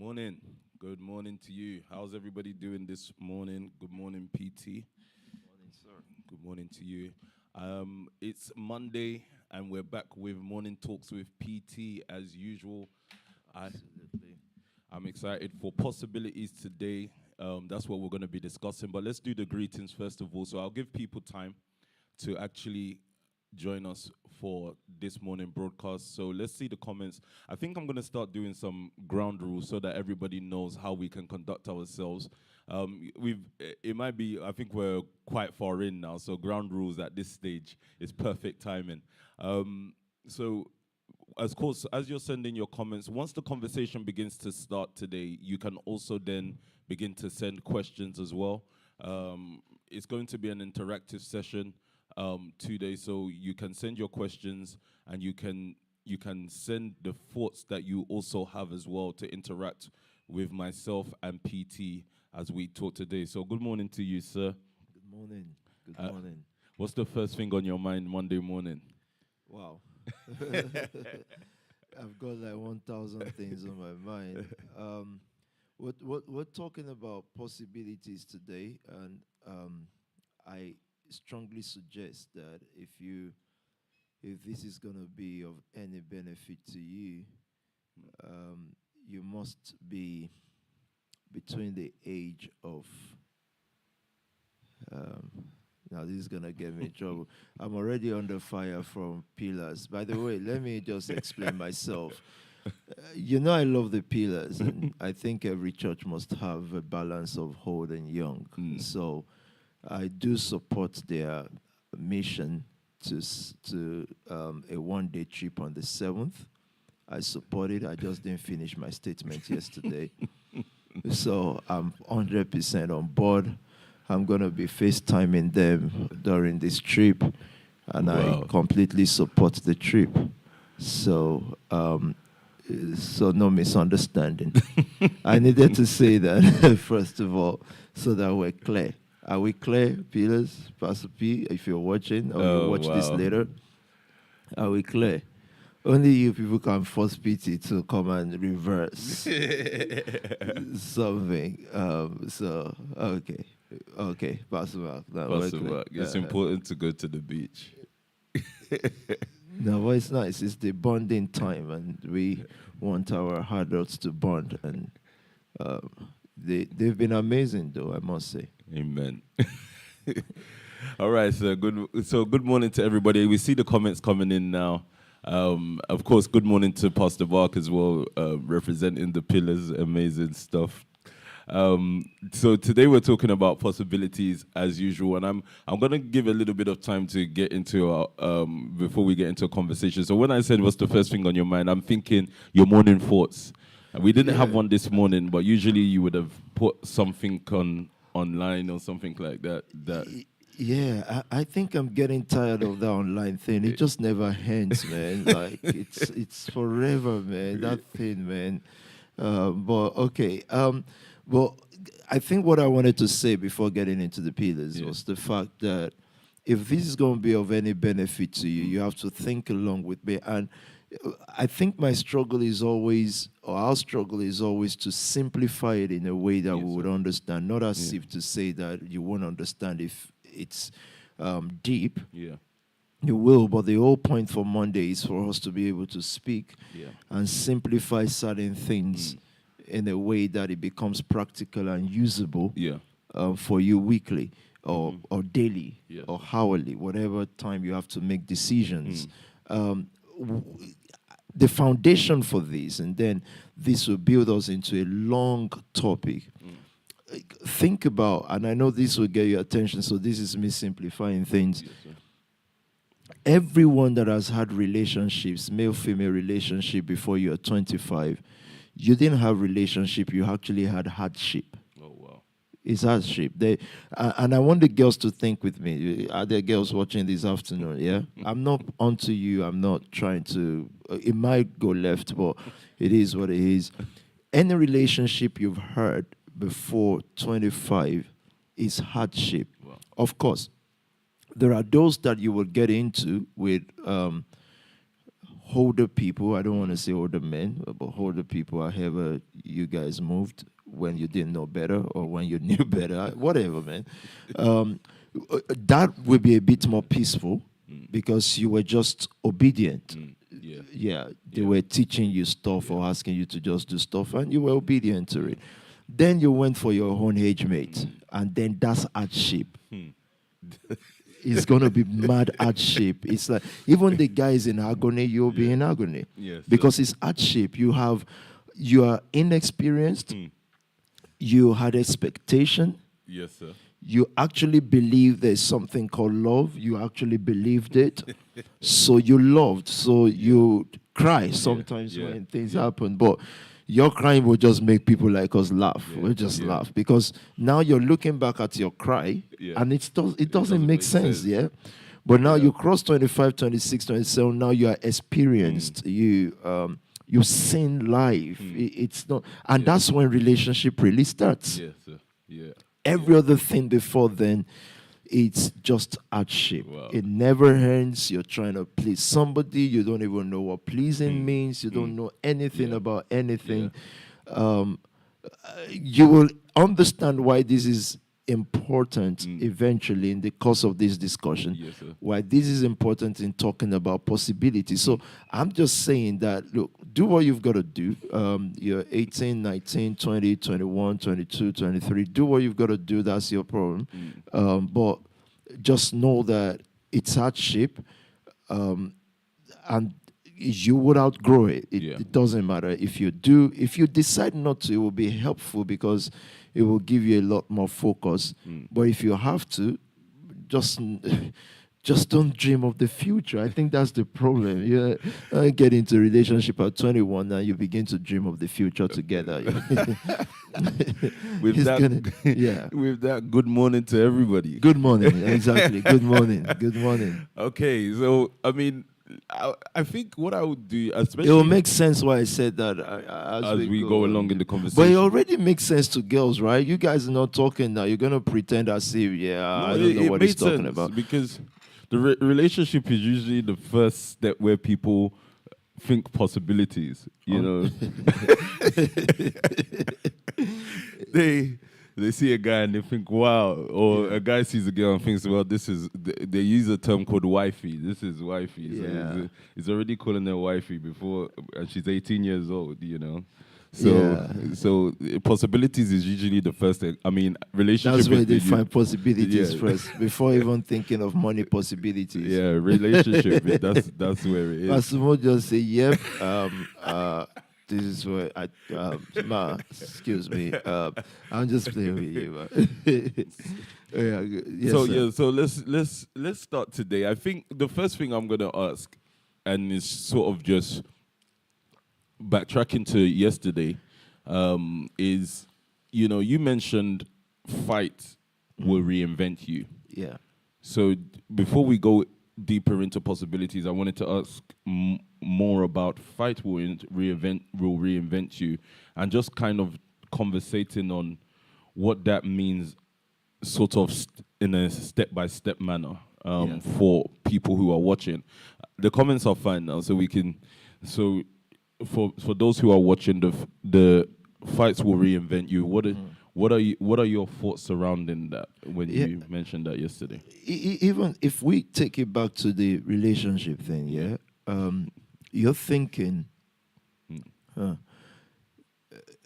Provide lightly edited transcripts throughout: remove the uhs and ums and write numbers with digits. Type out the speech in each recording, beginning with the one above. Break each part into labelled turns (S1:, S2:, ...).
S1: Morning. Good morning to you. How's everybody doing this morning? Good morning, PT.
S2: Morning, sir.
S1: Good morning to you. It's Monday, and we're back with morning talks with PT as usual. I,
S2: Absolutely.
S1: I'm excited for possibilities today. That's what we're going to be discussing. But let's do the greetings first of all. So I'll give people time to actually join us for this morning broadcast. So let's see the comments. I think I'm going to start doing some ground rules so that everybody knows how we can conduct ourselves. It might be, I think we're quite far in now, so ground rules at this stage is perfect timing. So of course, as you're sending your comments, once the conversation begins to start today, you can also then begin to send questions as well. It's going to be an interactive session today, so you can send your questions and you can send the thoughts that you also have as well to interact with myself and PT as we talk today. So good morning to you, sir.
S2: Good morning. Good
S1: Uh,
S2: morning.
S1: What's the first thing on your mind Monday morning?
S2: Wow. I've got like 1,000 things on my mind. We're talking about possibilities today, and I strongly suggest that if this is going to be of any benefit to you, you must be between the age of um, now this is gonna get me in trouble. I'm already under fire from pillars. By the way, let me just explain myself. I love the pillars, and I think every church must have a balance of old and young. So I do support their mission to a one-day trip on the 7th. I support it. I just didn't finish my statement yesterday. So I'm 100% on board. I'm going to be FaceTiming them during this trip, and
S1: Wow.
S2: I completely support the trip. So, so no misunderstanding. I needed to say that, first of all, so that we're clear. Are we clear, Pillars, Pastor P, if you're watching or you watch this later? Are we clear? Only you people can force PT to come and reverse something. Okay, Pastor Mark. No,
S1: Pastor Mark, it's important to go to the beach.
S2: No, but it's nice. It's the bonding time, and we want our adults to bond. And they've been amazing, though, I must say.
S1: Amen. All right, so good morning to everybody. We see the comments coming in now. Of course, good morning to Pastor Mark as well, representing the pillars. Amazing stuff. So today we're talking about possibilities as usual, and I'm gonna give a little bit of time to get into our before we get into a conversation. So when I said what's the first thing on your mind, I'm thinking your morning thoughts. We didn't have one this morning, but usually you would have put something online or something like that.
S2: Yeah, I think I'm getting tired of that online thing. It just never ends, man. Like it's forever, man. That thing, man. But okay. Well, I think what I wanted to say before getting into the pillars was the fact that if this is going to be of any benefit to you, you have to think along with me. And I think my struggle is always, or our struggle is always, to simplify it in a way that we would understand, not as if to say that you won't understand if it's deep.
S1: Yeah.
S2: You will, but the whole point for Monday is for us to be able to speak and simplify certain things in a way that it becomes practical and usable for you weekly or daily or hourly, whatever time you have to make decisions. The foundation for this, and then this will build us into a long topic. Think about, and I know this will get your attention, so this is me simplifying things.
S1: Yes, sir.
S2: Everyone that has had relationships, male-female relationship before you're 25, you didn't have relationship, you actually had hardship.
S1: Oh, wow.
S2: It's hardship. And I want the girls to think with me. Are there girls watching this afternoon? Yeah? I'm not onto you. I'm not trying to, it might go left, but it is what it is. Any relationship you've heard before 25 is hardship.
S1: Wow.
S2: Of course, there are those that you will get into with older people, I don't want to say older men, but older people, however you guys moved when you didn't know better or when you knew better, whatever, man. That would be a bit more peaceful because you were just obedient.
S1: Yeah.
S2: Yeah, they
S1: Yeah.
S2: were teaching you stuff or asking you to just do stuff, and you were obedient to it. Then you went for your own age mate, and then that's hardship. It's gonna be mad hardship. It's like even the guys in agony, you'll be in agony.
S1: Yes,
S2: Because it's hardship. You are inexperienced, you had expectation,
S1: Yes, sir.
S2: you actually believe there's something called love. You actually believed it. So you loved. So you cry sometimes
S1: yeah,
S2: when things happen. But your crying will just make people like us laugh.
S1: Yeah,
S2: We'll just
S1: yeah.
S2: laugh. Because now you're looking back at your cry
S1: Yeah.
S2: and it doesn't
S1: doesn't
S2: make
S1: make
S2: sense,
S1: sense.
S2: yeah? But now
S1: Yeah.
S2: you cross 25, 26, 27, now you are experienced. You've seen life. It's not, and that's when relationship really starts.
S1: Yes, sir. Yeah.
S2: Every other thing before then, it's just hardship.
S1: Wow.
S2: It never ends. You're trying to please somebody. You don't even know what pleasing means. You don't know anything
S1: Yeah.
S2: about anything. You will understand why this is important eventually in the course of this discussion.
S1: Yes, sir.
S2: Why this is important in talking about possibilities. So I'm just saying that, look, do what you've got to do. You're 18, 19, 20, 21, 22, 23. Do what you've got to do. That's your problem. But just know that it's hardship. And you would outgrow it. It doesn't matter. If you decide not to, it will be helpful because it will give you a lot more focus. But if you have to, just don't dream of the future. I think that's the problem. You get into a relationship at 21 and you begin to dream of the future together.
S1: With
S2: It's
S1: that, with that, good morning to everybody.
S2: Good morning. Exactly. Good morning. Good morning.
S1: Okay, so I mean, I think what I would do, especially
S2: It will make sense why I said that
S1: as we go along in the
S2: But
S1: conversation.
S2: it already makes sense to girls, right? You guys are not talking now. You're going to pretend as if, I don't know what he's talking
S1: sense
S2: about.
S1: because the relationship is usually the first step where people think possibilities. You know, they see a guy and they think, wow, or a guy sees a girl and thinks, well, this is. They use a term called wifey. This is wifey. So it's already calling her wifey before, and she's 18 years old. You know. So possibilities is usually the first thing. I mean, relationship.
S2: That's where
S1: is
S2: they
S1: the
S2: find possibilities first, before even thinking of money possibilities.
S1: Yeah, relationship. That's where it is.
S2: Pastor just say, yep. This is where excuse me. I'm just playing with you. Yes,
S1: so let's start today. I think the first thing I'm gonna ask, and it's sort of just backtracking to yesterday, is you mentioned fight will reinvent you.
S2: Yeah.
S1: So before we go deeper into possibilities, I wanted to ask more about fight will reinvent you, and just kind of conversating on what that means, sort of in a step-by-step manner for people who are watching. The comments are fine now, so we can. So for those who are watching, the fights will reinvent you. What are your thoughts surrounding that when you mentioned that yesterday?
S2: Even if we take it back to the relationship thing, you're thinking,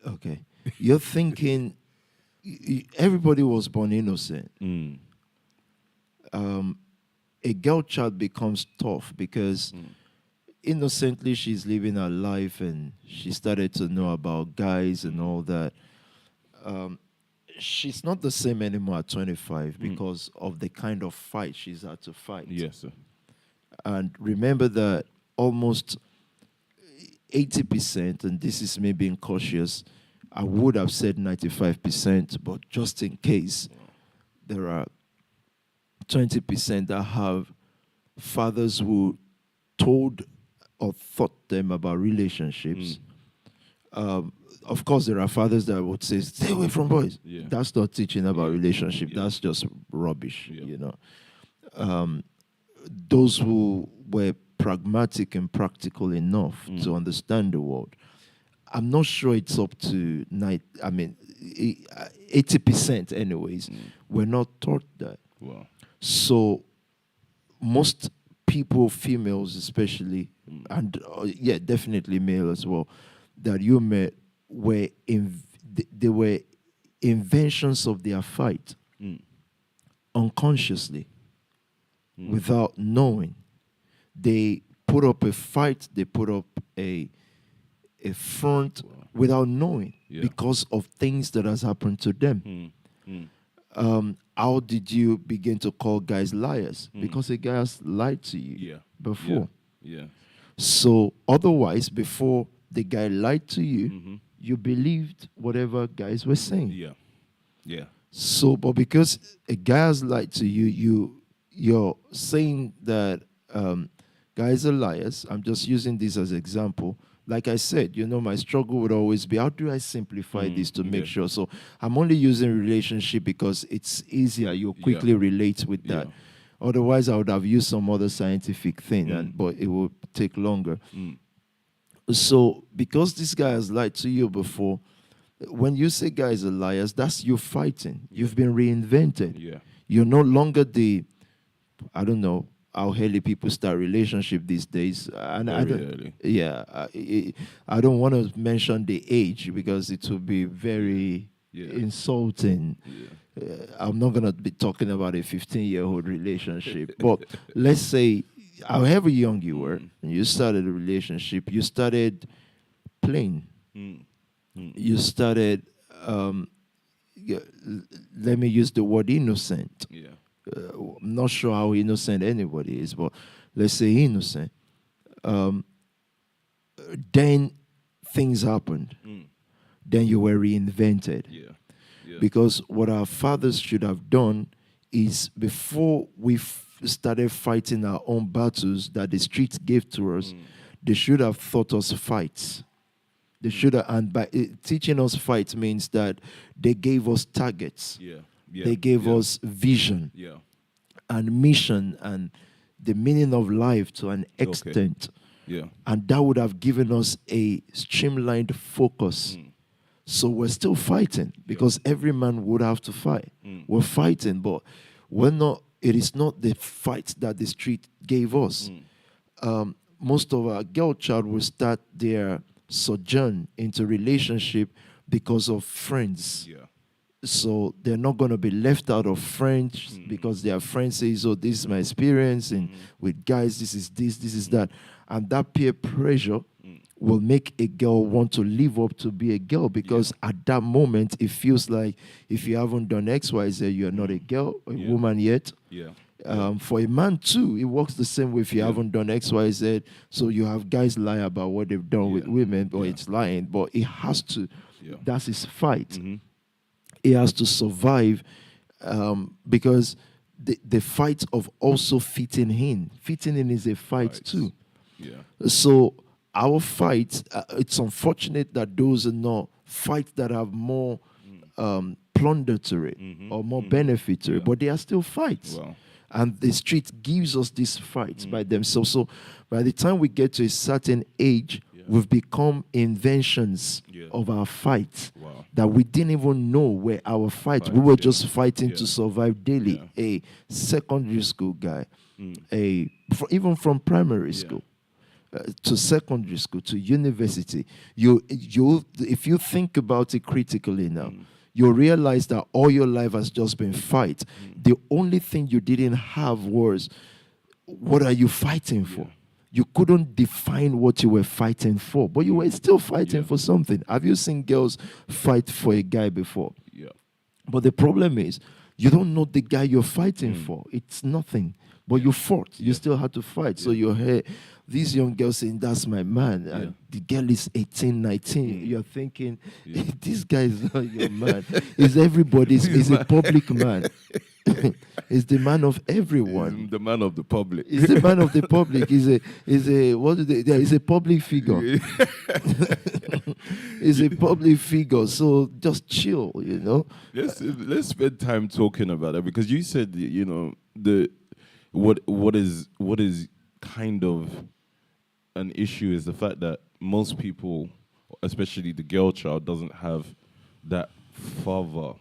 S2: okay, you're thinking everybody was born innocent. A girl child becomes tough because innocently she's living her life and she started to know about guys and all that. She's not the same anymore at 25 because of the kind of fight she's had to fight.
S1: Yes, sir.
S2: And remember that almost 80%, and this is me being cautious, I would have said 95%, but just in case, there are 20% that have fathers who told or taught them about relationships. Of course, there are fathers that would say, stay away from boys.
S1: Yeah.
S2: That's not teaching about relationship. Yeah. That's just rubbish,
S1: Yeah.
S2: Those who were pragmatic and practical enough to understand the world. I'm not sure it's up to 80% anyways. We're not taught that.
S1: Wow.
S2: So most people, females especially, and definitely male as well, that you met were they were inventions of their fight unconsciously, without knowing. They put up a fight, they put up a front without knowing because of things that has happened to them. How did you begin to call guys liars? Because a guy has lied to you before.
S1: Yeah.
S2: So otherwise, before the guy lied to you, you believed whatever guys were saying.
S1: Yeah.
S2: So, but because a guy has lied to you, you're saying that guys are liars. I'm just using this as an example. Like I said, my struggle would always be, how do I simplify this to make sure? So I'm only using relationship because it's easier. You quickly relate with that. Otherwise, I would have used some other scientific thing, but it would take longer. So because this guy has lied to you before, when you say guys are liars, that's you fighting. You've been reinvented.
S1: Yeah.
S2: You're no longer I don't know how early people start relationship these days. And
S1: Very early.
S2: Yeah. I don't want to mention the age because it will be very insulting. I'm not going to be talking about a 15-year-old relationship. But let's say, however young you were, and you started a relationship, you started playing. You started, let me use the word innocent.
S1: Yeah.
S2: I'm not sure how innocent anybody is, but let's say innocent. Then things happened. Then you were reinvented.
S1: Yeah.
S2: Because what our fathers should have done is, before we started fighting our own battles that the streets gave to us, they should have taught us fights. They should have, and by teaching us fights means that they gave us targets. They gave us vision and mission and the meaning of life to an extent. And that would have given us a streamlined focus. So we're still fighting because every man would have to fight. We're fighting, but it is not the fight that the street gave us. Most of our girl child will start their sojourn into relationship because of friends. So they're not going to be left out of friends because their friends say, "Oh, this is my experience, and with guys, this is that," and that peer pressure will make a girl want to live up to be a girl because at that moment it feels like if you haven't done X, Y, Z, you're not a girl, a woman yet. For a man too, it works the same way. If you haven't done X, Y, Z, so you have guys lie about what they've done with women, but it's lying. But it has to. That's his fight. He has to survive because the fight of also fitting in. Fitting in is a fight too. So our fight, it's unfortunate that those are not fights that have more plunder to it or more benefit to it, but they are still fights. And the street gives us these fights by themselves. So by the time we get to a certain age, we've become inventions of our fights that we didn't even know were our fights. We were just fighting to survive daily. A secondary school guy, even from primary school to secondary school to university, if you think about it critically now, you realize that all your life has just been fight. The only thing you didn't have was, what are you fighting for? You couldn't define what you were fighting for, but you were still fighting for something. Have you seen girls fight for a guy before? But the problem is, you don't know the guy you're fighting for. It's nothing. But you fought. You still had to fight. So you hear these young girls saying, "That's my man." And the girl is 18, 19. You're thinking, this guy is not your man. He's everybody's. He's a public man. He's the man of everyone.
S1: The man of the public.
S2: He's the man of the public. He's a public figure. He's a public figure. So just chill,
S1: Let's spend time talking about that, because you said, what is kind of an issue is the fact that most people, especially the girl child, doesn't have that father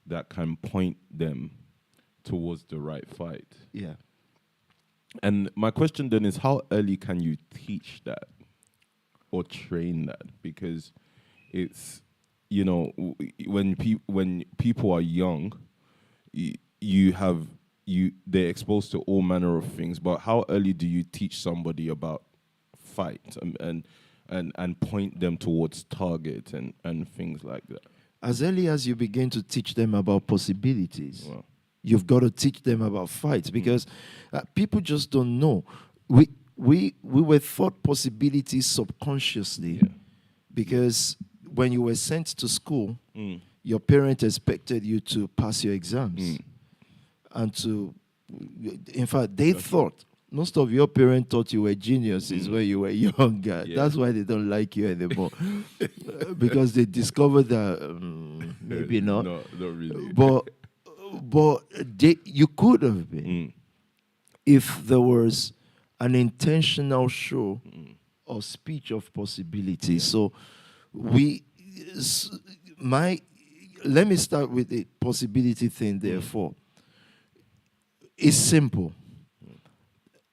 S1: that can point them towards the right fight.
S2: Yeah.
S1: And my question then is, how early can you teach that or train that? Because it's, you know, when people are young, they're exposed to all manner of things. But how early do you teach somebody about fight and point them towards target and things like that?
S2: As early as you begin to teach them about possibilities,
S1: Wow.
S2: you've got to teach them about fights, because people just don't know. We were taught possibilities subconsciously, because when you were sent to school, your parents expected you to pass your exams, and in fact, they thought. Most of your parents thought you were geniuses when you were younger.
S1: Yeah.
S2: That's why they don't like you anymore. Because they discovered that maybe not.
S1: No, not really.
S2: But you could have been if there was an intentional show or speech of possibilities. So let me start with the possibility thing, therefore. It's simple.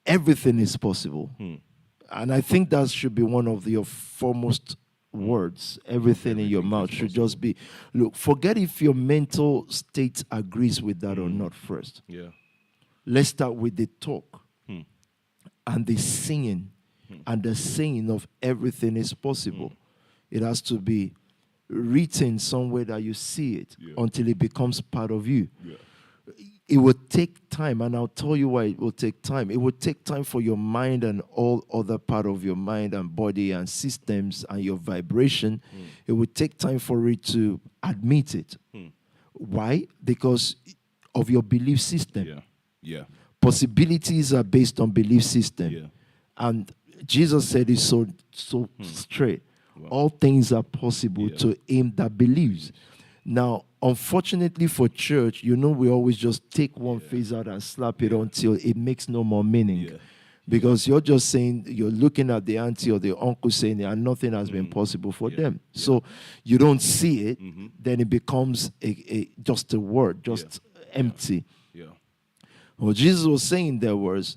S2: Everything is possible. And I think that should be one of your foremost words. Everything in your mouth should just be, look, forget if your mental state agrees with that or not first.
S1: Yeah.
S2: Let's start with the talk and the singing and the saying of everything is possible. It has to be written somewhere that you see it until it becomes part of you.
S1: Yeah.
S2: It will take time, and I'll tell you why it will take time. It will take time for your mind and all other part of your mind and body and systems and your vibration. It will take time for it to admit it. Why? Because of your belief system.
S1: Yeah. Yeah.
S2: Possibilities are based on belief system.
S1: Yeah.
S2: And Jesus said it so straight.
S1: Wow.
S2: All things are possible to him that believes. Now, unfortunately for church, we always just take one phrase out and slap it until it makes no more meaning.
S1: Yeah.
S2: Because you're just saying, you're looking at the auntie or the uncle saying it, and nothing has been possible for them. So you don't see it, then it becomes just a word, just empty.
S1: Yeah.
S2: What Jesus was saying there was,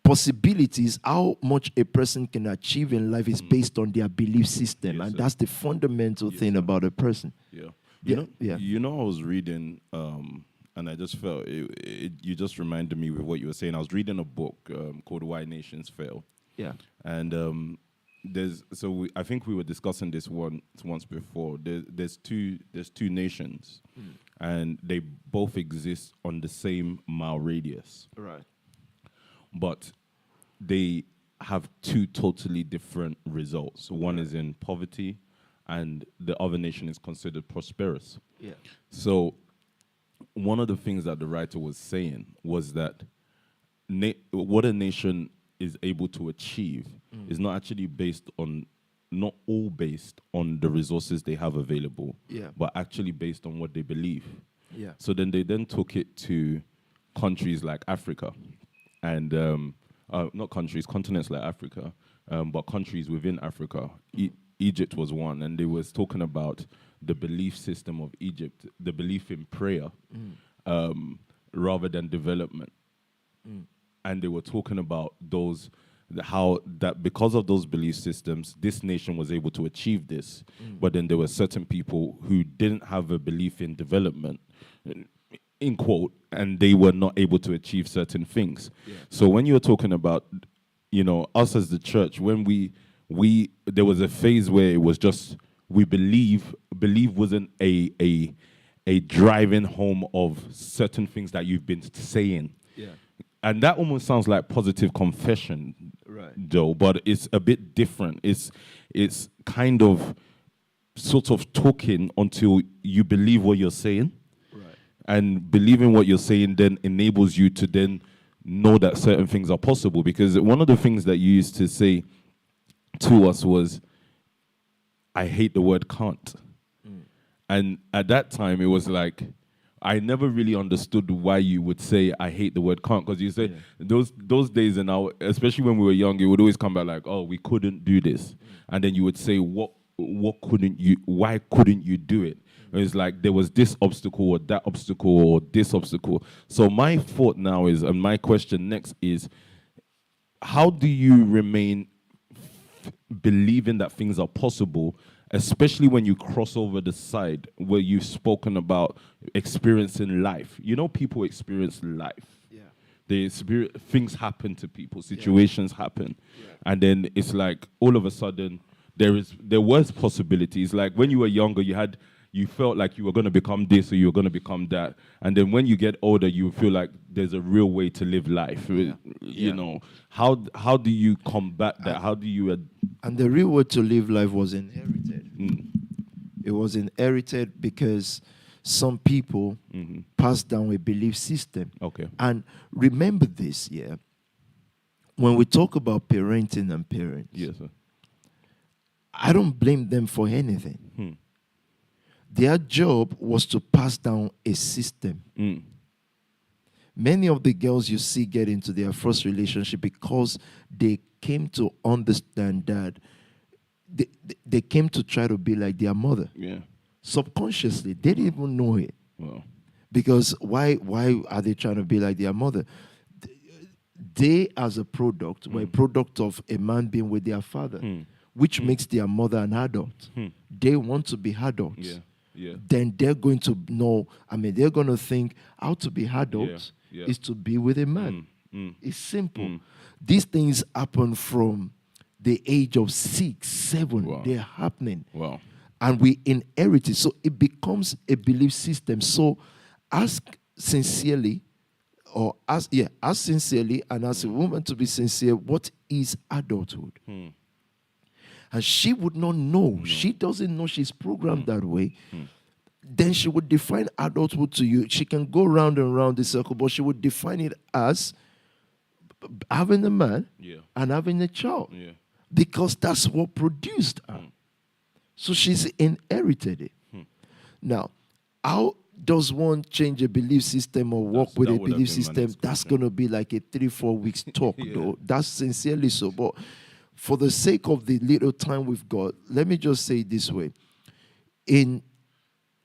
S2: possibilities, how much a person can achieve in life is based on their belief system.
S1: Yes,
S2: and
S1: sir.
S2: that's the fundamental thing
S1: sir.
S2: about a person.
S1: Yeah.
S2: Yeah.
S1: You know, I was reading, and I just felt you just reminded me with what you were saying. I was reading a book called Why Nations Fail.
S2: Yeah.
S1: And I think we were discussing this once before. There's two nations, and they both exist on the same mile radius.
S2: Right.
S1: But they have two totally different results. One is in poverty, and the other nation is considered prosperous.
S2: Yeah.
S1: So one of the things that the writer was saying was that what a nation is able to achieve is not all based on the resources they have available, but actually based on what they believe.
S2: Yeah.
S1: So then they took it to countries like Africa. And not countries, continents like Africa, but countries within Africa. Egypt was one, and they was talking about the belief system of Egypt, the belief in prayer, rather than development. And they were talking about how that because of those belief systems, this nation was able to achieve this. But then there were certain people who didn't have a belief in development, in quote, and they were not able to achieve certain things. Yeah. So when you're talking about, us as the church, when there was a phase where it was just we believe wasn't a driving home of certain things that you've been saying. Yeah. And that almost sounds like positive confession, right, though, but it's a bit different. It's kind of sort of talking until you believe what you're saying. And believing what you're saying then enables you to then know that certain things are possible. Because one of the things that you used to say to us was, I hate the word can't. And at that time, it was like, I never really understood why you would say I hate the word can't, because you say those days in our, especially when we were young, it would always come back like, oh, we couldn't do this, and then you would say, what couldn't you? Why couldn't you do it? And it's like there was this obstacle or that obstacle or this obstacle. So my thought now is, and my question next is, how do you remain believing that things are possible, especially when you cross over the side where you've spoken about experiencing life? You know, people experience life.
S2: Yeah.
S1: Things happen to people, situations happen, and then it's like all of a sudden there was possibilities. Like when you were younger, you felt like you were going to become this or you were going to become that, and then when you get older, you feel like there's a real way to live life. You know, how do you combat that? How do you?
S2: And the real way to live life was inherited. It was inherited because some people passed down a belief system.
S1: Okay.
S2: And remember this, when we talk about parenting and parents,
S1: Yes, sir.
S2: I don't blame them for anything. Their job was to pass down a system. Many of the girls you see get into their first relationship because they came to understand that they came to try to be like their mother.
S1: Yeah.
S2: Subconsciously, they didn't even know it.
S1: Well.
S2: Because why are they trying to be like their mother? They, as a product, were a product of a man being with their father, which makes their mother an adult. They want to be adults.
S1: Yeah. Yeah.
S2: Then they're going to know, they're going to think how to be adults is to be with a man. It's simple. These things happen from the age of 6, 7.
S1: Wow.
S2: They're happening.
S1: Wow.
S2: And we inherit it. So it becomes a belief system. So ask sincerely, ask sincerely, and ask a woman to be sincere, what is adulthood? And she would not know. She doesn't know she's programmed that way. Then she would define adulthood to you. She can go round and round the circle, but she would define it as having a man and having a child.
S1: Yeah.
S2: Because that's what produced her. So she's inherited it. Now, how does one change a belief system or work with a belief system? That's going to be like a 3-4 weeks talk, though. That's sincerely so. But for the sake of the little time we've got, let me just say it this way.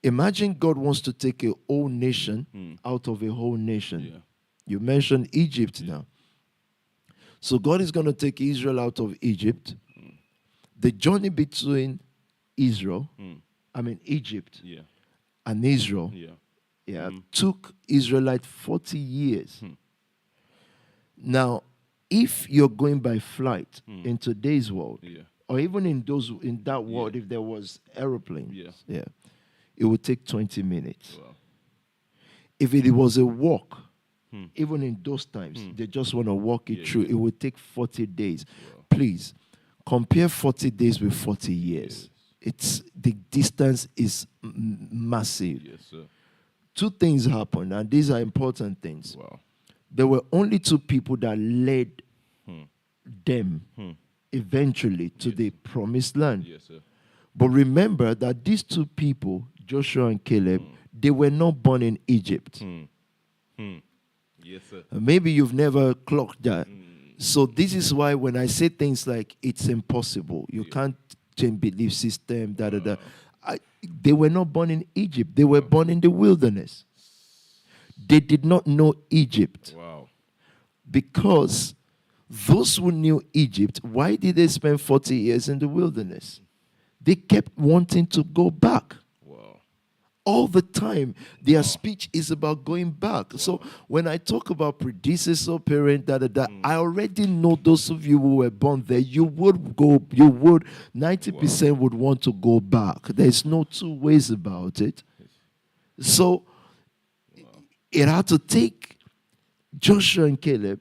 S2: Imagine God wants to take a whole nation out of a whole nation.
S1: Yeah.
S2: You mentioned Egypt now. So God is going to take Israel out of Egypt. The journey between Egypt and Israel took Israelite 40 years. Now, if you're going by flight in today's world, or even in that world, if there was aeroplanes, it would take 20 minutes.
S1: Wow.
S2: If it was a walk, even in those times, they just want to walk it through, it would take 40 days.
S1: Wow.
S2: Please, compare 40 days with 40 years. The distance is massive.
S1: Yes, sir.
S2: 2 things happened, and these are important things.
S1: Wow.
S2: There were only 2 people that led them eventually to the promised land.
S1: Yes, sir.
S2: But remember that these 2 people, Joshua and Caleb, they were not born in Egypt.
S1: Yes, sir.
S2: Maybe you've never clocked that. So this is why when I say things like it's impossible, you can't change belief system, they were not born in Egypt. They were born in the wilderness. They did not know Egypt.
S1: Wow.
S2: Because those who knew Egypt, why did they spend 40 years in the wilderness? They kept wanting to go back.
S1: Wow.
S2: All the time, their speech is about going back. Wow. So when I talk about predecessor, parent, I already know those of you who were born there, 90% would want to go back. There's no 2 ways about it. So it had to take Joshua and Caleb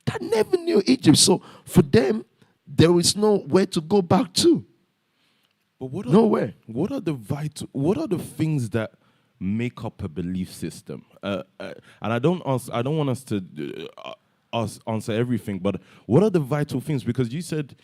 S2: that never knew Egypt. So for them, there is nowhere to go back to.
S1: But
S2: nowhere.
S1: What are the things that make up a belief system? And I don't want us to answer everything, but what are the vital things? Because you said,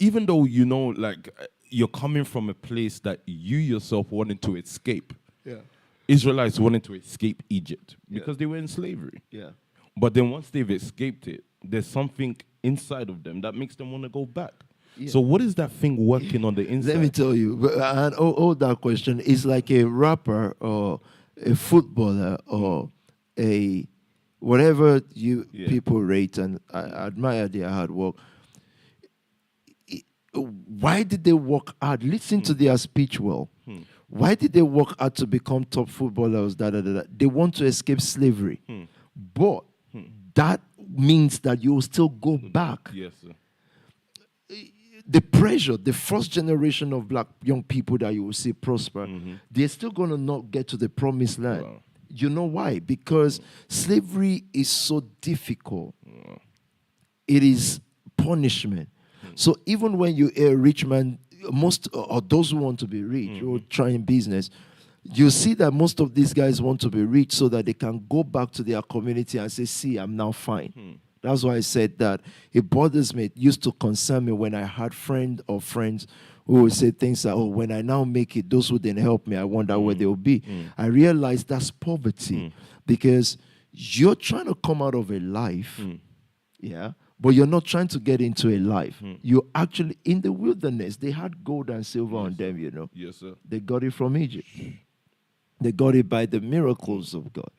S1: even though you're coming from a place that you yourself wanted to escape.
S2: Yeah.
S1: Israelites wanted to escape Egypt because they were in slavery.
S2: Yeah.
S1: But then once they've escaped it, there's something inside of them that makes them want to go back.
S2: Yeah.
S1: So what is that thing working on the inside?
S2: Let me tell you, and all that question is like a rapper or a footballer or a whatever you people rate, and I admire their hard work. Why did they work hard? Listen to their speech well. Why did they work hard to become top footballers? They want to escape slavery. But that means that you will still go back.
S1: Yes, sir.
S2: The pressure, the first generation of black young people that you will see prosper, they're still going to not get to the promised land.
S1: Wow.
S2: You know why? Because slavery is so difficult. It is punishment. So even when you're a rich man, most or those who want to be rich or trying business, you see that most of these guys want to be rich so that they can go back to their community and say, see, I'm now fine. That's why I said that it bothers me. It used to concern me when I had friends who would say things like, oh, when I now make it, those who didn't help me, I wonder where they'll be. I realized that's poverty because you're trying to come out of a life, but you're not trying to get into a life. You're actually in the wilderness. They had gold and silver on them, you know.
S1: Yes, sir.
S2: They got it from Egypt. They got it by the miracles of God.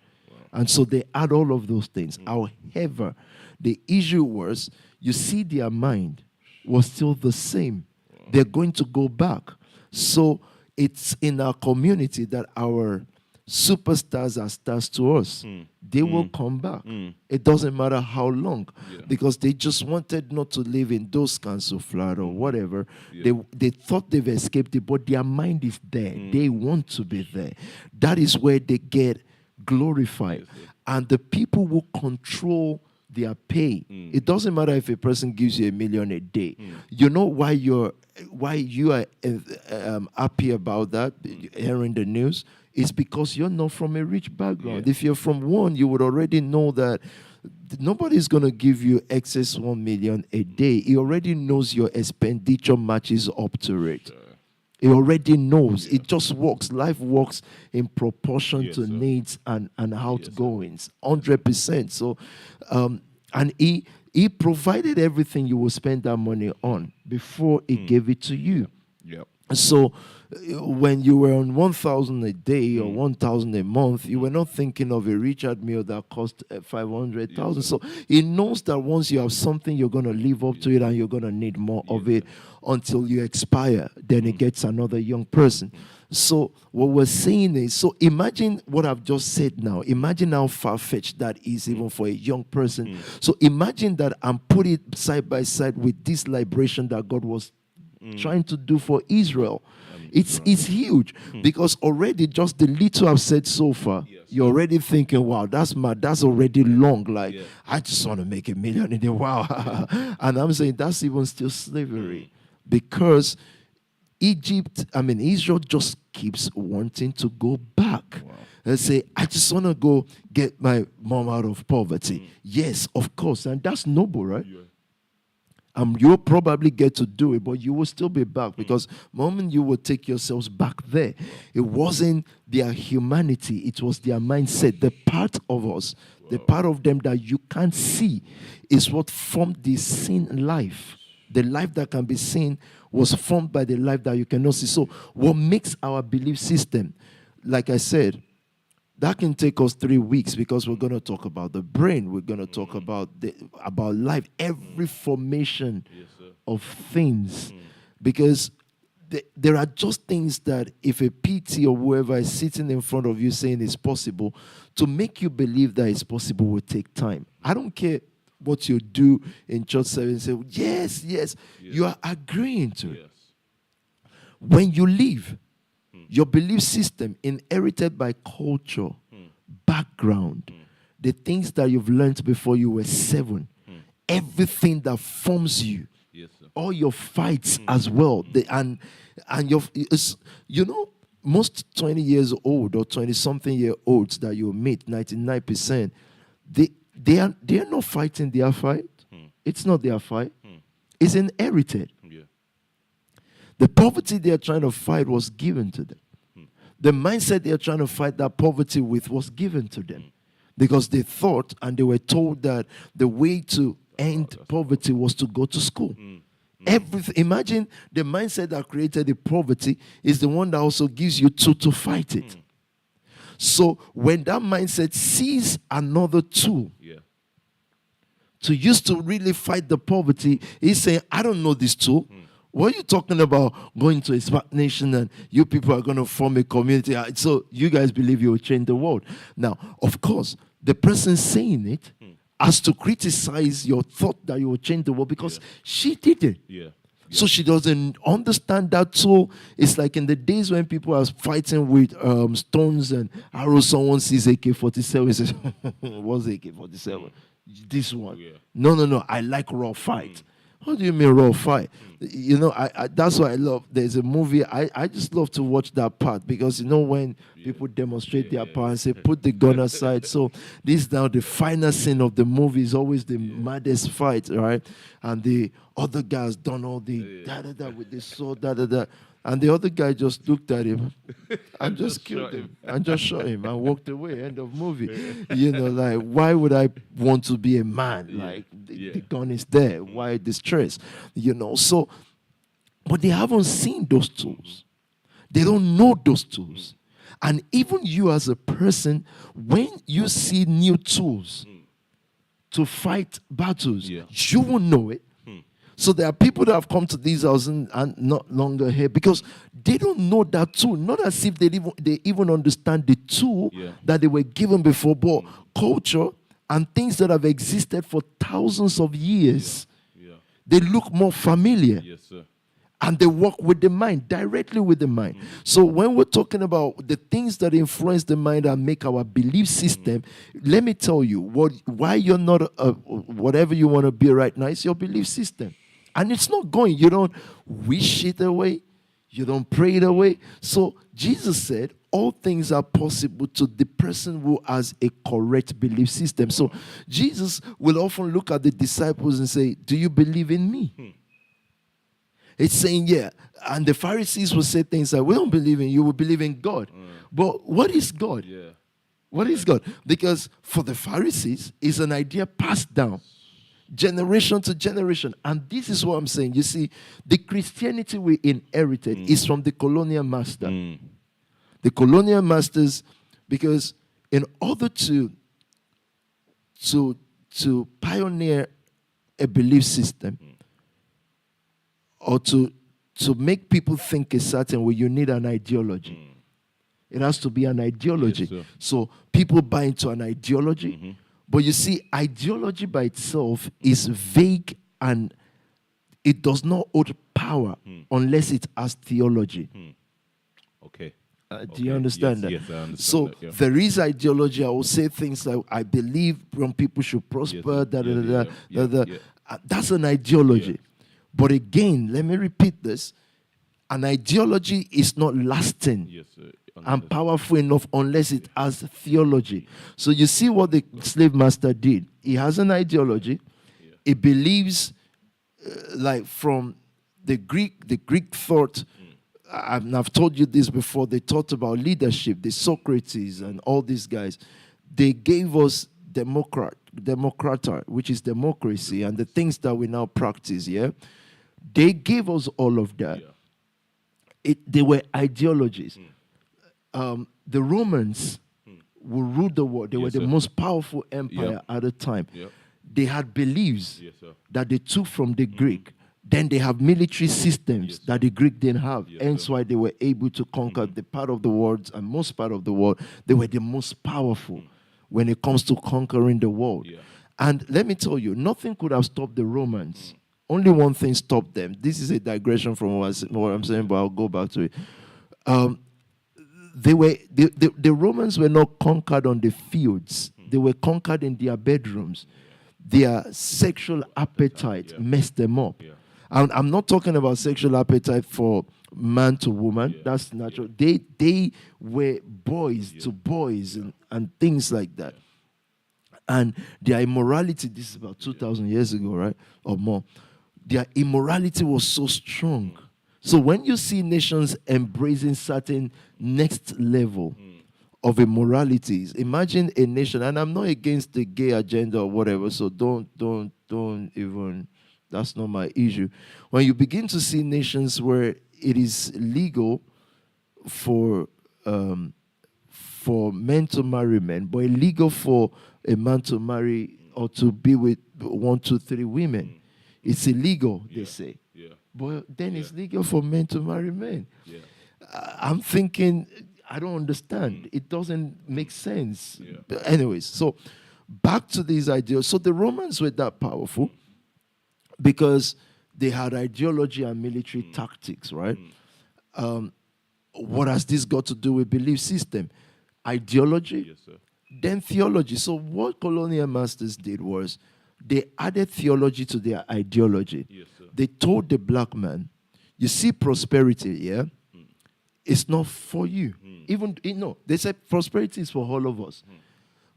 S2: And so they had all of those things. However, the issue was, you see, their mind was still the same. They're going to go back. So it's in our community that our superstars are stars to us. They will come back. It doesn't matter how long, because they just wanted not to live in those kinds of Florida or whatever. They thought they've escaped it, but their mind is there. They want to be there. That is where they get glorified. And the people will control their pay. It doesn't matter if a person gives you $1 million a day. You know why you are happy about that, hearing the news? It's because you're not from a rich background. If you're from one, you would already know that nobody's going to give you excess 1 million a day. He already knows your expenditure matches up to it. He already knows. It just works. Life works in proportion to needs and outgoings, 100%. So, and he provided everything you will spend that money on before he gave it to you. So when you were on 1,000 a day or 1,000 a month, you were not thinking of a Richard meal that cost 500,000. So he knows that once you have something, you're going to live up to it and you're going to need more of it until you expire. Then it gets another young person. So what we're saying is, so imagine what I've just said now. Imagine how far-fetched that is even for a young person. So imagine that and put it side by side with this liberation that God was trying to do for Israel. It's huge because already just the little I've said so far, you're already thinking, wow, that's mad. That's already long. Like, I just want to make $1 million in a while. And I'm saying that's even still slavery because Israel just keeps wanting to go back. And say, I just want to go get my mom out of poverty. Yes, of course. And that's noble, right? You'll probably get to do it, but you will still be back because the moment you will take yourselves back there, it wasn't their humanity, it was their mindset. The part of us, the part of them that you can't see is what formed the sin life. The life that can be seen was formed by the life that you cannot see. So what makes our belief system, like I said, that can take us 3 weeks because we're going to talk about the brain. We're going to talk about life, every formation of things. Because there are just things that if a PT or whoever is sitting in front of you saying it's possible, to make you believe that it's possible will take time. I don't care what you do in church service and say, yes, you are agreeing to it. When you leave, your belief system inherited by culture, background, the things that you've learned before you were 7, everything that forms you, all your fights as well, and most 20 years old or 20-something-year-olds that you meet, 99%, they are not fighting their fight. It's not their fight. It's inherited. The poverty they are trying to fight was given to them. the mindset they're trying to fight that poverty with was given to them because they thought and they were told that the way to end poverty was to go to school. Everything. Imagine the mindset that created the poverty is the one that also gives you tool to fight it. So when that mindset sees another tool to use to really fight the poverty, he's saying, I don't know this tool. What are you talking about going to a smart nation and you people are going to form a community? So you guys believe you will change the world. Now, of course, the person saying it has to criticize your thought that you will change the world because she did it. So she doesn't understand that tool. It's like in the days when people are fighting with stones and arrows, someone sees AK-47 and says, what's AK-47? This one. No, I like raw fight. What do you mean raw fight? You know, I that's what I love. There's a movie, I just love to watch that part because, you know, when people demonstrate their power and say, put the gun aside. So this now, the final scene of the movie is always the maddest fight, right? And the other guy's done all the da-da-da with the sword, da-da-da. And the other guy just looked at him and just killed him and just shot him and walked away. End of movie. You know, like, why would I want to be a man? Like, the gun is there. Why distress? You know, so, but they haven't seen those tools. They don't know those tools. And even you as a person, when you see new tools to fight battles, you will know it. So there are people that have come to these houses and not longer here because they don't know that tool. Not as if they even understand the tool that they were given before, but culture and things that have existed for thousands of years, they look more familiar.
S1: Yes, sir.
S2: And they work with the mind, directly with the mind. So when we're talking about the things that influence the mind and make our belief system, let me tell you, why you're not whatever you want to be right now, it's your belief system. And it's not going. You don't wish it away. You don't pray it away. So Jesus said, all things are possible to the person who has a correct belief system. So Jesus will often look at the disciples and say, do you believe in me? It's saying, yeah. And the Pharisees will say things like, we don't believe in you, we believe in God. But what is God? What is God? Because for the Pharisees, it's an idea passed down generation to generation. And this is what I'm saying. You see, the Christianity we inherited is from the colonial master. The colonial masters, because in order to pioneer a belief system, or to make people think a certain way, you need an ideology. It has to be an ideology. Yes, so people buy into an ideology. But you see, ideology by itself is vague and it does not hold power unless it has theology.
S1: Okay.
S2: Do you understand that?
S1: Yes, I understand
S2: so
S1: that,
S2: there is ideology. I will say things like, I believe when people should prosper, that's an ideology. But again, let me repeat this. An ideology is not lasting and powerful enough unless it has theology. So you see what the slave master did. He has an ideology. He believes, like from the Greek thought, I've told you this before, they taught about leadership, the Socrates and all these guys. They gave us democrata, which is democracy, and the things that we now practice, They gave us all of that. They were ideologies. The Romans who ruled the world. They were the most powerful empire at the time. They had beliefs that they took from the Greek. Then they have military systems that the Greek didn't have. Hence why they were able to conquer the part of the world and most part of the world. They were the most powerful when it comes to conquering the world. And let me tell you, nothing could have stopped the Romans. Only one thing stopped them. This is a digression from what I'm saying, but I'll go back to it. The Romans were not conquered on the fields. They were conquered in their bedrooms. Their sexual appetite messed them up. I'm not talking about sexual appetite for man to woman. That's natural. They were boys to boys and things like that. And their immorality, this is about 2,000 years ago, right? Or more. Their immorality was so strong So when you see nations embracing certain next level of immoralities, imagine a nation, and I'm not against the gay agenda or whatever, so don't even, that's not my issue. When you begin to see nations where it is legal for men to marry men, but illegal for a man to marry or to be with 1, 2, 3 women. It's illegal, they say.
S1: Yeah.
S2: But then it's legal for men to marry men.
S1: Yeah.
S2: I'm thinking, I don't understand. It doesn't make sense.
S1: Yeah.
S2: But anyways, so back to these ideas. So the Romans were that powerful because they had ideology and military tactics, right? What has this got to do with belief system? Ideology,
S1: Yes, sir.
S2: then theology. So what colonial masters did was they added theology to their ideology.
S1: Yes, sir.
S2: They told the black man, you see prosperity, yeah? It's not for you. Even, they said prosperity is for all of us.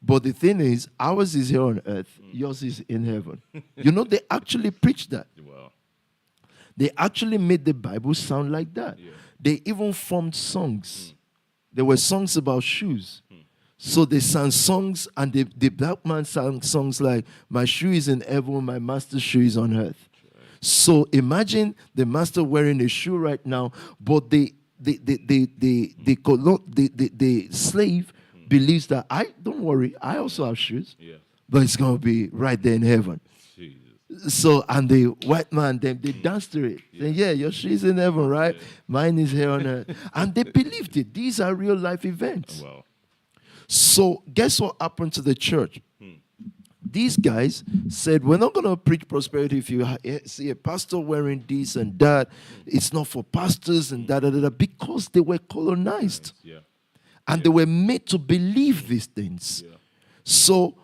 S2: But the thing is, ours is here on earth, yours is in heaven. They actually preached that.
S1: Wow.
S2: They actually made the Bible sound like that.
S1: Yeah.
S2: They even formed songs. There were songs about shoes. So they sang songs, and the black man sang songs like, my shoe is in heaven, my master's shoe is on earth. So imagine the master wearing a shoe right now, but the slave believes that, don't worry, I also have shoes, but it's going to be right there in heaven.
S1: Jesus.
S2: So, and the white man, they danced to it. Saying, yeah, your shoe's in heaven, right? Mine is here on earth. And they believed it. These are real life events.
S1: Wow.
S2: So, guess what happened to the church? These guys said, we're not going to preach prosperity if you see a pastor wearing this and that. It's not for pastors and da-da-da-da, because they were colonized.
S1: Yeah.
S2: And they were made to believe these things.
S1: Yeah.
S2: So,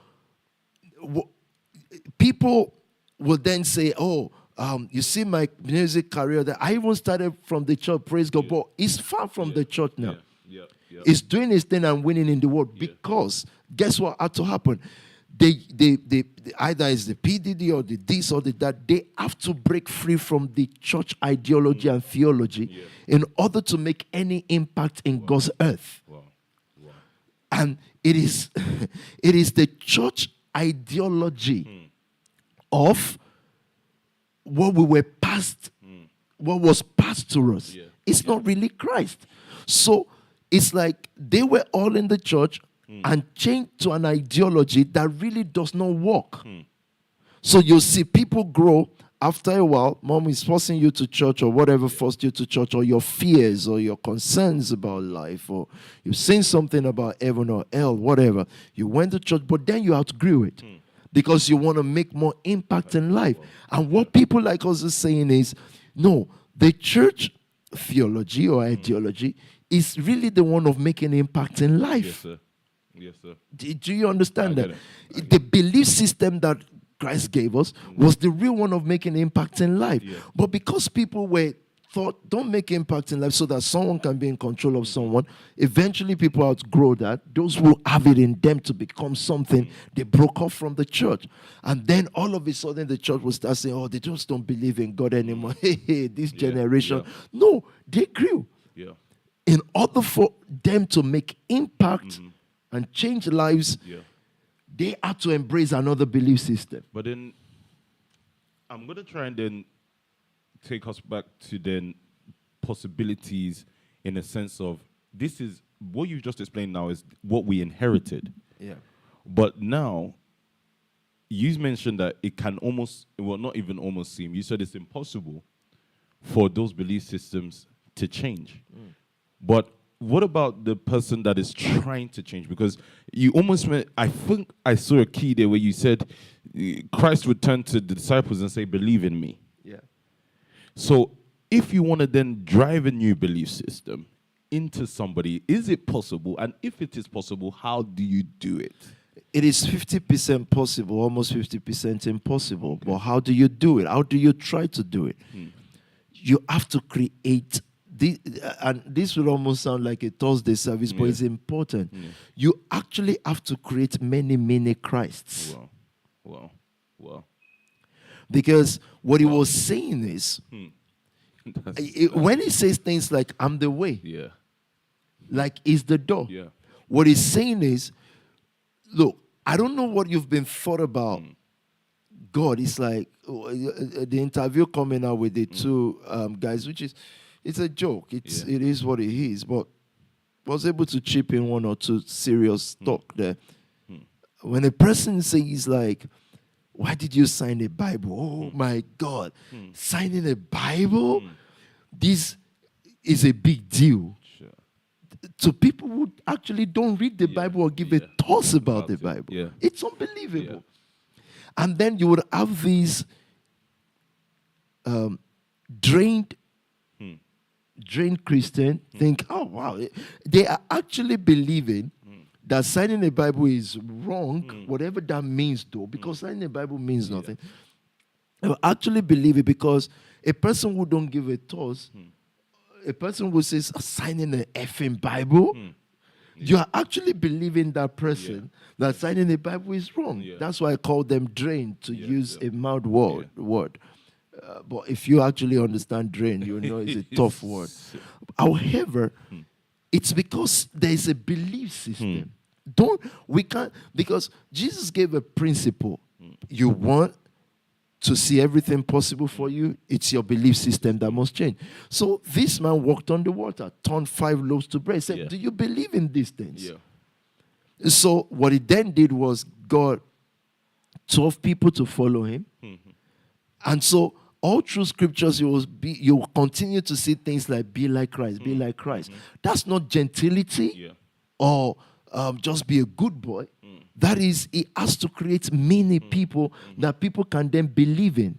S2: people will then say, you see my music career that I even started from the church, praise God, but it's far from the church now.
S1: Yeah.
S2: It's doing its thing and winning in the world because guess what had to happen? They either it's the PDD or the this or the that. They have to break free from the church ideology and theology in order to make any impact in God's earth.
S1: Wow.
S2: And it is the church ideology of what we were passed, what was passed to us.
S1: Yeah.
S2: It's not really Christ. So it's like they were all in the church and changed to an ideology that really does not work. So you see people grow. After a while, mom is forcing you to church or whatever forced you to church, or your fears or your concerns about life, or you've seen something about heaven or hell, whatever. You went to church, but then you outgrew it because you want to make more impact in life. And what people like us are saying is, no, the church theology or ideology is really the one of making impact in life.
S1: Yes, sir. Yes, sir.
S2: Do you understand that?
S1: It.
S2: The belief system that Christ gave us was the real one of making impact in life.
S1: Yeah.
S2: But because people were thought, don't make impact in life so that someone can be in control of someone, eventually people outgrow that. Those who have it in them to become something, they broke off from the church. And then all of a sudden the church will start saying, they just don't believe in God anymore. Hey, this generation.
S1: Yeah.
S2: No, they grew.
S1: Yeah.
S2: In order for them to make impact and change lives, they had to embrace another belief system.
S1: But then I'm going to try and then take us back to then possibilities in a sense of this is what you just explained now is what we inherited.
S2: Yeah.
S1: But now you mentioned that it can almost, well, not even almost seem, you said it's impossible for those belief systems to change. But what about the person that is trying to change? Because you almost went, I think I saw a key there where you said Christ would turn to the disciples and say, believe in me.
S2: Yeah.
S1: So if you want to then drive a new belief system into somebody, is it possible? And if it is possible, how do you do it?
S2: It is 50% possible, almost 50% impossible. Okay. But how do you do it? How do you try to do it? You have to create. And this will almost sound like a Thursday service, but it's important. You actually have to create many, many Christs.
S1: Wow.
S2: Because what he was saying is, When he says things like, I'm the way,
S1: Yeah.
S2: like is the door.
S1: Yeah.
S2: What he's saying is, look, I don't know what you've been thought about God. It's like the interview coming out with the two guys, which is, it's a joke. It is what it is. But was able to chip in one or two serious talk there. When a person says like, why did you sign a Bible? Oh my God, signing a Bible? This is a big deal.
S1: Sure.
S2: To people who actually don't read the Bible or give a toss about the Bible.
S1: Yeah.
S2: It's unbelievable. And then you would have these drained Christian think, oh wow, they are actually believing that signing a Bible is wrong, whatever that means though, because signing a Bible means nothing. They will actually believe it because a person who don't give a toss, a person who says signing an effing Bible, you are actually believing that person that signing a Bible is wrong. That's why I call them drained, to use a mild word. But if you actually understand drain, you know it's a tough word. However, it's because there is a belief system. We can't, because Jesus gave a principle. You want to see everything possible for you, it's your belief system that must change. So this man walked on the water, turned 5 loaves to bread, said, do you believe in these things? So what he then did was got 12 people to follow him. And so all through scriptures, you will continue to see things like be like Christ, be like Christ. That's not gentility or just be a good boy. That is, he has to create many people that people can then believe in.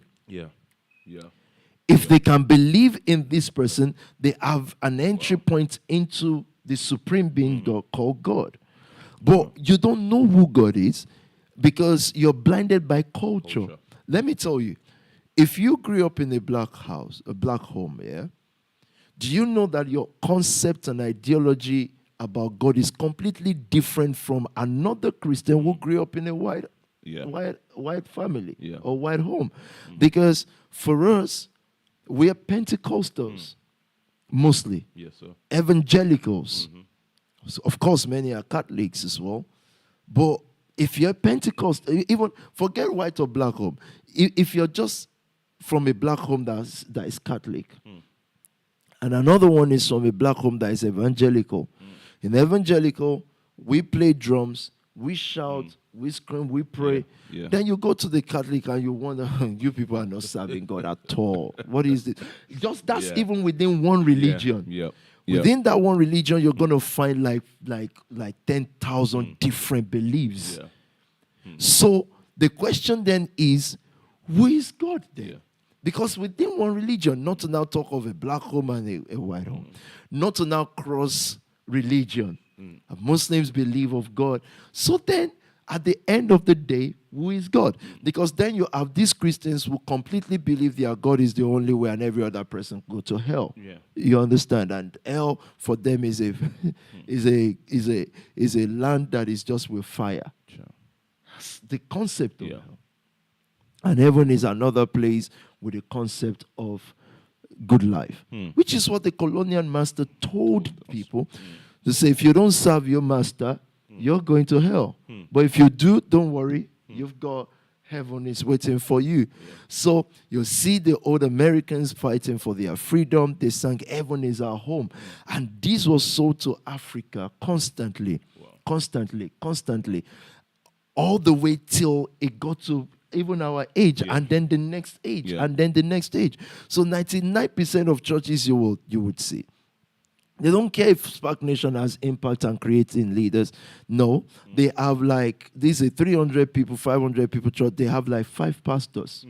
S2: If they can believe in this person, they have an entry point into the supreme being called God. But you don't know who God is because you're blinded by culture. Let me tell you, if you grew up in a black house, a black home, do you know that your concept and ideology about God is completely different from another Christian who grew up in a white family or white home? Because for us, we are Pentecostals, mostly.
S1: Yes, sir.
S2: Evangelicals. So of course, many are Catholics as well. But if you're Pentecostal, even forget white or black home, if you're just from a black home that is Catholic, and another one is from a black home that is evangelical. In evangelical, we play drums, we shout, we scream, we pray. Then you go to the Catholic and you wonder, you people are not serving God at all. What is it? Just that's even within one religion. Within that one religion, you're going to find like 10,000 different beliefs. So the question then is, who is God then? Because within one religion, not to now talk of a black home and a white home, not to now cross religion. Muslims believe of God. So then, at the end of the day, who is God? Because then you have these Christians who completely believe their God is the only way and every other person go to hell. You understand? And hell for them is a is a land that is just with fire. That's the concept of hell. And heaven is another place with the concept of good life, which is what the colonial master told people to say, if you don't serve your master, you're going to hell. But if you do, don't worry, you've got heaven is waiting for you. So you see the old Americans fighting for their freedom. They sang, heaven is our home. And this was sold to Africa constantly, constantly, all the way till it got to even our age, and then the next age, and then the next age. So 99% of churches you would see, they don't care if Spark Nation has impact and creating leaders. No, they have like, these are 300 people, 500 people church. They have like 5 pastors.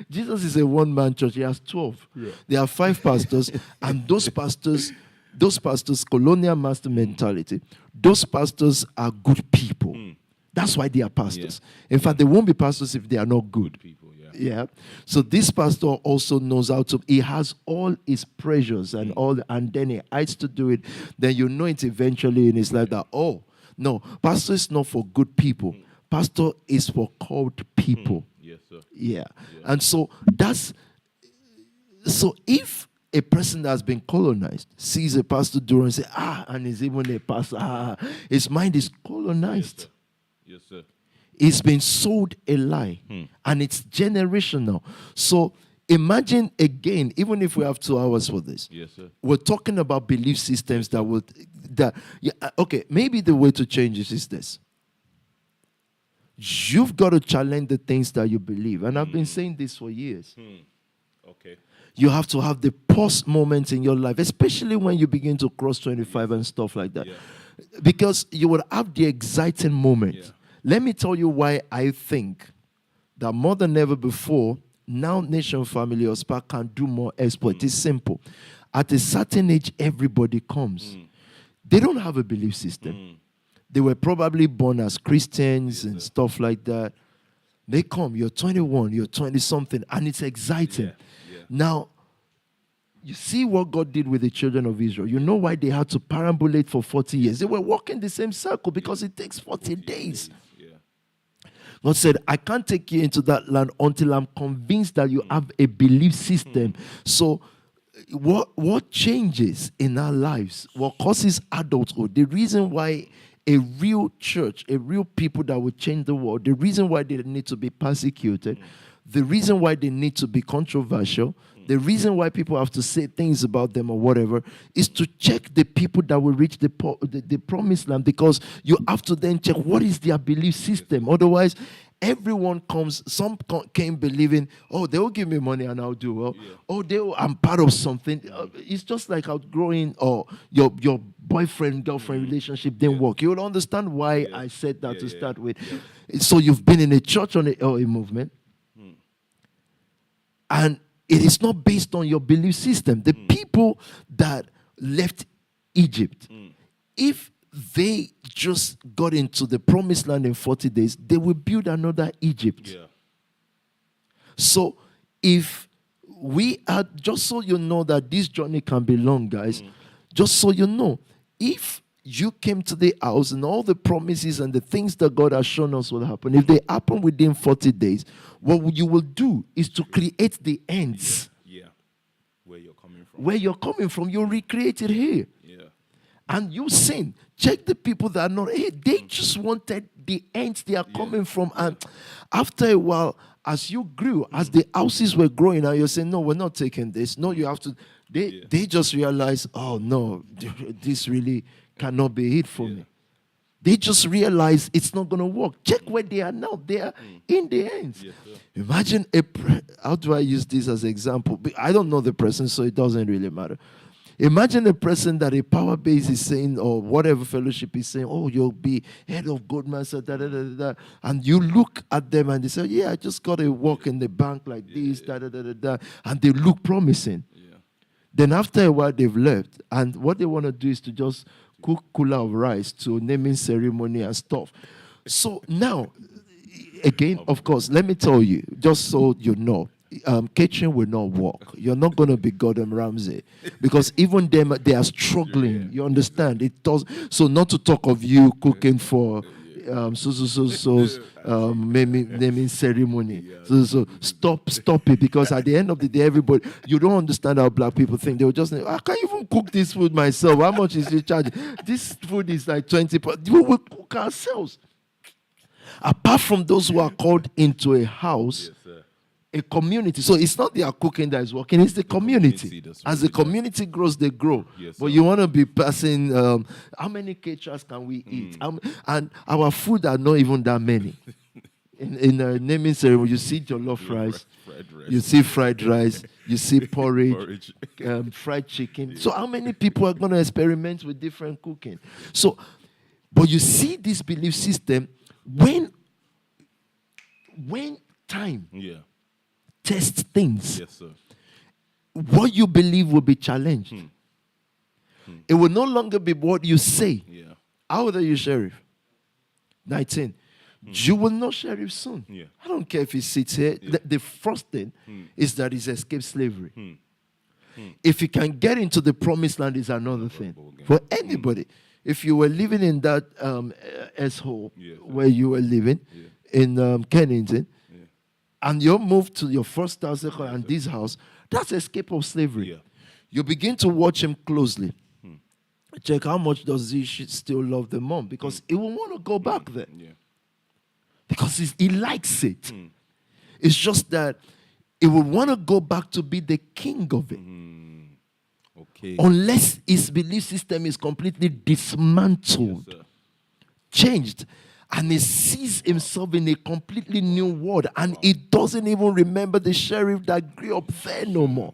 S2: Jesus is a one-man church. He has 12. There are 5 pastors, and those pastors, colonial master mentality, those pastors are good people. That's why they are pastors. In fact, they won't be pastors if they are not good people. So this pastor also knows how to, he has all his pressures and and then he hides to do it. Then you know it eventually in his life that, oh, no, pastor is not for good people. Pastor is for called people. And so that's So if a person that has been colonized sees a pastor do and say, and he's even a pastor, his mind is colonized.
S1: Yes, sir.
S2: It's been sold a lie, and it's generational. So imagine again, even if we have 2 hours for this,
S1: Yes, sir.
S2: we're talking about belief systems okay, maybe the way to change this is this. You've got to challenge the things that you believe. And I've been saying this for years.
S1: Okay.
S2: You have to have the pause moments in your life, especially when you begin to cross 25 and stuff like that.
S1: Yeah.
S2: Because you will have the exciting moment.
S1: Yeah.
S2: Let me tell you why I think that more than ever before, now Nation Family or SPA can do more exploit. It's simple. At a certain age, everybody comes. They don't have a belief system. They were probably born as Christians and stuff like that. They come, you're 21, you're 20-something, and it's exciting.
S1: Yeah.
S2: Now, you see what God did with the children of Israel. You know why they had to perambulate for 40 years. They were walking the same circle because it takes 40 days. God said, I can't take you into that land until I'm convinced that you have a belief system. So what changes in our lives, what causes adulthood, the reason why a real church, a real people that will change the world, the reason why they need to be persecuted, the reason why they need to be controversial, the reason why people have to say things about them or whatever, is to check the people that will reach the promised land, because you have to then check what is their belief system. Otherwise, everyone comes, some came believing, oh, they will give me money and I'll do well. Oh, I'm part of something. It's just like outgrowing or your boyfriend, girlfriend relationship didn't work. You will understand why I said that to start with. So you've been in a church or a movement, and it is not based on your belief system. The people that left Egypt, if they just got into the promised land in 40 days, they will build another Egypt.
S1: Yeah.
S2: So if we are, just so you know that this journey can be long, guys, just so you know, if you came to the house and all the promises and the things that God has shown us will happen, if they happen within 40 days, what you will do is to create the ends.
S1: Yeah. Where you're coming from.
S2: Where you're coming from, you recreate it here.
S1: Yeah.
S2: And you sin. Check the people that are not here. They just wanted the ends they are coming from. And after a while, as you grew, as the houses were growing, and you're saying, no, we're not taking this. No, you have to. They just realize, oh, no, this really cannot be it for me. They just realize it's not going to work. Check where they are now. They are in the ends. Yes, imagine how do I use this as an example? I don't know the person, so it doesn't really matter. Imagine a person that a power base is saying, or whatever fellowship is saying, oh, you'll be head of Goldman Sachs, and you look at them and they say, yeah, I just got to work in the bank like this, and they look promising. Yeah. Then after a while, they've left, and what they want to do is to just cook cooler of rice to naming ceremony and stuff. So now, again, of course, let me tell you, just so you know, catering will not work. You're not going to be Gordon Ramsay, because even them, they are struggling. You understand? It does. So not to talk of you cooking for naming ceremony. So stop it, because at the end of the day, everybody, you don't understand how black people think. They will just say, I can't even cook this food myself. How much is you charging? This food is like 20. We will cook ourselves. Apart from those who are called into a house, a community. So it's not their cooking that is working, it's the community. As the community grows, they grow. But you want to be passing, how many caterers can we eat? And our food are not even that many. In a naming ceremony, you see jollof rice, you see fried rice, you see porridge, fried chicken. So how many people are going to experiment with different cooking? So, but you see this belief system, when time test things, what you believe will be challenged. It will no longer be what you say. How old are you, Sheriff? 19. You will know Sheriff soon. I don't care if he sits here. The first thing is that he's escaped slavery. If he can get into the promised land is another thing. For anybody. If you were living in that S-hole where you were living in Kennington, and you moved to your first house and this house, That's escape of slavery.
S1: Yeah.
S2: You begin to watch him closely. Check how much does he still love the mom, because he will want to go back there
S1: Yeah.
S2: because he likes it. It's just that he would want to go back to be the king of it.
S1: Okay.
S2: Unless his belief system is completely dismantled,
S1: Yes, sir.
S2: changed, and he sees himself in a completely new world, and he doesn't even remember the sheriff that grew up there no more.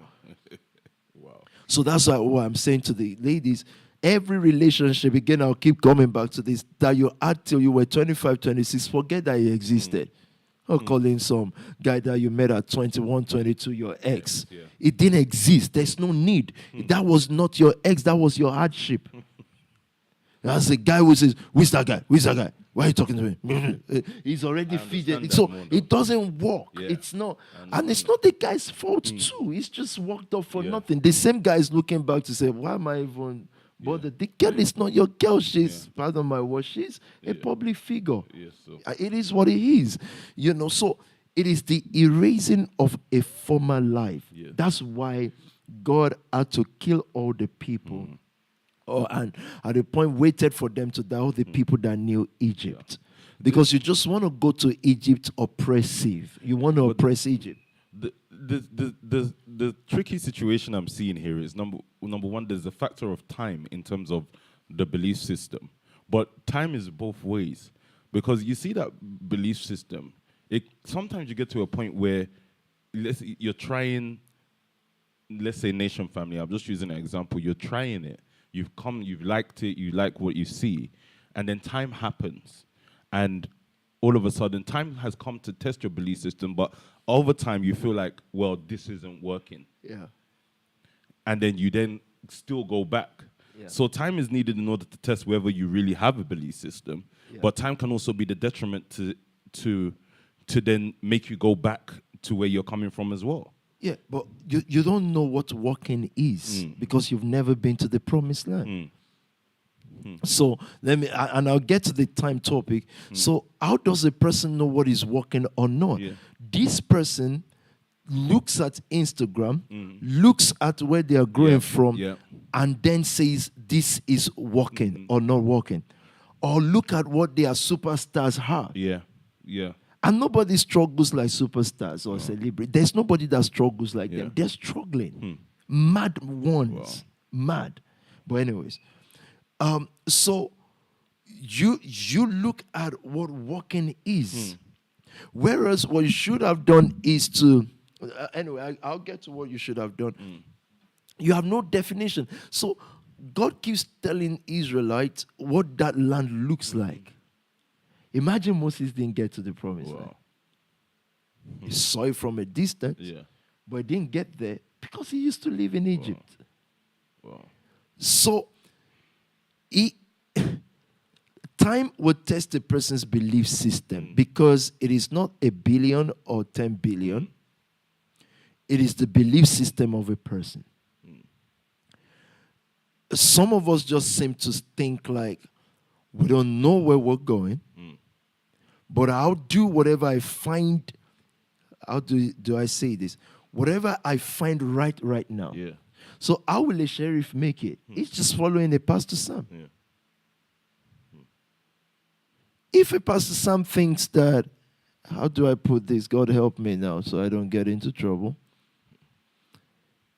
S1: Wow.
S2: So that's why what I'm saying to the ladies, every relationship, again, I'll keep coming back to this, that you had till you were 25, 26, forget that he existed. Or calling some guy that you met at 21, 22, your ex.
S1: Yeah.
S2: It didn't exist. There's no need. That was not your ex. That was your hardship. That's the guy who says, "Who's that guy? Who's that guy? Why are you talking to me?" He's already feeding. So it doesn't work.
S1: Yeah.
S2: It's not. And it's not the guy's fault too. He's just walked off for nothing. The same guy is looking back to say, why am I even bothered? The girl is not your girl. She's, pardon my word, she's a public figure.
S1: Yes, sir.
S2: It is what it is. So it is the erasing of a former life.
S1: Yeah.
S2: That's why God had to kill all the people. And at the point waited for them to die, all the people that knew Egypt. Because you just want to go to Egypt oppressive. You want to oppress Egypt.
S1: The tricky situation I'm seeing here is number one, there's a factor of time in terms of the belief system. But time is both ways. Because you see that belief system, sometimes you get to a point where you're trying, let's say nation family, I'm just using an example, you're trying it. You've liked it, you like what you see, and then time happens, and all of a sudden, time has come to test your belief system, but over time, you feel like, well, this isn't working.
S2: Yeah.
S1: And then you then still go back.
S2: Yeah.
S1: So time is needed in order to test whether you really have a belief system, but time can also be the detriment to then make you go back to where you're coming from as well.
S2: Yeah, but you don't know what walking is because you've never been to the promised land. So and I'll get to the time topic. So how does a person know what is working or not?
S1: Yeah.
S2: This person looks at Instagram, looks at where they are growing from, and then says this is working or not working. Or look at what their superstars have.
S1: Yeah, yeah.
S2: And nobody struggles like superstars or celebrities. There's nobody that struggles like them. They're struggling. Mad ones. Mad. But anyways, so you look at what walking is. Whereas what you should have done is to... anyway, I'll get to what you should have done. You have no definition. So God keeps telling Israelites what that land looks like. Imagine Moses didn't get to the promised land. He saw it from a distance, but he didn't get there because he used to live in Egypt. So, time will test a person's belief system because it is not 1 billion or 10 billion. It is the belief system of a person. Some of us just seem to think like we don't know where we're going. But I'll do whatever I find. How do I say this? Whatever I find right now.
S1: Yeah.
S2: So how will a sheriff make it? He's just following a Pastor Sam. If a Pastor Sam thinks that, how do I put this? God help me now so I don't get into trouble.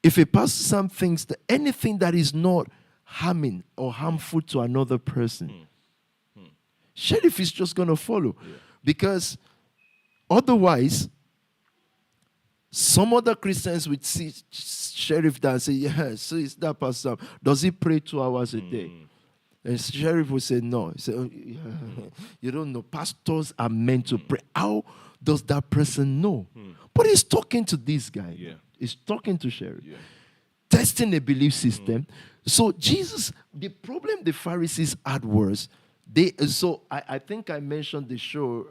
S2: If a Pastor Sam thinks that anything that is not harming or harmful to another person, sheriff is just going to follow. Because otherwise, some other Christians would see sheriff there and say, yeah, so it's that Pastor. Does he pray 2 hours a day? And sheriff would say, no. He said, oh, you don't know. Pastors are meant to pray. How does that person know? But he's talking to this guy. He's talking to sheriff. Testing a belief system. So Jesus, the problem the Pharisees had was, I think I mentioned the show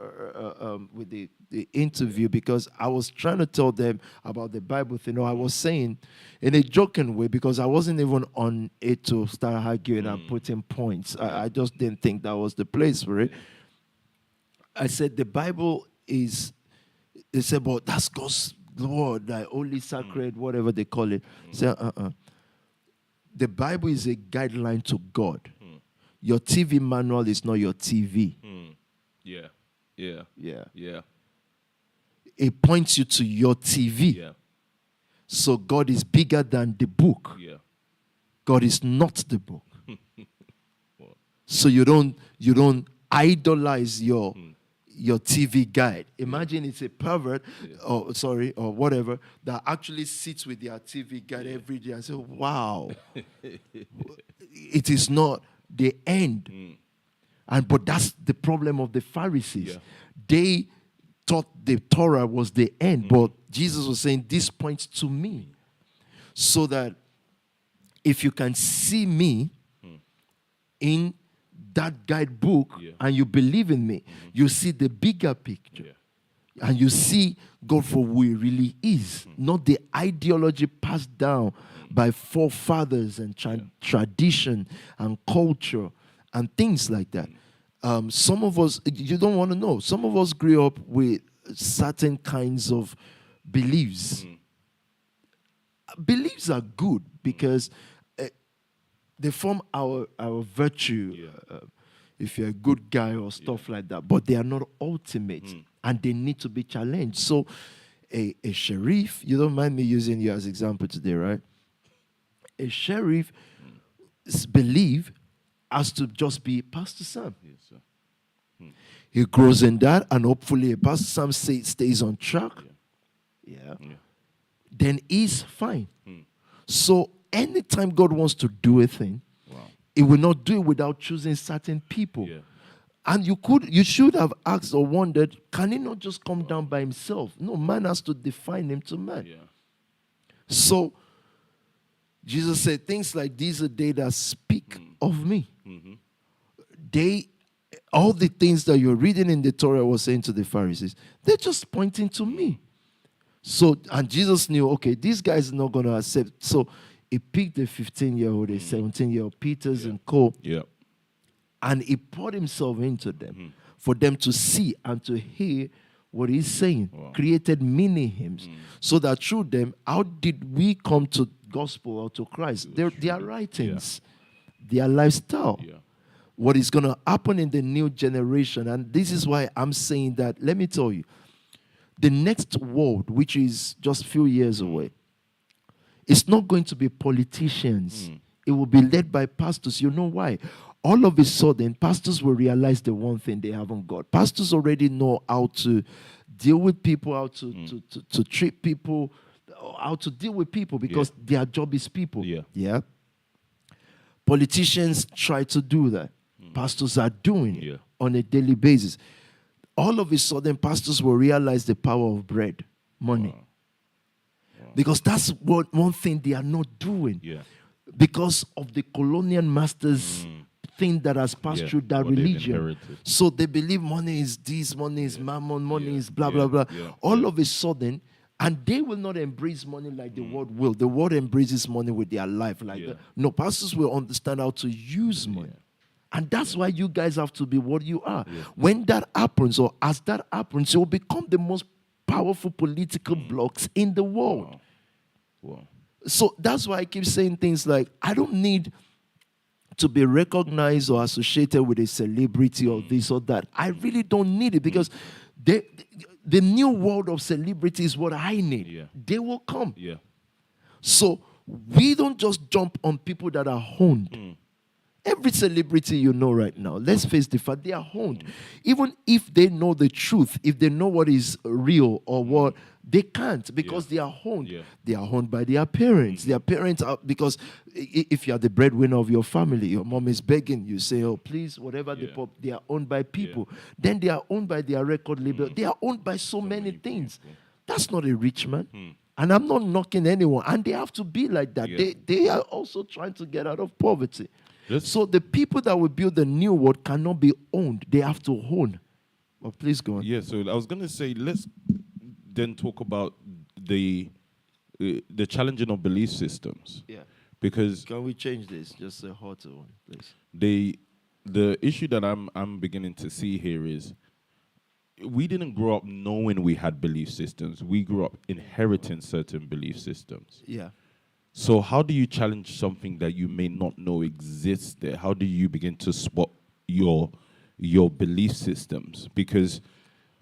S2: with the interview because I was trying to tell them about the Bible thing. I was saying in a joking way because I wasn't even on it to start arguing and putting points. I just didn't think that was the place for it. I said the Bible is, they said, but that's word, like holy, sacred, whatever they call it. Say, the Bible is a guideline to God. Your TV manual is not your TV.
S1: Yeah. Yeah.
S2: Yeah.
S1: Yeah.
S2: It points you to your TV.
S1: Yeah.
S2: So God is bigger than the book.
S1: Yeah.
S2: God is not the book.
S1: Well,
S2: So you don't idolize your TV guide. Imagine it's a pervert or whatever that actually sits with their TV guide every day and say, wow. It is not the end. But that's the problem of the Pharisees.
S1: Yeah.
S2: They thought the Torah was the end, but Jesus was saying this points to me. So that if you can see me in that guidebook and you believe in me, you see the bigger picture.
S1: Yeah.
S2: And you see God for who he really is, not the ideology passed down by forefathers and tradition and culture and things like that. Some of us, you don't want to know, some of us grew up with certain kinds of beliefs. Beliefs are good because they form our virtue. If you're a good guy or stuff like that, but they are not ultimate and they need to be challenged. So a sheriff, you don't mind me using you as example today, right? A sheriff belief has to just be Pastor Sam.
S1: Yes, sir.
S2: He grows in that, and hopefully Pastor Sam stays on track. Yeah. Then he's fine. So anytime God wants to do a thing, he will not do it without choosing certain people.
S1: Yeah.
S2: And you should have asked or wondered, can he not just come down by himself? No, man has to define him to man.
S1: Yeah.
S2: So Jesus said, things like these are they that speak of me. All the things that you're reading in the Torah was saying to the Pharisees, they're just pointing to me. So, and Jesus knew, okay, this guy's not going to accept. So he picked a 15-year-old, a 17-year-old, Peters and co.
S1: Yeah.
S2: And he poured himself into them for them to see and to hear what he's saying.
S1: Wow.
S2: Created mini hymns. So that through them, how did we come to gospel or to Christ? Their writings, their lifestyle.
S1: Yeah.
S2: What is going to happen in the new generation. And this is why I'm saying that, let me tell you, the next world, which is just a few years away, it's not going to be politicians. It will be led by pastors. You know why? All of a sudden, pastors will realize the one thing they haven't got. Pastors already know how to deal with people, how to treat people, how to deal with people because their job is people. Yeah. Politicians try to do that. Pastors are doing it on a daily basis. All of a sudden, pastors will realize the power of bread, money. Because that's one thing they are not doing. Because of the colonial masters thing that has passed through that religion. So they believe money is this, money is mammon, money is blah, blah, blah. All of a sudden, and they will not embrace money like the world will. The world embraces money with their life. No, pastors will understand how to use money. And that's why you guys have to be what you are. When that happens, or as that happens, you will become the most powerful political blocks in the world. So that's why I keep saying things like, I don't need to be recognized or associated with a celebrity or this or that. I really don't need it because the new world of celebrity is what I need. They will come. So we don't just jump on people that are honed. Every celebrity you know right now, let's face the fact, they are honed. Even if they know the truth, if they know what is real or what, they can't because they are honed. They are honed by their parents. Their parents are, because if you are the breadwinner of your family, your mom is begging, you say, oh, please, whatever they are owned by people. Then they are owned by their record label. They are owned by so many things. That's not a rich man. And I'm not knocking anyone. And they have to be like that. They are also trying to get out of poverty. So the people that will build the new world cannot be owned. They have to own. Well, please go on.
S1: Yeah, so I was going to say, let's then talk about the challenging of belief systems. Because
S2: can we change this? Just a hotter one, please.
S1: The issue that I'm beginning to see here is we didn't grow up knowing we had belief systems. We grew up inheriting certain belief systems.
S2: Yeah.
S1: So how do you challenge something that you may not know exists there? How do you begin to spot your belief systems? Because,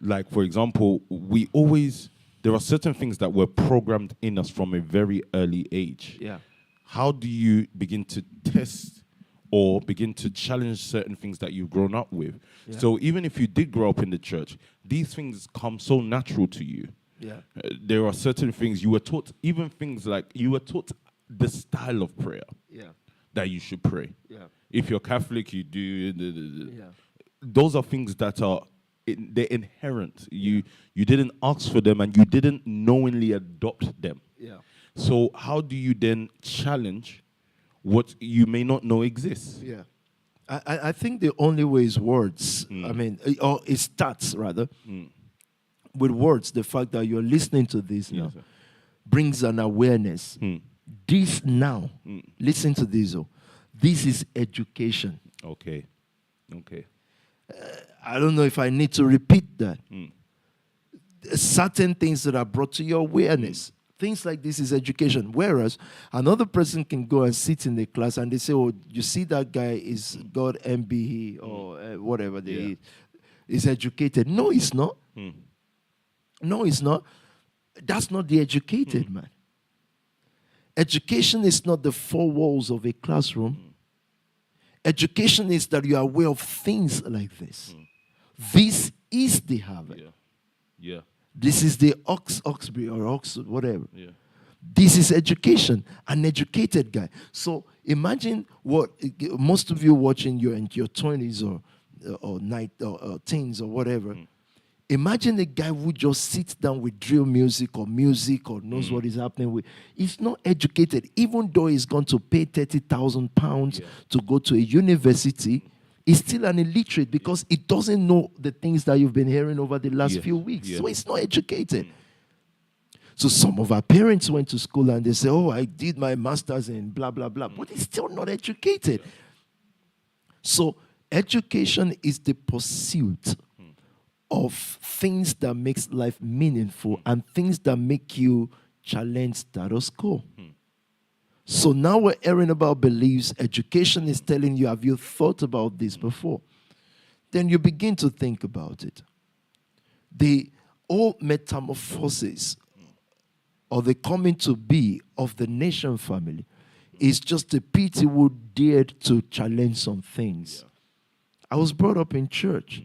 S1: like, for example, there are certain things that were programmed in us from a very early age.
S2: Yeah.
S1: How do you begin to test or begin to challenge certain things that you've grown up with?
S2: Yeah.
S1: So even if you did grow up in the church, these things come so natural to you.
S2: Yeah.
S1: There are certain things you were taught, even things like you were taught the style of prayer
S2: Yeah.
S1: that you should pray.
S2: Yeah.
S1: If you're Catholic, you do.
S2: Yeah.
S1: Those are things that are they're inherent. You didn't ask for them, and you didn't knowingly adopt them.
S2: Yeah.
S1: So how do you then challenge what you may not know exists?
S2: Yeah. I think the only way is words. I mean, or it starts rather with words. The fact that you're listening to this now
S1: sir.
S2: brings an awareness. This now, listen to this. Oh, this is education.
S1: Okay.
S2: I don't know if I need to repeat that. Certain things that are brought to your awareness. Things like this is education. Whereas another person can go and sit in the class and they say, oh, you see that guy is God MBE or whatever they is educated. No, he's not. No, he's not. That's not the educated man. Education is not the four walls of a classroom. Education is that you are aware of things like this. This is the Harvard.
S1: Yeah.
S2: This is the Oxbury or Oxford, whatever.
S1: Yeah.
S2: This is education, an educated guy. So imagine what most of you watching your 20s or teens or whatever. Imagine a guy who just sits down with drill music or knows what is happening with. He's not educated, even though he's going to pay £30,000 to go to a university. He's still an illiterate because he doesn't know the things that you've been hearing over the last few weeks. So he's not educated. So some of our parents went to school and they say, oh, I did my master's in blah, blah, blah. But he's still not educated. So education is the pursuit of things that makes life meaningful and things that make you challenge status quo. So now we're hearing about beliefs. Education is telling you, have you thought about this before? Then you begin to think about it. The whole metamorphosis or the coming to be of the nation family is just a pity who dared to challenge some things. I was brought up in church.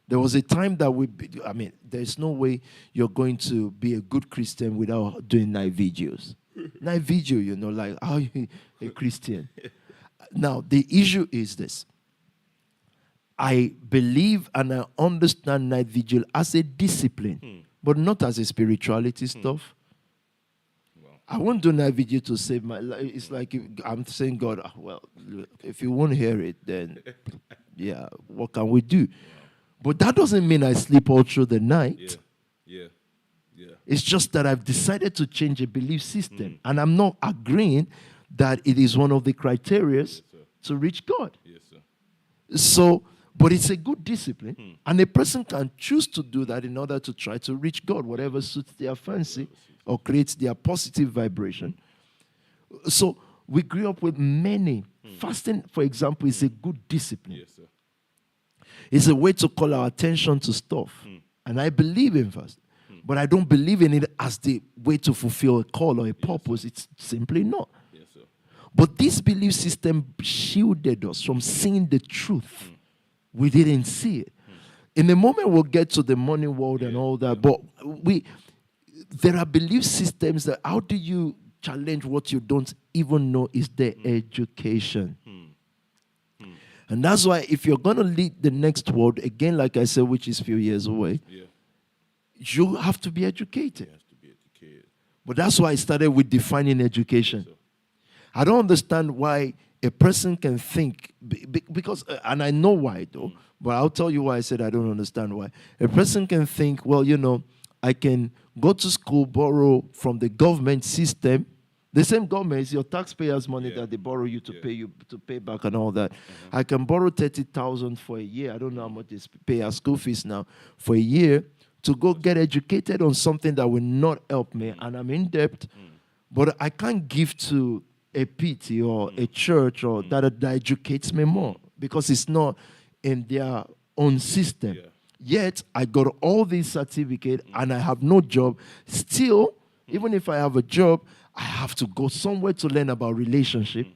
S2: There was a time that there's no way you're going to be a good Christian without doing night videos. Night video, like how you a Christian. Now, the issue is this. I believe and I understand night vigil as a discipline, but not as a spirituality stuff. I won't do night vigil to save my life. It's like I'm saying, God, if you won't hear it, then, what can we do? But that doesn't mean I sleep all through the night.
S1: Yeah.
S2: It's just that I've decided to change a belief system. And I'm not agreeing that it is one of the criteria to reach God.
S1: Yes, sir.
S2: So, but it's a good discipline. And a person can choose to do that in order to try to reach God, whatever suits their fancy or creates their positive vibration. So we grew up with many. Fasting, for example, is a good discipline.
S1: Yes, sir.
S2: It's a way to call our attention to stuff. And I believe in fasting. But I don't believe in it as the way to fulfill a call or a purpose. It's simply not.
S1: Yes, sir.
S2: But this belief system shielded us from seeing the truth. We didn't see it. In a moment, we'll get to the money world and all that. But there are belief systems that how do you challenge what you don't even know is the education? And that's why if you're going to lead the next world, again, like I said, which is a few years away, you have to be educated. But that's why I started with defining education. I don't understand why a person can think, because, and I know why though, but I'll tell you why I said I don't understand why. A person can think, well, I can go to school, borrow from the government system, The same government is your taxpayers' money
S1: Yeah.
S2: that they borrow you to
S1: Yeah.
S2: pay you to pay back and all that. I can borrow 30,000 for a year. I don't know how much they pay our school fees now for a year to go get educated on something that will not help me, and I'm in debt. But I can't give to a PT or a church or that educates me more because it's not in their own system.
S1: Yeah.
S2: Yet I got all these certificates and I have no job. Still, even if I have a job, I have to go somewhere to learn about relationship,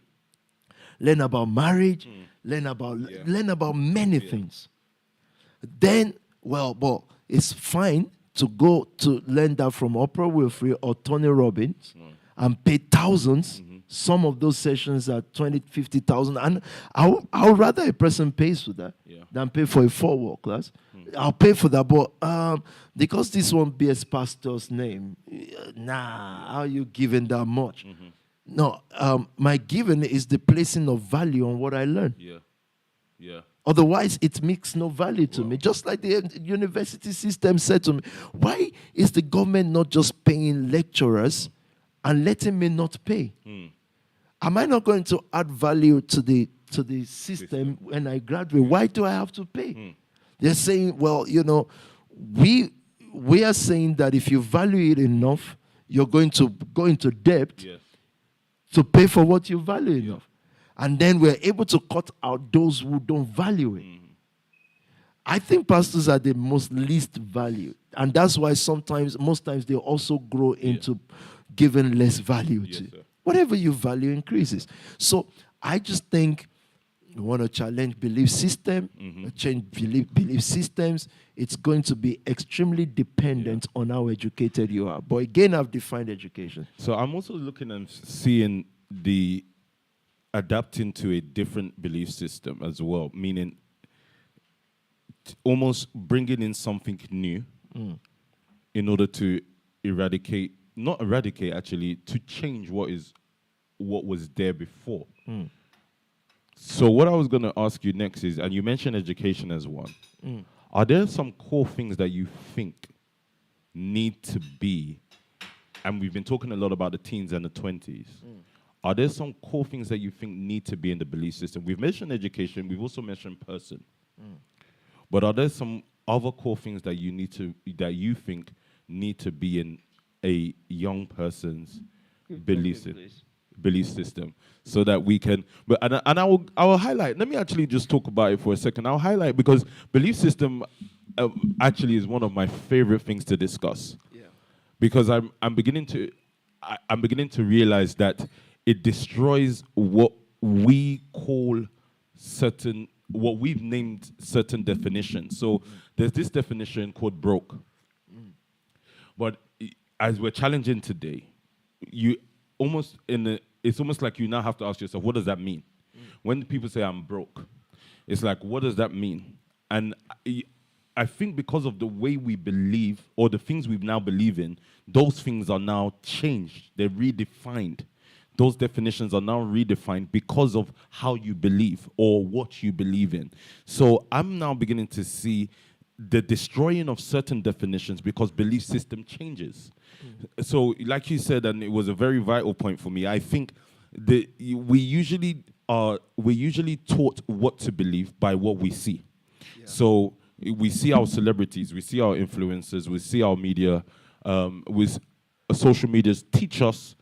S2: learn about marriage, learn about many things. Then, well, but it's fine to go to learn that from Oprah Winfrey or Tony Robbins and pay thousands. Some of those sessions are 20, 50,000. And I'll rather a person pays for that than pay for a 4-wall class. I'll pay for that, but because this won't be a pastor's name, nah, how are you giving that much? No, my giving is the placing of value on what I learn.
S1: Yeah. Yeah.
S2: Otherwise, it makes no value to me. Just like the university system said to me, why is the government not just paying lecturers and letting me not pay? Am I not going to add value to the system when I graduate? Why do I have to pay? They're saying, well, you know, we are saying that if you value it enough, you're going to go into debt to pay for what you value enough. And then we're able to cut out those who don't value it. I think pastors are the most least valued. And that's why most times, they also grow into giving less value to.
S1: Sir.
S2: Whatever you value increases. So I just think we want to challenge belief system, change belief systems. It's going to be extremely dependent on how educated you are. But again, I've defined education.
S1: So I'm also looking and seeing the adapting to a different belief system as well, meaning almost bringing in something new in order to not eradicate actually, to change what was there before. So what I was going to ask you next is, and you mentioned education as one, are there some core things that you think need to be, and we've been talking a lot about the teens and the 20s, are there some core things that you think need to be in the belief system? We've mentioned education, we've also mentioned person. But are there some other core things that you think need to be in a young person's belief system, so that we can? But I will highlight. Let me actually just talk about it for a second. I'll highlight because belief system actually is one of my favorite things to discuss. Yeah. Because I'm beginning to realize that it destroys what we call what we've named certain definitions. So there's this definition called broke. But as we're challenging today, it's almost like you now have to ask yourself, what does that mean? When people say I'm broke, it's like, what does that mean? And I think because of the way we believe, or the things we now believe in, those things are now changed. They're redefined. Those definitions are now redefined because of how you believe or what you believe in. So I'm now beginning to see the destroying of certain definitions because belief system changes. So like you said, and it was a very vital point for me, I think we usually taught what to believe by what we see. Yeah. So we see our celebrities, we see our influencers, we see our media, with social medias teach us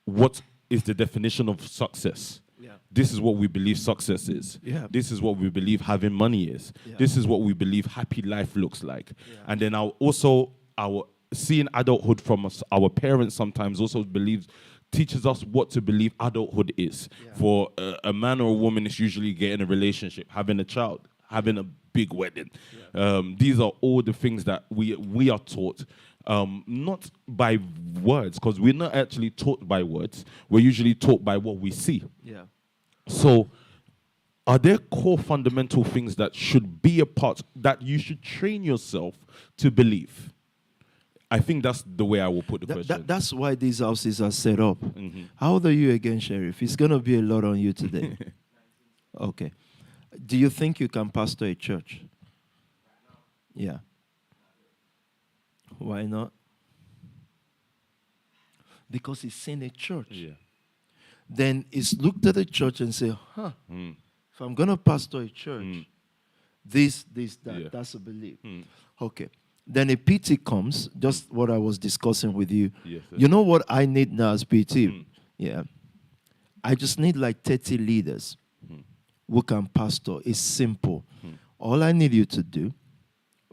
S1: what is the definition of success. Yeah. This is what we believe success is. Yeah. This is what we believe having money is. Yeah. This is what we believe happy life looks like. Yeah. And then our seeing adulthood from our parents sometimes also teaches us what to believe adulthood is. Yeah. For a man or a woman, it's usually getting a relationship, having a child, having a big wedding. Yeah. These are all the things that we are taught. Not by words, because we're not actually taught by words. We're usually taught by what we see. Yeah. So, are there core fundamental things that should be a part, that you should train yourself to believe? I think that's the way I will put the question.
S2: That's why these houses are set up. Mm-hmm. How old are you again, Sheriff? It's going to be a lot on you today. Okay. Do you think you can pastor a church? Yeah. Why not? because he's seen a church.
S1: Yeah.
S2: Then he's looked at the church and said, if I'm going to pastor a church, this, that, that's a belief. Okay. Then a PT comes, just what I was discussing with you.
S1: Yes, sir.
S2: You know what I need now as PT? Yeah. I just need like 30 leaders who can pastor. It's simple. All I need you to do,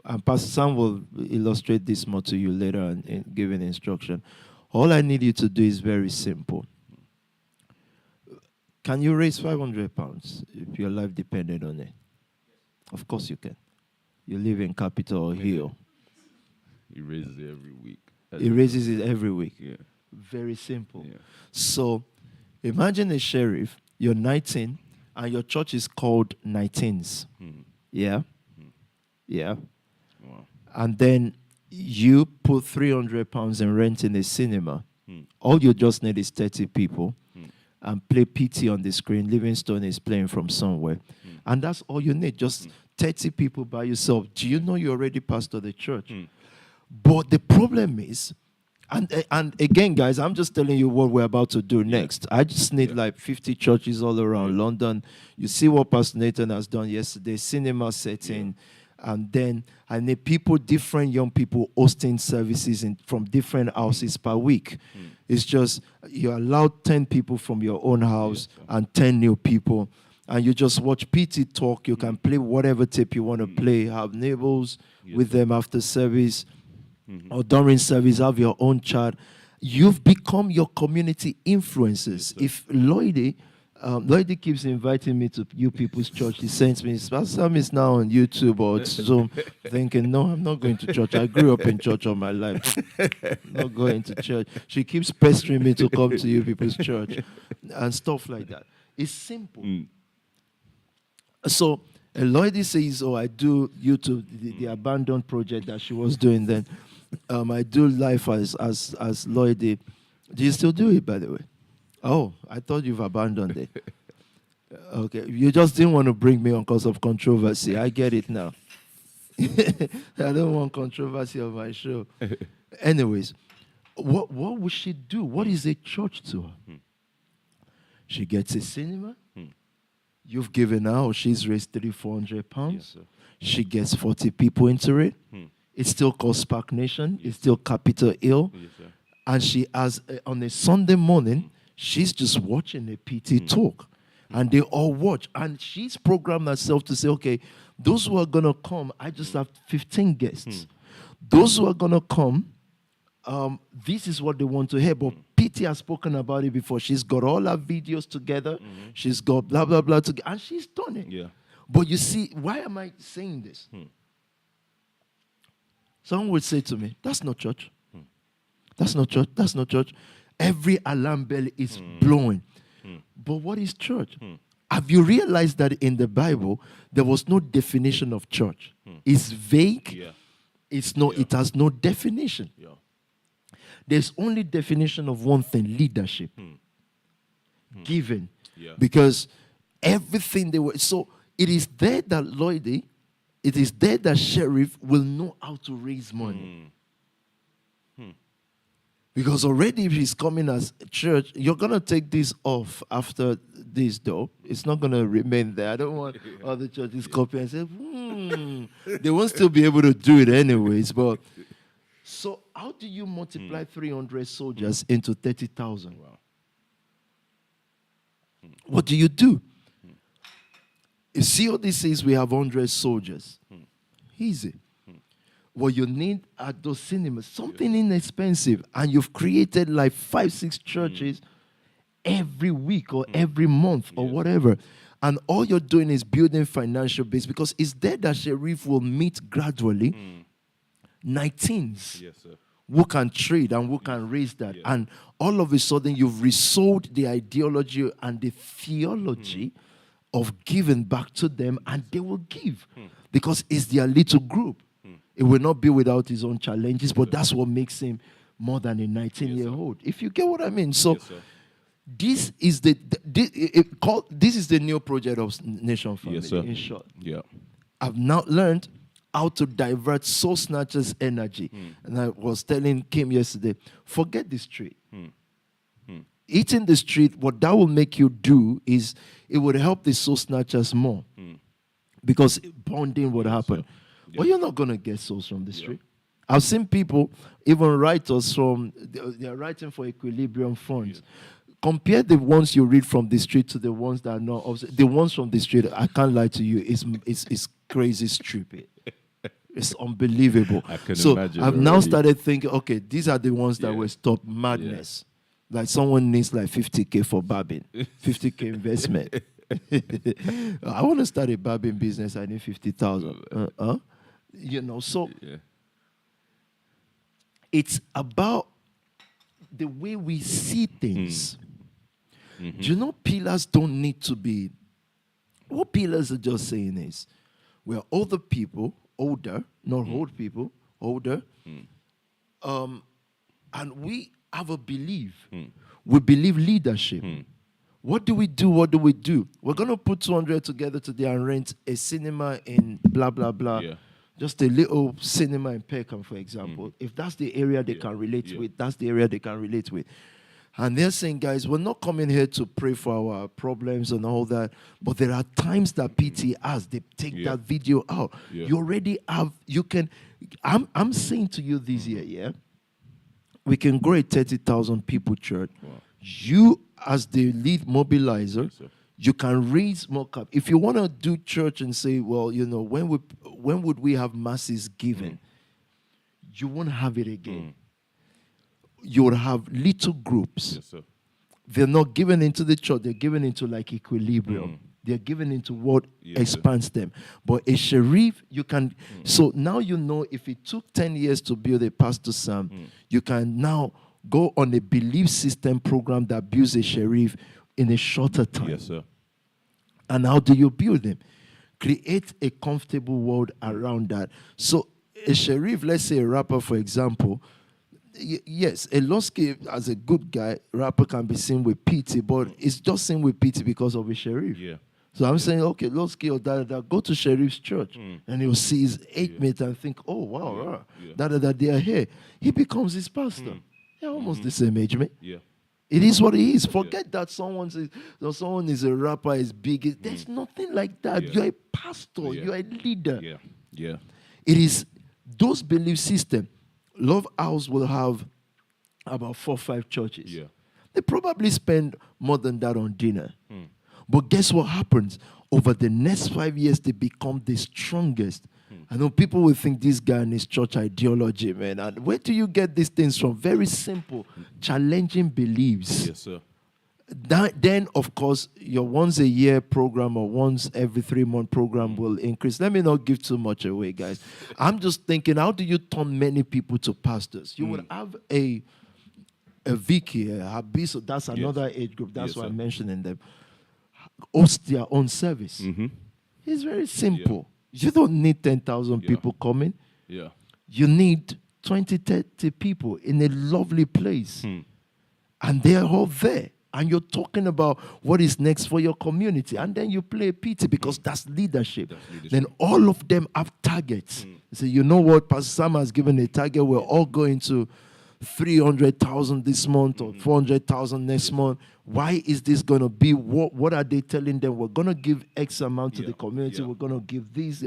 S2: and Pastor Sam will illustrate this more to you later in giving instruction. All I need you to do is very simple. Can you raise 500 pounds if your life depended on it? Of course you can. You live in Capitol Hill.
S1: He raises it every week.
S2: He raises it every week.
S1: Yeah.
S2: Very simple.
S1: Yeah.
S2: So imagine a sheriff, you're 19, and your church is called 19s. Yeah? Yeah.
S1: Wow.
S2: And then you put 300 pounds in rent in a cinema. All you just need is 30 people and play PT on the screen. Livingstone is playing from somewhere. And that's all you need, just 30 people by yourself. Do you know you already pastored the church? But the problem is, and again, guys, I'm just telling you what we're about to do next. I just need like 50 churches all around London. You see what Pastor Nathan has done yesterday, cinema setting. And then I need people, different young people, hosting services from different houses per week. It's just, you allow 10 people from your own house and 10 new people. And you just watch PT talk. You can play whatever tape you want to play. Have neighbors with them after service or during service. Have your own chat. You've become your community influencers. If Lloydie keeps inviting me to you people's church. He sends me, Pastor Sam is now on YouTube or Zoom, thinking, no, I'm not going to church. I grew up in church all my life. I'm not going to church. She keeps pestering me to come to you people's church and stuff like that. It's simple. So Lloydie says, oh, I do YouTube, the abandoned project that she was doing then. I do life as Lloydie. Do you still do it, by the way? Oh, I thought you've abandoned it. Okay, you just didn't want to bring me on cause of controversy. I get it now. I don't want controversy on my show. Anyways, what would she do? What is a church to her? She gets a cinema. You've given her, or she's raised 300-400 pounds. Yes, she gets 40 people into it. It's still called Spark Nation. It's still Capitol Hill. Yes, and she has, on a Sunday morning, she's just watching a PT talk. And they all watch. And she's programmed herself to say, okay, those who are going to come, I just have 15 guests. Those who are going to come, this is what they want to hear. But PT has spoken about it before. She's got all her videos together. She's got blah, blah, blah together. And she's done it. Yeah. But you see, why am I saying this? Someone would say to me, that's not church. That's not church. That's not church. Every alarm bell is blowing. But what is church? Have you realized that in the Bible, there was no definition of church? It's vague. Yeah. It's no. Yeah. It has no definition. Yeah. There's only definition of one thing: leadership, giving. Yeah. Because everything they were. So it is there that Lloydie, it is there that Sheriff will know how to raise money. Because already if he's coming as a church, you're going to take this off after this, though. It's not going to remain there. I don't want other churches copy and say, They won't still be able to do it anyways. But so how do you multiply 300 soldiers into 30,000? Wow. What do you do? You see all this is we have 100 soldiers. Easy. What you need at those cinemas, something inexpensive, and you've created like 5-6 churches every week or every month or whatever. And all you're doing is building financial base, because it's there that Sheriff will meet gradually 19s who can trade and who can raise that. And all of a sudden you've resold the ideology and the theology of giving back to them, and they will give because it's their little group. It will not be without his own challenges, but that's what makes him more than a 19-year-old. If you get what I mean. So this is this is the new project of Nation Family, in short. Yeah. I've now learned how to divert soul snatchers' energy. And I was telling Kim yesterday, forget the street. eating the street, what that will make you do is it would help the soul snatchers more. Because bonding would happen. But you're not going to get souls from the street. I've seen people, even writers from, they're writing for Equilibrium Funds. Compare the ones you read from the street to the ones that are not. The ones from the street, I can't lie to you, it's crazy stupid. It's unbelievable.
S1: I can
S2: so
S1: imagine
S2: I've now
S1: already.
S2: started thinking, okay, these are the ones that will stop madness. Like someone needs like 50K for barbing, 50K investment. I want to start a barbing business. I need 50,000. You know, so it's about the way we see things. Do you know pillars don't need to be? What pillars are just saying is, we're older people, older, not old people, older, and we have a belief. We believe leadership. What do we do? What do we do? We're going to put 200 together today and rent a cinema in blah, blah, blah. Just a little cinema in Peckham, for example. If that's the area they can relate with, that's the area they can relate with. And they're saying, guys, we're not coming here to pray for our problems and all that, but there are times that PT has, they take that video out. You already have, you can, I'm saying to you this year, we can grow a 30,000 people church. You, as the lead mobilizer, you can raise more cap. If you want to do church and say, well, you know, when would we have masses given? You won't have it again. You would have little groups. They're not given into the church. They're given into like Equilibrium. They're given into what expands them. But a sheriff, you can... So now you know if it took 10 years to build a Pastor Sam, you can now go on a belief system program that builds a sheriff in a shorter time.
S1: Yes, sir.
S2: And how do you build them? Create a comfortable world around that. So a sheriff, let's say a rapper, for example, yes, a Losky, as a good guy, rapper can be seen with pity, but it's just seen with pity because of a sheriff. So I'm saying, okay, Losky or da-da-da, go to sheriff's church, and he'll see his 8 mate and think, oh, wow, da-da-da, they are here. He becomes his pastor. They're almost the same age, mate. It is what it is. Forget that someone is a rapper, is big. There's nothing like that. You're a pastor. You're a leader. It is those belief systems. Love House will have about 4 or 5 churches. They probably spend more than that on dinner. But guess what happens? Over the next 5 years, they become the strongest. I know people will think this guy and his church ideology, man. And where do you get these things from? Very simple, challenging beliefs.
S1: Yes, sir.
S2: Then, of course, your once a year program or once every 3-month program will increase. Let me not give too much away, guys. I'm just thinking, how do you turn many people to pastors? You would have a Vicky, a Habiso, that's another age group. That's why I'm mentioning them. Host their own service. It's very simple. You don't need 10,000 people coming. You need 20, 30 people in a lovely place. And they're all there. And you're talking about what is next for your community. And then you play PT because that's leadership. Then all of them have targets. You say, you know what? Pastor Sam has given a target. We're all going to 300,000 this month or 400,000 next month. Why is this going to be? What are they telling them? We're going to give X amount to the community. We're going to give this.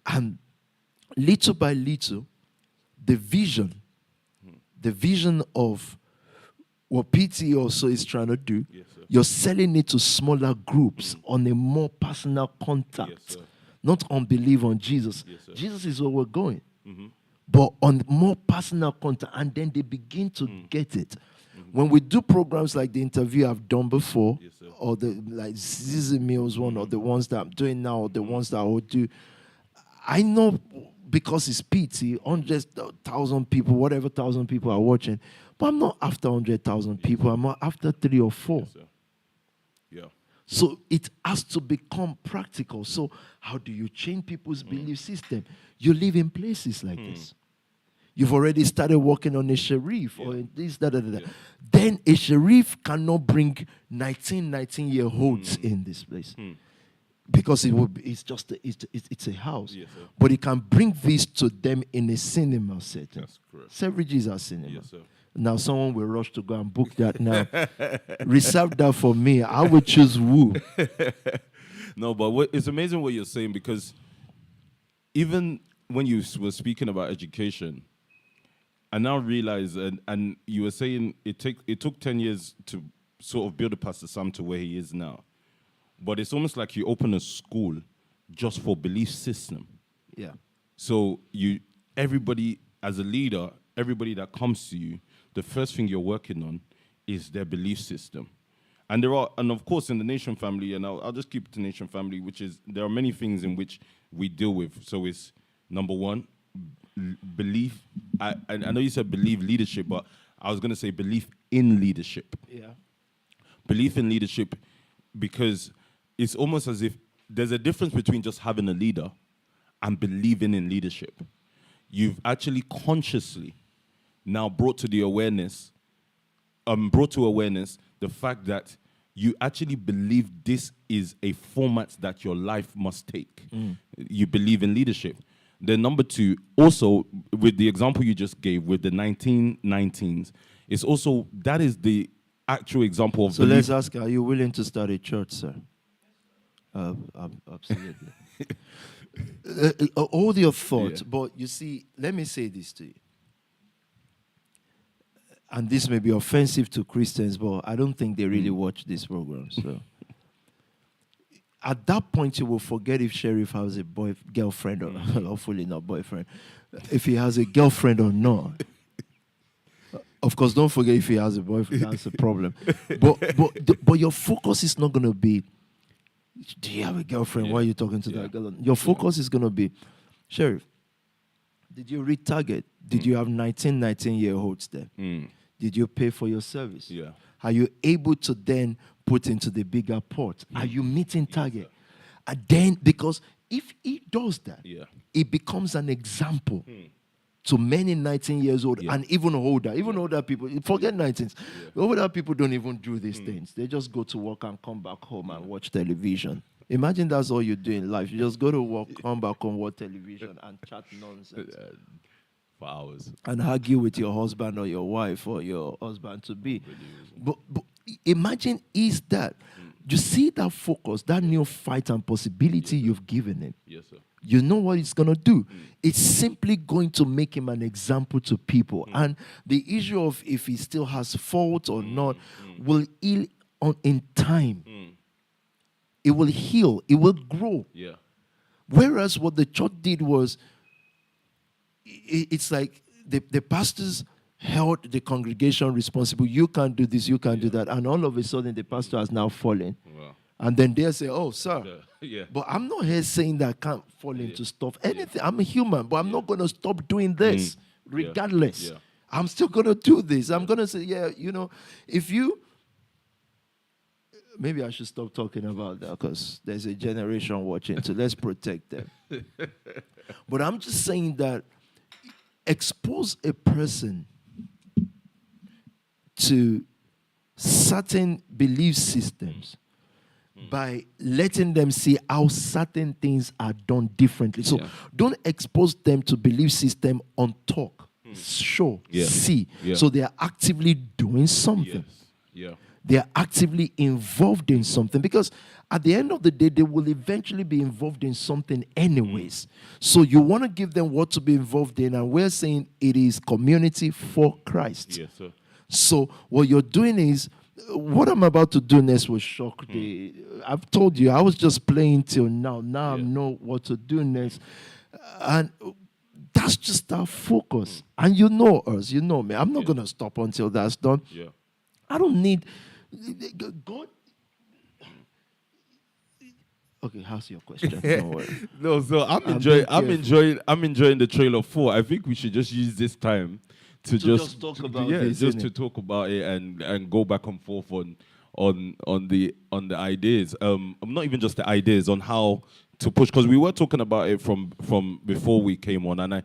S2: And little by little, the vision of what PT also is trying to do, you're selling it to smaller groups on a more personal contact, not on belief on Jesus. Jesus is where we're going. But on more personal contact, and then they begin to get it. When we do programs like the interview I've done before, or the like Zizi Mills one, or the ones that I'm doing now, or the ones that I will do, I know because it's PT, 100,000 people, whatever 1,000 people are watching, but I'm not after 100,000 people. I'm not after 3 or 4. So it has to become practical. So how do you change people's belief system? You live in places like this. You've already started working on a sheriff or this, that. Then a sheriff cannot bring 19-year-olds in this place. Because it's a house. But he can bring this to them in a cinema setting.
S1: That's correct.
S2: Selfridges are cinema. Now someone will rush to go and book that now. Reserve that for me. I would choose Woo.
S1: No, but it's amazing what you're saying, because even when you were speaking about education, I now realize, and you were saying it took 10 years to sort of build a Pastor Sam to where he is now. But it's almost like you open a school just for belief system.
S2: Yeah.
S1: So everybody, as a leader, everybody that comes to you, the first thing you're working on is their belief system. And of course, in the Nation family, and I'll just keep it to Nation family, which is, there are many things in which we deal with. So it's, number one, belief. I know you said believe leadership, but I was going to say belief in leadership.
S2: Yeah.
S1: Belief in leadership, because it's almost as if there's a difference between just having a leader and believing in leadership. You've actually consciously now brought to awareness the fact that you actually believe this is a format that your life must take. You believe in leadership. Then number two, also with the example you just gave with the 1919s, it's also, that is the actual example of
S2: So let's ask, are you willing to start a church, sir? Absolutely. Hold your thoughts, but you see, let me say this to you. And this may be offensive to Christians, but I don't think they really watch this program. So at that point, you will forget if Sheriff has a girlfriend or hopefully not boyfriend, if he has a girlfriend or not. Of course, don't forget if he has a boyfriend. That's a problem. But your focus is not going to be, do you have a girlfriend? Why are you talking to that girl? Your focus is going to be, Sheriff, did you read Target? Did you have 19-year-olds there? Did you pay for your service?
S1: Yeah.
S2: Are you able to then put into the bigger pot? Are you meeting target? And then, because if he does that, it becomes an example to many 19 years old and even older. Even older people, forget 19s. Older people don't even do these things. They just go to work and come back home and watch television. Imagine that's all you do in life. You just go to work, come back home, watch television, and chat nonsense.
S1: For hours.
S2: And argue with your husband or your wife or your husband-to-be. But imagine is that. You see that focus, that new fight and possibility you've given him.
S1: Yes, sir.
S2: You know what it's going to do. It's simply going to make him an example to people. And the issue of if he still has fault or not will heal in time. It will heal. It will grow.
S1: Yeah.
S2: Whereas what the church did was, it's like the pastors held the congregation responsible. You can't do this, you can't do that. And all of a sudden, the pastor has now fallen. Wow. And then they say, oh, sir. But I'm not here saying that I can't fall into stuff. Anything. I'm a human, but I'm not going to stop doing this regardless. I'm still going to do this. I'm going to say, if you... Maybe I should stop talking about that because there's a generation watching, so let's protect them. But I'm just saying that expose a person to certain belief systems by letting them see how certain things are done differently. So don't expose them to belief system on talk, show, see. So they are actively doing something. They are actively involved in something because at the end of the day, they will eventually be involved in something anyways. So you want to give them what to be involved in, and we're saying it is community for Christ.
S1: Yes, sir.
S2: So what you're doing is, what I'm about to do next will shock I've told you, I was just playing till now. Now I know what to do next. And that's just our focus. And you know us, you know me. I'm not going to stop until that's done. I don't need... God. Okay, how's your question? Don't worry.
S1: No, so I'm enjoying the trailer 4. I think we should just use this time to just
S2: talk about this,
S1: just to talk about it and go back and forth on the ideas. Not even just the ideas on how to push, because we were talking about it from before we came on, and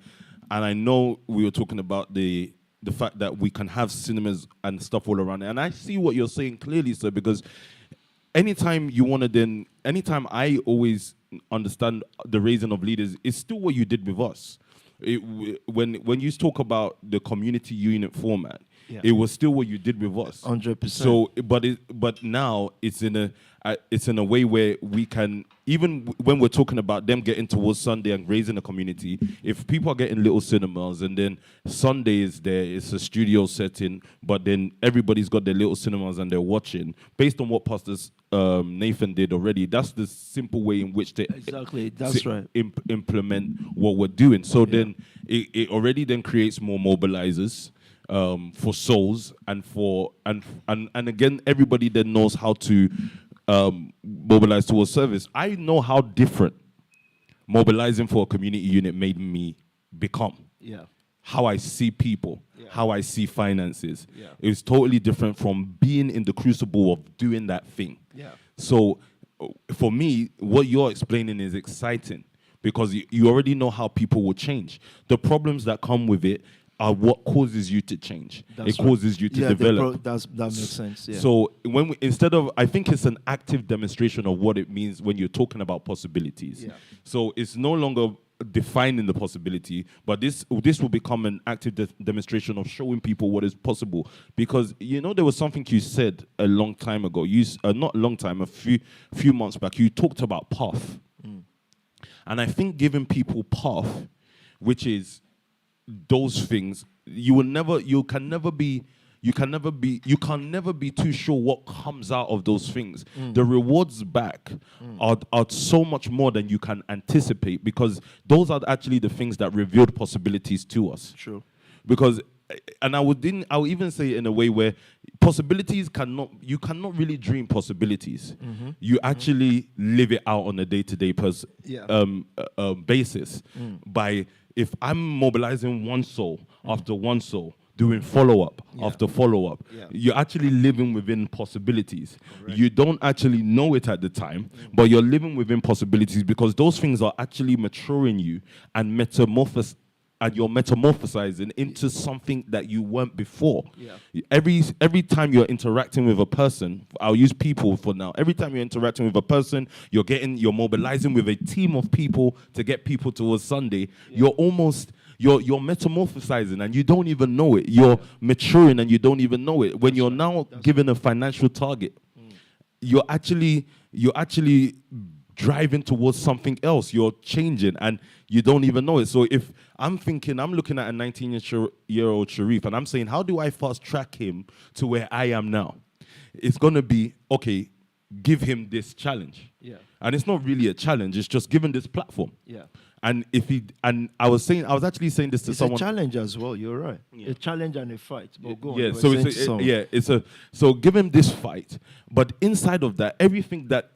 S1: I know we were talking about the fact that we can have cinemas and stuff all around it. And I see what you're saying clearly, sir, because anytime I always understand the raising of leaders, it's still what you did with us. When you talk about the community unit format,
S2: Yeah.
S1: it was still what you did with us.
S2: 100%.
S1: So, but now it's in a way where we can, even when we're talking about them getting towards Sunday and raising the community, if people are getting little cinemas and then Sunday is there, it's a studio setting, but then everybody's got their little cinemas and they're watching based on what Pastors Nathan did already. That's the simple way in which they implement what we're doing. So then it already then creates more mobilizers. For souls and again, everybody then knows how to mobilize towards service. I know how different mobilizing for a community unit made me become.
S2: Yeah.
S1: How I see people, how I see finances.
S2: Yeah.
S1: It's totally different from being in the crucible of doing that thing.
S2: Yeah.
S1: So for me, what you're explaining is exciting because you already know how people will change. The problems that come with it are what causes you to change. It causes you to develop.
S2: That makes sense. Yeah.
S1: So I think it's an active demonstration of what it means when you're talking about possibilities.
S2: Yeah.
S1: So it's no longer defining the possibility, but this will become an active demonstration of showing people what is possible. Because there was something you said a long time ago. Not a long time, a few months back. You talked about path, and I think giving people path, which is those things, you can never be too sure what comes out of those things. The rewards back are so much more than you can anticipate, because those are actually the things that revealed possibilities to us.
S2: True.
S1: Because, and I would even say in a way where possibilities you cannot really dream possibilities. You actually live it out on a day-to-day basis. If I'm mobilizing one soul after one soul, doing follow-up after follow-up, you're actually living within possibilities. Correct. You don't actually know it at the time, but you're living within possibilities because those things are actually maturing you and you're metamorphosizing into something that you weren't before. Yeah. Every time you're interacting with a person, I'll use people for now. Every time you're interacting with a person, you're mobilizing with a team of people to get people towards Sunday. Yeah. You're metamorphosizing and you don't even know it. You're maturing and you don't even know it. When you're now given a financial target, you're actually driving towards something else. You're changing and you don't even know it. So if I'm looking at a 19-year-old Sharif and I'm saying, how do I fast track him to where I am now? It's going to be, okay, give him this challenge. Yeah. And it's not really a challenge. It's just giving this platform. Yeah. And I was actually saying this to someone.
S2: It's a challenge as well. You're right. Yeah. A challenge and a fight. But go on.
S1: Yeah. So give him this fight, but inside of that, everything that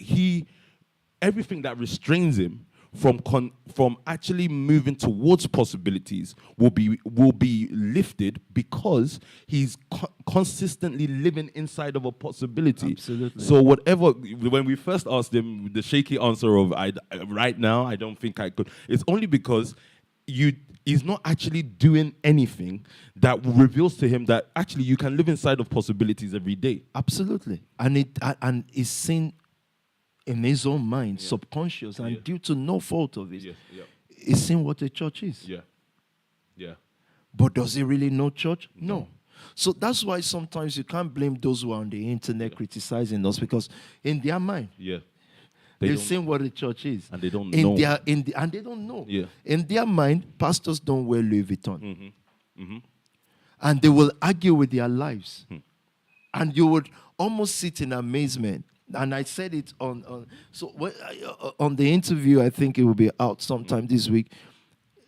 S1: restrains him from actually moving towards possibilities will be lifted because he's consistently living inside of a possibility.
S2: Absolutely.
S1: So when we first asked him, the shaky answer of right now, I don't think I could. It's only because he's not actually doing anything that reveals to him that actually you can live inside of possibilities every day.
S2: Absolutely. And it's seen in his own mind, subconscious, and due to no fault of his, he's seen what a church is.
S1: Yeah. Yeah.
S2: But does he really know church? No. So that's why sometimes you can't blame those who are on the internet criticizing us, because in their mind, they've seen what a church is.
S1: And they don't know.
S2: And they don't know.
S1: Yeah.
S2: In their mind, pastors don't wear Louis Vuitton. And they will argue with their lives. And you would almost sit in amazement. And I said it on the interview. I think it will be out sometime this week.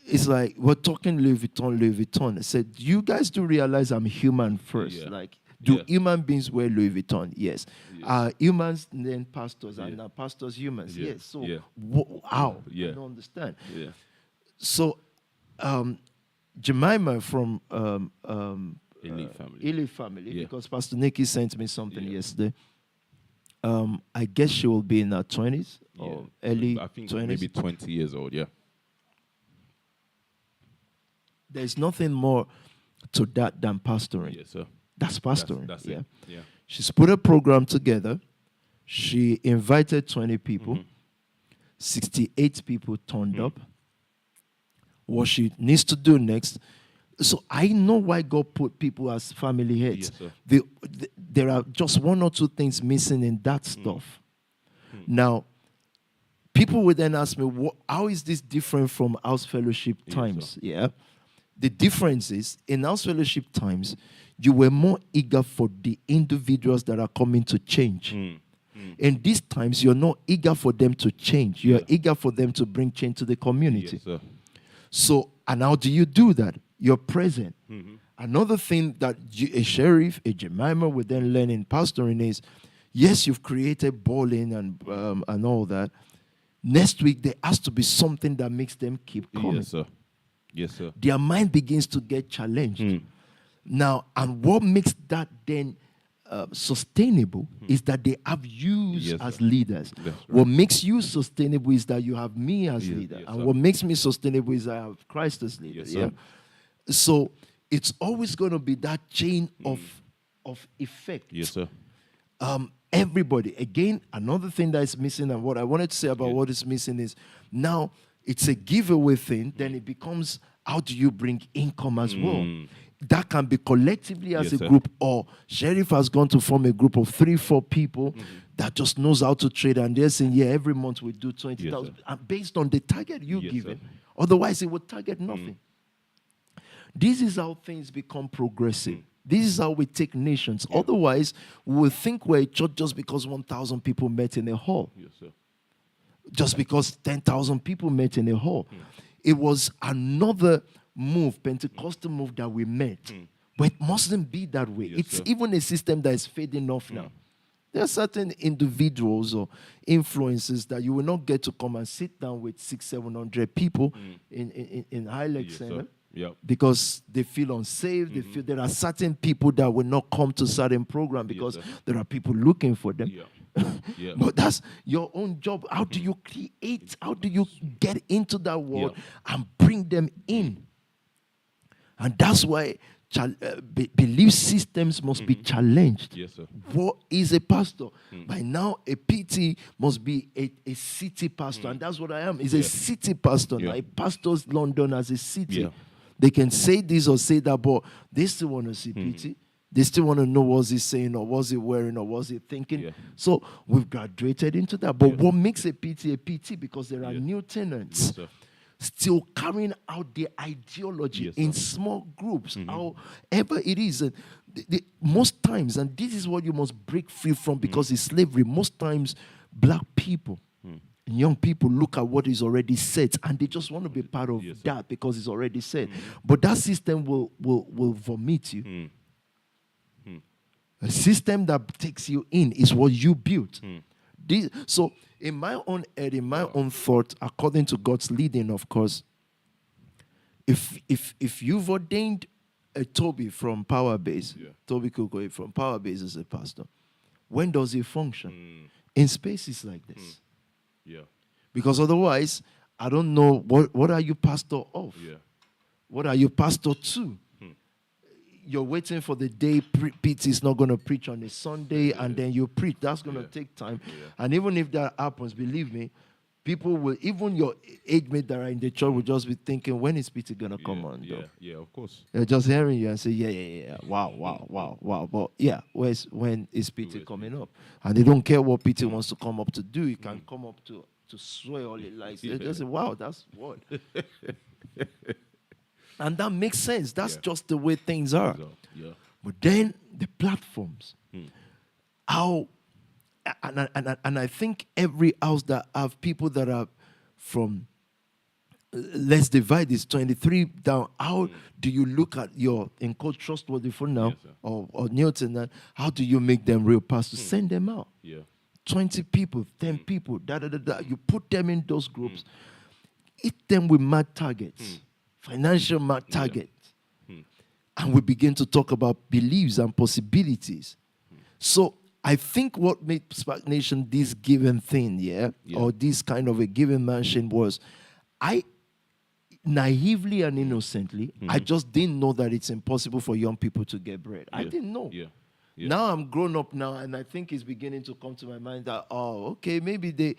S2: It's like, we're talking Louis Vuitton. I said, you guys do realize I'm human first. Yeah. Like, do human beings wear Louis Vuitton? Yes. Humans then pastors, and pastors humans. Yes. So how? I don't understand. Yeah. So Jemima from Elite family, because Pastor Nicky sent me something yesterday. I guess she will be in her 20s or early 20s.
S1: Maybe 20 years old,
S2: There's nothing more to that than pastoring.
S1: Yes, sir.
S2: That's pastoring.
S1: That's it. Yeah.
S2: She's put a program together. She invited 20 people. 68 people turned up. what she needs to do next. So I know why God put people as family heads.
S1: Yes, sir.
S2: There are just one or two things missing in that stuff. Now, people would then ask me, how is this different from house fellowship times?
S1: sir.
S2: Yeah. The difference is, in house fellowship times, you were more eager for the individuals that are coming to change. In these times, you're not eager for them to change. You're eager for them to bring change to the community.
S1: Yes, sir.
S2: So, and how do you do that? You're present. Another thing that a sheriff, a Jemima would then learn in pastoring is, yes, you've created bowling and all that. Next week, there has to be something that makes them keep coming.
S1: Yes, sir. Yes, sir.
S2: Their mind begins to get challenged. Now, and what makes that then sustainable is that they have you as leaders.
S1: Right.
S2: What makes you sustainable is that you have me as leader.
S1: Yes,
S2: and
S1: sir.
S2: what makes me sustainable is I have Christ as leader.
S1: Yes, sir.
S2: So it's always going to be that chain of effect.
S1: Yes, sir.
S2: Everybody. Again, another thing that is missing, and what I wanted to say about what is missing is now it's a giveaway thing, then it becomes how do you bring income as well? That can be collectively as a group, or Sheriff has gone to form a group of 3-4 people that just knows how to trade, and they're saying, yeah, every month we do 20,000, and based on the target you give it. Otherwise, it would target nothing. This is how things become progressive. This is how we take nations. Otherwise, we will think we're a church just because 1,000 people met in a hall.
S1: Yes, sir.
S2: Just because 10,000 people met in a hall. It was another move, Pentecostal move that we met. But it mustn't be that way.
S1: Yes,
S2: It's
S1: sir.
S2: even a system that is fading off now. There are certain individuals or influences that you will not get to come and sit down with 600-700 people in Highland
S1: Yes,
S2: Center.
S1: sir. Yep.
S2: Because they feel unsafe. They feel there are certain people that will not come to certain program because
S1: sir.
S2: there are people looking for them.
S1: Yeah.
S2: But that's your own job. How do you create? How do you get into that world and bring them in? And that's why belief systems must be challenged.
S1: Yes, sir.
S2: What is a pastor? By now, a PT must be a city pastor. And that's what I am. Is a city pastor. Now, I pastors London as a city.
S1: Yeah.
S2: They can say this or say that, but they still want to see PT. They still want to know what's he saying or what's he wearing or what's he thinking.
S1: Yeah.
S2: So we've graduated into that. But what makes a PT? Because there are new tenants.
S1: Yes, sir.
S2: Still carrying out their ideology in small groups, however it is. And most times, and this is what you must break free from because it's slavery, most times black people and young people look at what is already set and they just want to be part of that because it's already set. But that system will vomit you. A system that takes you in is what you built. So in my own head, in my own thought, according to God's leading, of course, if you've ordained a Tobi from Power Base, Tobi Kukoe from Power Base as a pastor, when does he function? In spaces like this.
S1: Yeah.
S2: Because otherwise, I don't know, what are you pastor of?
S1: Yeah.
S2: What are you pastor to? You're waiting for the day PT is not going to preach on a Sunday, and then you preach. That's going to take time. And even if that happens, believe me, people will, even your age mates that are in the church will just be thinking, when is PT going to come on?
S1: Yeah, of course.
S2: They're just hearing you and say, yeah. Wow. But when is PT coming up? And they don't care what PT wants to come up to do. He can come up to swear all he likes. They just say, wow, that's what. And that makes sense. That's just the way things are.
S1: Yeah.
S2: But then the platforms, how, and I think every house that have people that are from, let's divide this 23 down. How do you look at your in code trustworthy for now or Newton? And how do you make them real pastors? Send them out.
S1: Yeah.
S2: 20 people, 10 people, You put them in those groups. Hit them with mad targets. Financial target. And we begin to talk about beliefs and possibilities. So I think what made Spark Nation this given thing, or this kind of a given mansion was, I naively and innocently, I just didn't know that it's impossible for young people to get bread. I didn't know.
S1: Yeah. Yeah.
S2: Now I'm grown up now, and I think it's beginning to come to my mind that, oh, okay, maybe they,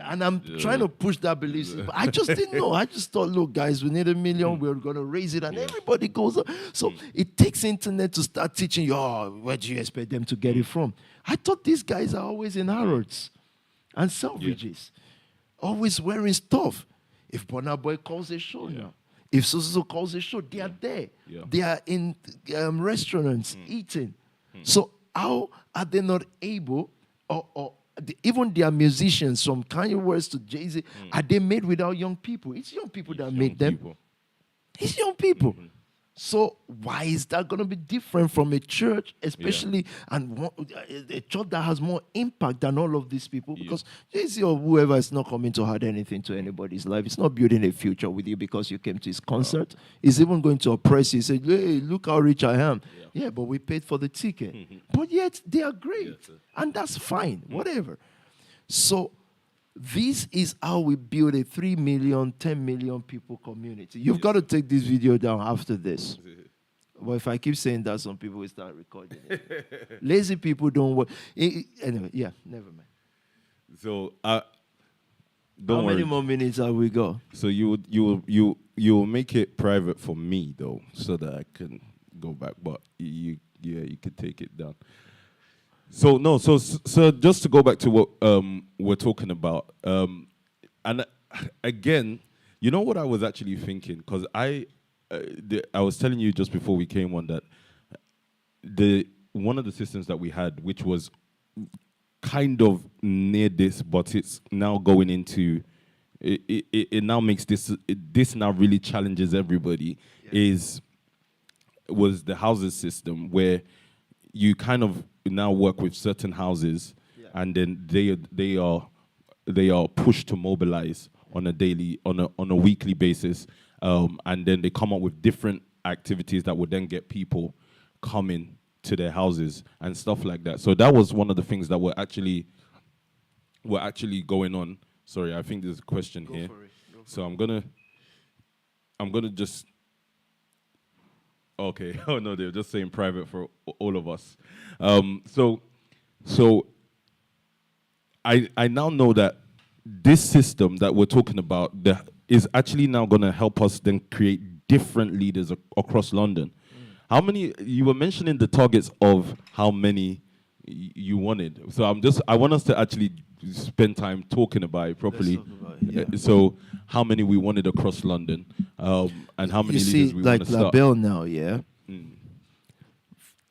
S2: and I'm trying to push that belief system. I just didn't know. I just thought, look, guys, we need $1 million. We're going to raise it, and everybody goes up. So it takes internet to start teaching you, oh, where do you expect them to get it from? I thought these guys are always in Harrods and Selfridges, always wearing stuff. If Burna Boy calls a show now, if so calls a show, they are there.
S1: Yeah.
S2: They are in restaurants eating. So how are they not able, or even their musicians, from Kanye West to Jay-Z, are they made without young people? It's young people that made them. It's young people. So why is that going to be different from a church, especially and a church that has more impact than all of these people? Because Jay-Z or whoever is not coming to add anything to anybody's life. It's not building a future with you because you came to his concert. It's even going to oppress you. Say, hey, look how rich I am. Yeah, but we paid for the ticket. But yet they are great. And that's fine, whatever. So this is how we build a 3 million, 10 million people community. You've got to take this video down after this. But if I keep saying that, some people will start recording it. Lazy people don't work. Anyway, yeah, never mind.
S1: So,
S2: How many more minutes have we got?
S1: So you make it private for me though, so that I can go back. But you could take it down. So just to go back to what we're talking about, and again, you know what I was actually thinking, because I was telling you just before we came on that one of the systems that we had, which was kind of near this, but it's now going into it now makes this now really challenges everybody. Was the houses system, where you kind of now work with certain houses, and then they are pushed to mobilize on a weekly basis, and then they come up with different activities that would then get people coming to their houses and stuff like that. So that was one of the things that were actually going on. Sorry, I think there's a question here. So I'm gonna just. Okay. Oh no, they're just saying private for all of us. So I now know that this system that we're talking about is actually now going to help us then create different leaders across London. How many, you were mentioning the targets of how many you wanted. So I want us to actually spend time talking about it properly. So how many we wanted across London, and how many leaders we want to start.
S2: Like LaBelle now, yeah?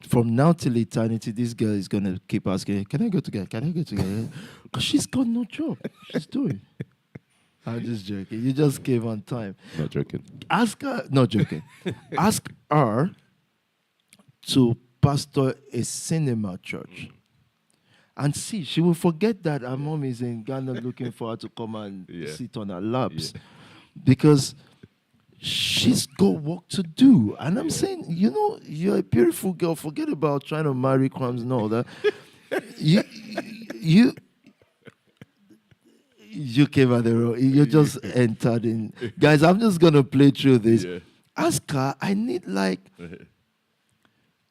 S2: From now till eternity, this girl is going to keep asking, can I go together? Can I go together? Because she's got no job. She's doing. I'm just joking. You just came on time.
S1: Not joking.
S2: Ask her, not joking. Ask her to pastor a cinema church. And see, she will forget that her mom is in Ghana looking for her to come and sit on her laps. Because she's got work to do. And I'm saying, you're a beautiful girl. Forget about trying to marry crumbs and all that. You came at the road. You just entered in. Guys, I'm just going to play through this.
S1: Yeah.
S2: Ask her, I need like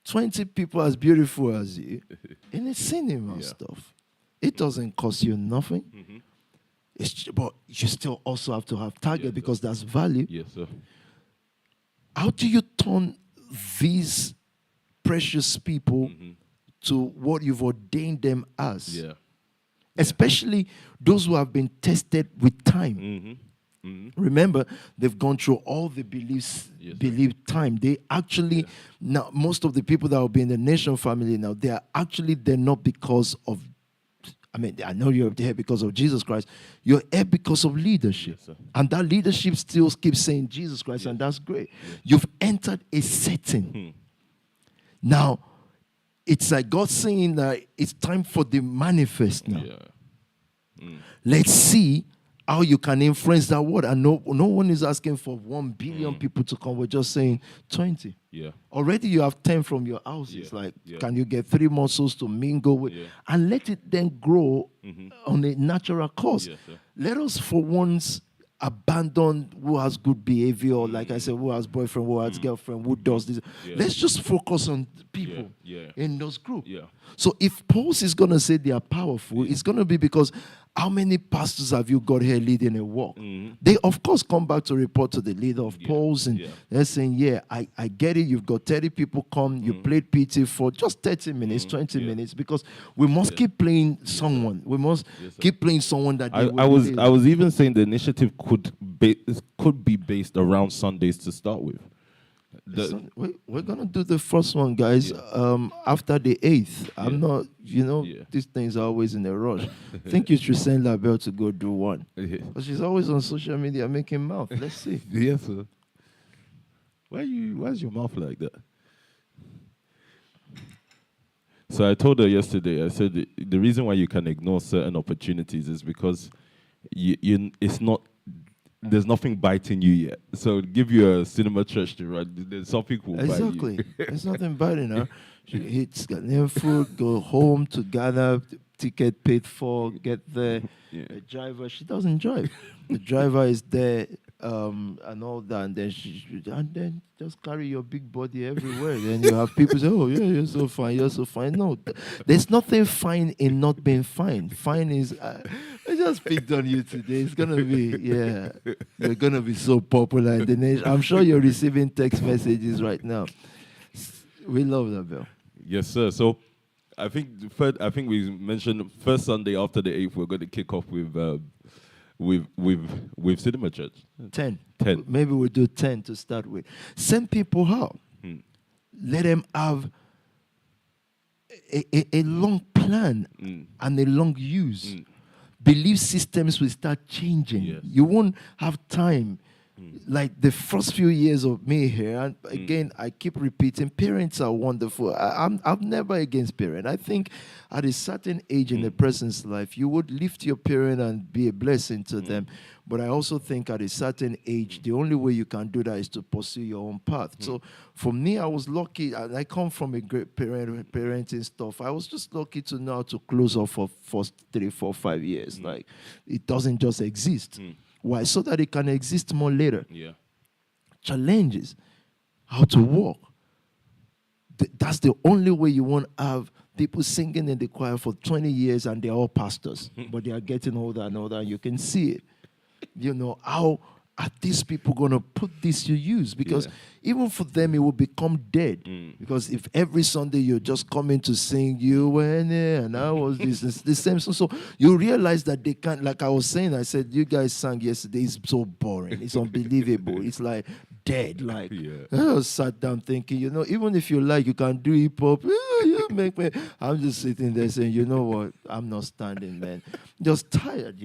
S2: 20 people as beautiful as you in a cinema stuff. It doesn't cost you nothing. But you still also have to have target because that's value.
S1: Yes, sir.
S2: How do you turn these precious people to what you've ordained them as?
S1: Yeah.
S2: Especially those who have been tested with time. Remember, they've gone through all the belief time. They actually, now, most of the people that will be in the nation family now, they're not because of, I know you're there because of Jesus Christ. You're here because of leadership.
S1: Yes,
S2: and that leadership still keeps saying Jesus Christ, and that's great. You've entered a setting. Now, it's like God saying that it's time for the manifest now. Let's see how you can influence that word. And no one is asking for 1 billion people to come. We're just saying 20.
S1: Yeah.
S2: Already you have 10 from your houses. Can you get 3 more souls to mingle with? And let it then grow on a natural course.
S1: Yes, sir.
S2: Let us for once abandon who has good behavior, or like I said, who has boyfriend, who has girlfriend, who does this.
S1: Yeah.
S2: Let's just focus on people
S1: Yeah.
S2: in those groups.
S1: Yeah.
S2: So if Pulse is going to say they are powerful, it's going to be because how many pastors have you got here leading a walk? They, of course, come back to report to the leader of Pulse, and they're saying, yeah, I get it. You've got 30 people come. You played PT for just 30 minutes, 20 minutes, because we must keep playing someone. We must keep playing someone that they
S1: I was even saying the initiative could be based around Sundays to start with.
S2: We're gonna do the first one, guys. After the 8th, I'm not. These things are always in a rush. I think you should send Labelle to go do one, but she's always on social media making mouth. Let's see.
S1: Yes, sir. Why's your mouth like that? So I told her yesterday. I said the reason why you can ignore certain opportunities is because it's not. There's nothing biting you yet. So give you a cinema church to run. There's something will bite you.
S2: Exactly. There's nothing biting her. She eats Ghanaian food, go home to Ghana, ticket paid for, get there. The driver, she doesn't drive. The driver is there and all that, and then just carry your big body everywhere. Then you have people say, "Oh yeah, you're so fine, you're so fine." No, there's nothing fine in not being fine. Fine is I just picked on you today. It's gonna be you're gonna be so popular in the nation. I'm sure you're receiving text messages right now. We love that, Bill.
S1: Yes, sir. So I think we mentioned first Sunday after the 8th we're going to kick off with Cinema Church.
S2: 10.
S1: 10.
S2: Maybe we'll do 10 to start with. Send people out. Let them have a long plan and a long use. Belief systems will start changing.
S1: Yes.
S2: You won't have time. Like the first few years of me here, and again, I keep repeating, parents are wonderful. I'm never against parents. I think at a certain age in a person's life, you would lift your parent and be a blessing to them. But I also think at a certain age, the only way you can do that is to pursue your own path. So for me, I was lucky, and I come from a great parenting stuff. I was just lucky to know how to close off for first 3, 4, 5 years. Like, it doesn't just exist. Why? So that it can exist more later.
S1: Yeah.
S2: Challenges, how to walk. That's the only way you won't have people singing in the choir for 20 years and they're all pastors, but they are getting older and older, and you can see it. How are these people going to put this to use? Because even for them, it will become dead. Because if every Sunday you're just coming to sing, you went there and I was this, the same song. So you realize that they can't, like I was saying, I said, you guys sang yesterday, it's so boring. It's unbelievable. It's like dead. Like, I sat down thinking, even if you like, you can do hip hop. You make me. I'm just sitting there saying, you know what? I'm not standing, man. Just tired,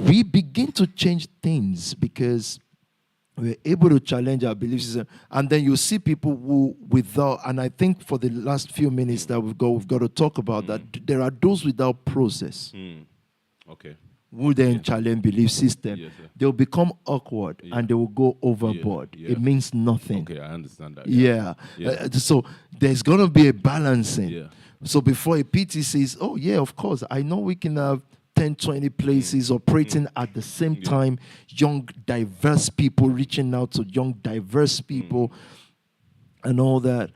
S2: we begin to change things because we're able to challenge our belief system. And then you see people who without, and I think for the last few minutes that we've got to talk about that, there are those without process.
S1: Okay.
S2: Who then challenge belief system.
S1: Yes,
S2: they'll become awkward and they will go overboard.
S1: Yeah.
S2: It means nothing.
S1: Okay, I understand that.
S2: Yeah. So there's going to be a balancing.
S1: Yeah.
S2: So before a PT says, oh, yeah, of course, I know we can have 10, 20 places operating at the same time, young, diverse people reaching out to young, diverse people and all that.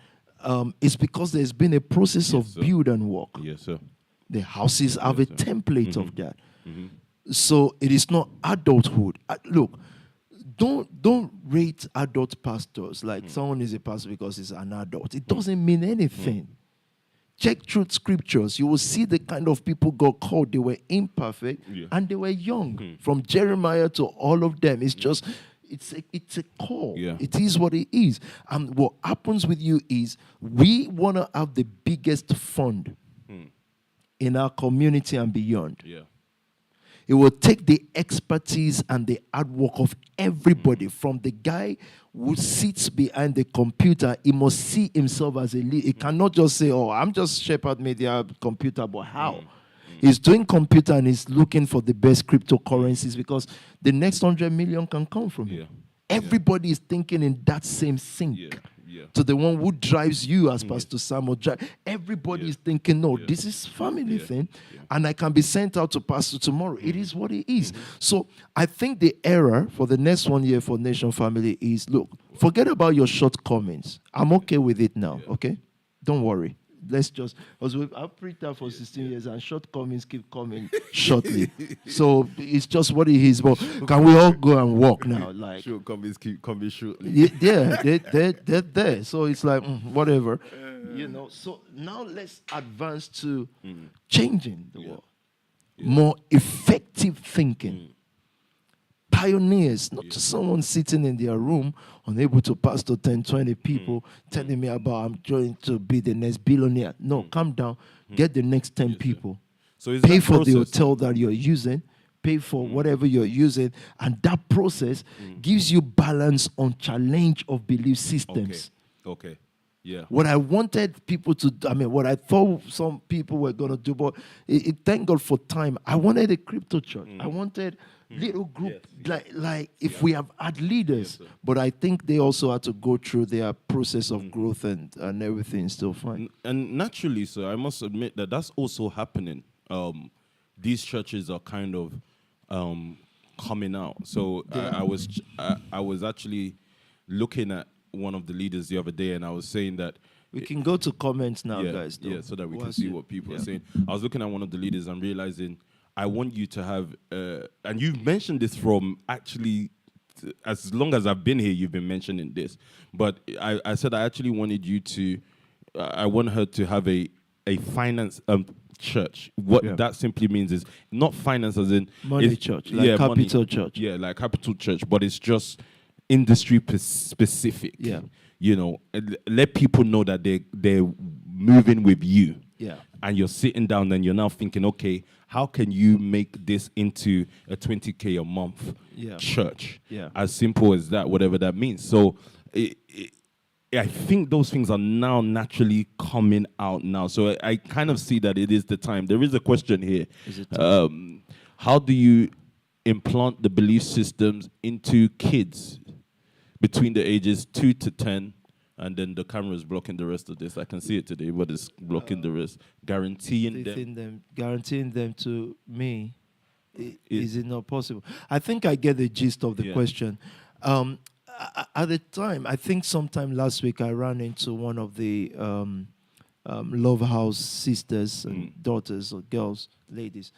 S2: It's because there's been a process of build and work.
S1: Yes, sir.
S2: The houses have a template of that. So it is not adulthood. Look, don't rate adult pastors like someone is a pastor because he's an adult. It doesn't mean anything. Check through scriptures. You will see the kind of people God called. They were imperfect and they were young. From Jeremiah to all of them. It's just, it's a call.
S1: Yeah.
S2: It is what it is. And what happens with you is we want to have the biggest fund in our community and beyond.
S1: Yeah.
S2: It will take the expertise and the hard work of everybody, from the guy who sits behind the computer. He must see himself as a lead. He cannot just say, oh, I'm just Shepherd Media computer, but how? He's doing computer and he's looking for the best cryptocurrencies because the next 100 million can come from him. Everybody is thinking in that same sync. to the one who drives you as Pastor Sam or drive. Everybody is thinking, no, this is family thing, and I can be sent out to pastor tomorrow. It is what it is. So I think the error for the next 1 year for Nation Family is, look, forget about your shortcomings. I'm okay with it now, okay? Don't worry. Let's just, because I've preached that for 16 years and shortcomings keep coming shortly. So it's just what it is. But can we all go and walk now? Like,
S1: shortcomings keep coming shortly.
S2: Yeah, they're there. So it's like, whatever. So now let's advance to changing the world. More effective thinking. Pioneers, not just someone sitting in their room, unable to pastor 10, 20 people, telling me about I'm going to be the next billionaire. No, calm down. Get the next 10 people.
S1: So
S2: pay for the hotel that you're using, pay for whatever you're using, and that process gives you balance on challenge of belief systems.
S1: Okay. Yeah.
S2: What I wanted people to do, what I thought some people were going to do, but thank God for time. I wanted a crypto church. I wanted little group, like if we have had leaders, but I think they also had to go through their process of growth and everything still fine.
S1: And naturally, sir, I must admit that that's also happening. These churches are kind of coming out. So I was actually looking at one of the leaders the other day, and I was saying that
S2: we can go to comments now, guys.
S1: Yeah, so that we can see what people are saying. I was looking at one of the leaders and realizing I want you to have, and you've mentioned this from actually, as long as I've been here, you've been mentioning this. But I said I actually wanted you to, I want her to have a finance church. What that simply means is not finance as in
S2: money church, like capital
S1: money,
S2: church.
S1: Yeah, like capital church, but it's just industry specific.
S2: Yeah.
S1: Let people know that they're moving with you.
S2: Yeah.
S1: And you're sitting down and you're now thinking, okay, how can you make this into a 20K a month church?
S2: Yeah.
S1: As simple as that, whatever that means. So I think those things are now naturally coming out now. So I kind of see that it is the time. There is a question here.
S2: Is it time?
S1: How do you implant the belief systems into kids between the ages 2 to 10? And then the camera is blocking the rest of this. I can see it today, but it's blocking the rest. Guaranteeing
S2: them to me, is it not possible? I think I get the gist of the question. At the time, I think sometime last week, I ran into one of the Love House sisters and daughters or girls, ladies.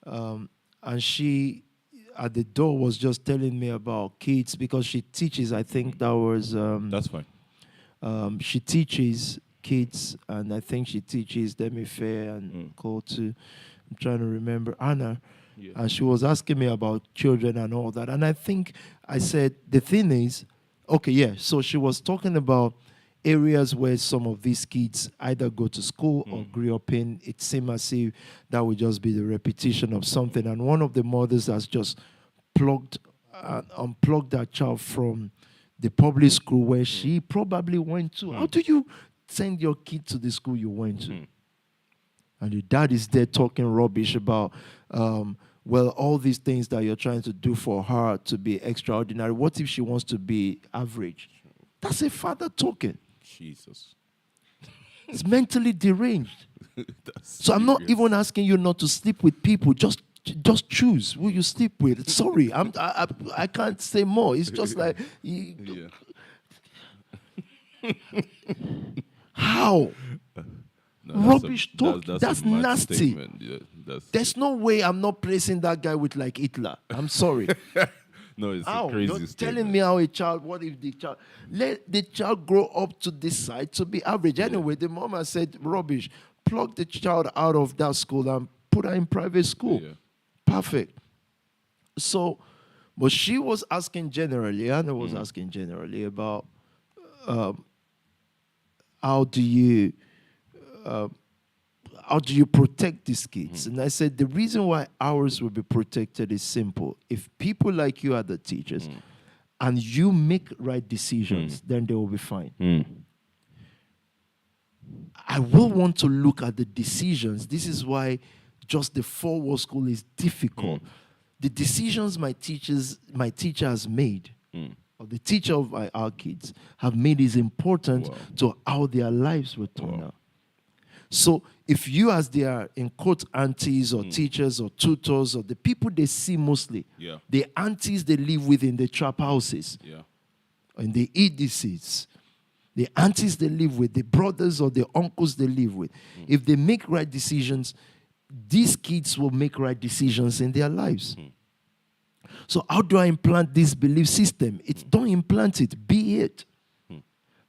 S2: And she, at the door, was just telling me about kids because she teaches, I think that was...
S1: That's fine.
S2: She teaches kids, and I think she teaches Demi Fair and Cole too. I'm trying to remember Anna. Yeah. And she was asking me about children and all that. And I think I said, the thing is, so she was talking about areas where some of these kids either go to school or grew up in. It seemed as if that would just be the repetition of something. And one of the mothers has just unplugged that child from the public school where she probably went to. How do you send your kid to the school you went to? And your dad is there talking rubbish about, all these things that you're trying to do for her to be extraordinary. What if she wants to be average? That's a father talking.
S1: Jesus.
S2: It's mentally deranged. So I'm not even asking you not to sleep with people. Just choose who you sleep with. Sorry, I can't say more. It's just like how rubbish talk. That's nasty. There's no way I'm not placing that guy with like Hitler. I'm sorry.
S1: No, it's a crazy
S2: You're telling me how a child, what if the child, let the child grow up to decide to be average. Anyway, the mama said, rubbish, plug the child out of that school and put her in private school. Yeah. Perfect. So, but she was asking generally, Anna was asking generally about how do you protect these kids? And I said, the reason why ours will be protected is simple. If people like you are the teachers and you make right decisions, then they will be fine. I will want to look at the decisions. This is why just the 4-wall school is difficult. The decisions my teacher has made, or the teacher of our kids have made is important
S1: Wow.
S2: to how their lives will turn
S1: Wow.
S2: out. So if you as their, in quote, aunties or teachers or tutors or the people they see mostly,
S1: Yeah.
S2: the aunties they live with in the trap houses,
S1: Yeah.
S2: in the EDCs, the aunties they live with, the brothers or the uncles they live with, if they make right decisions, these kids will make right decisions in their lives. So how do I implant this belief system? It's don't implant it, be it.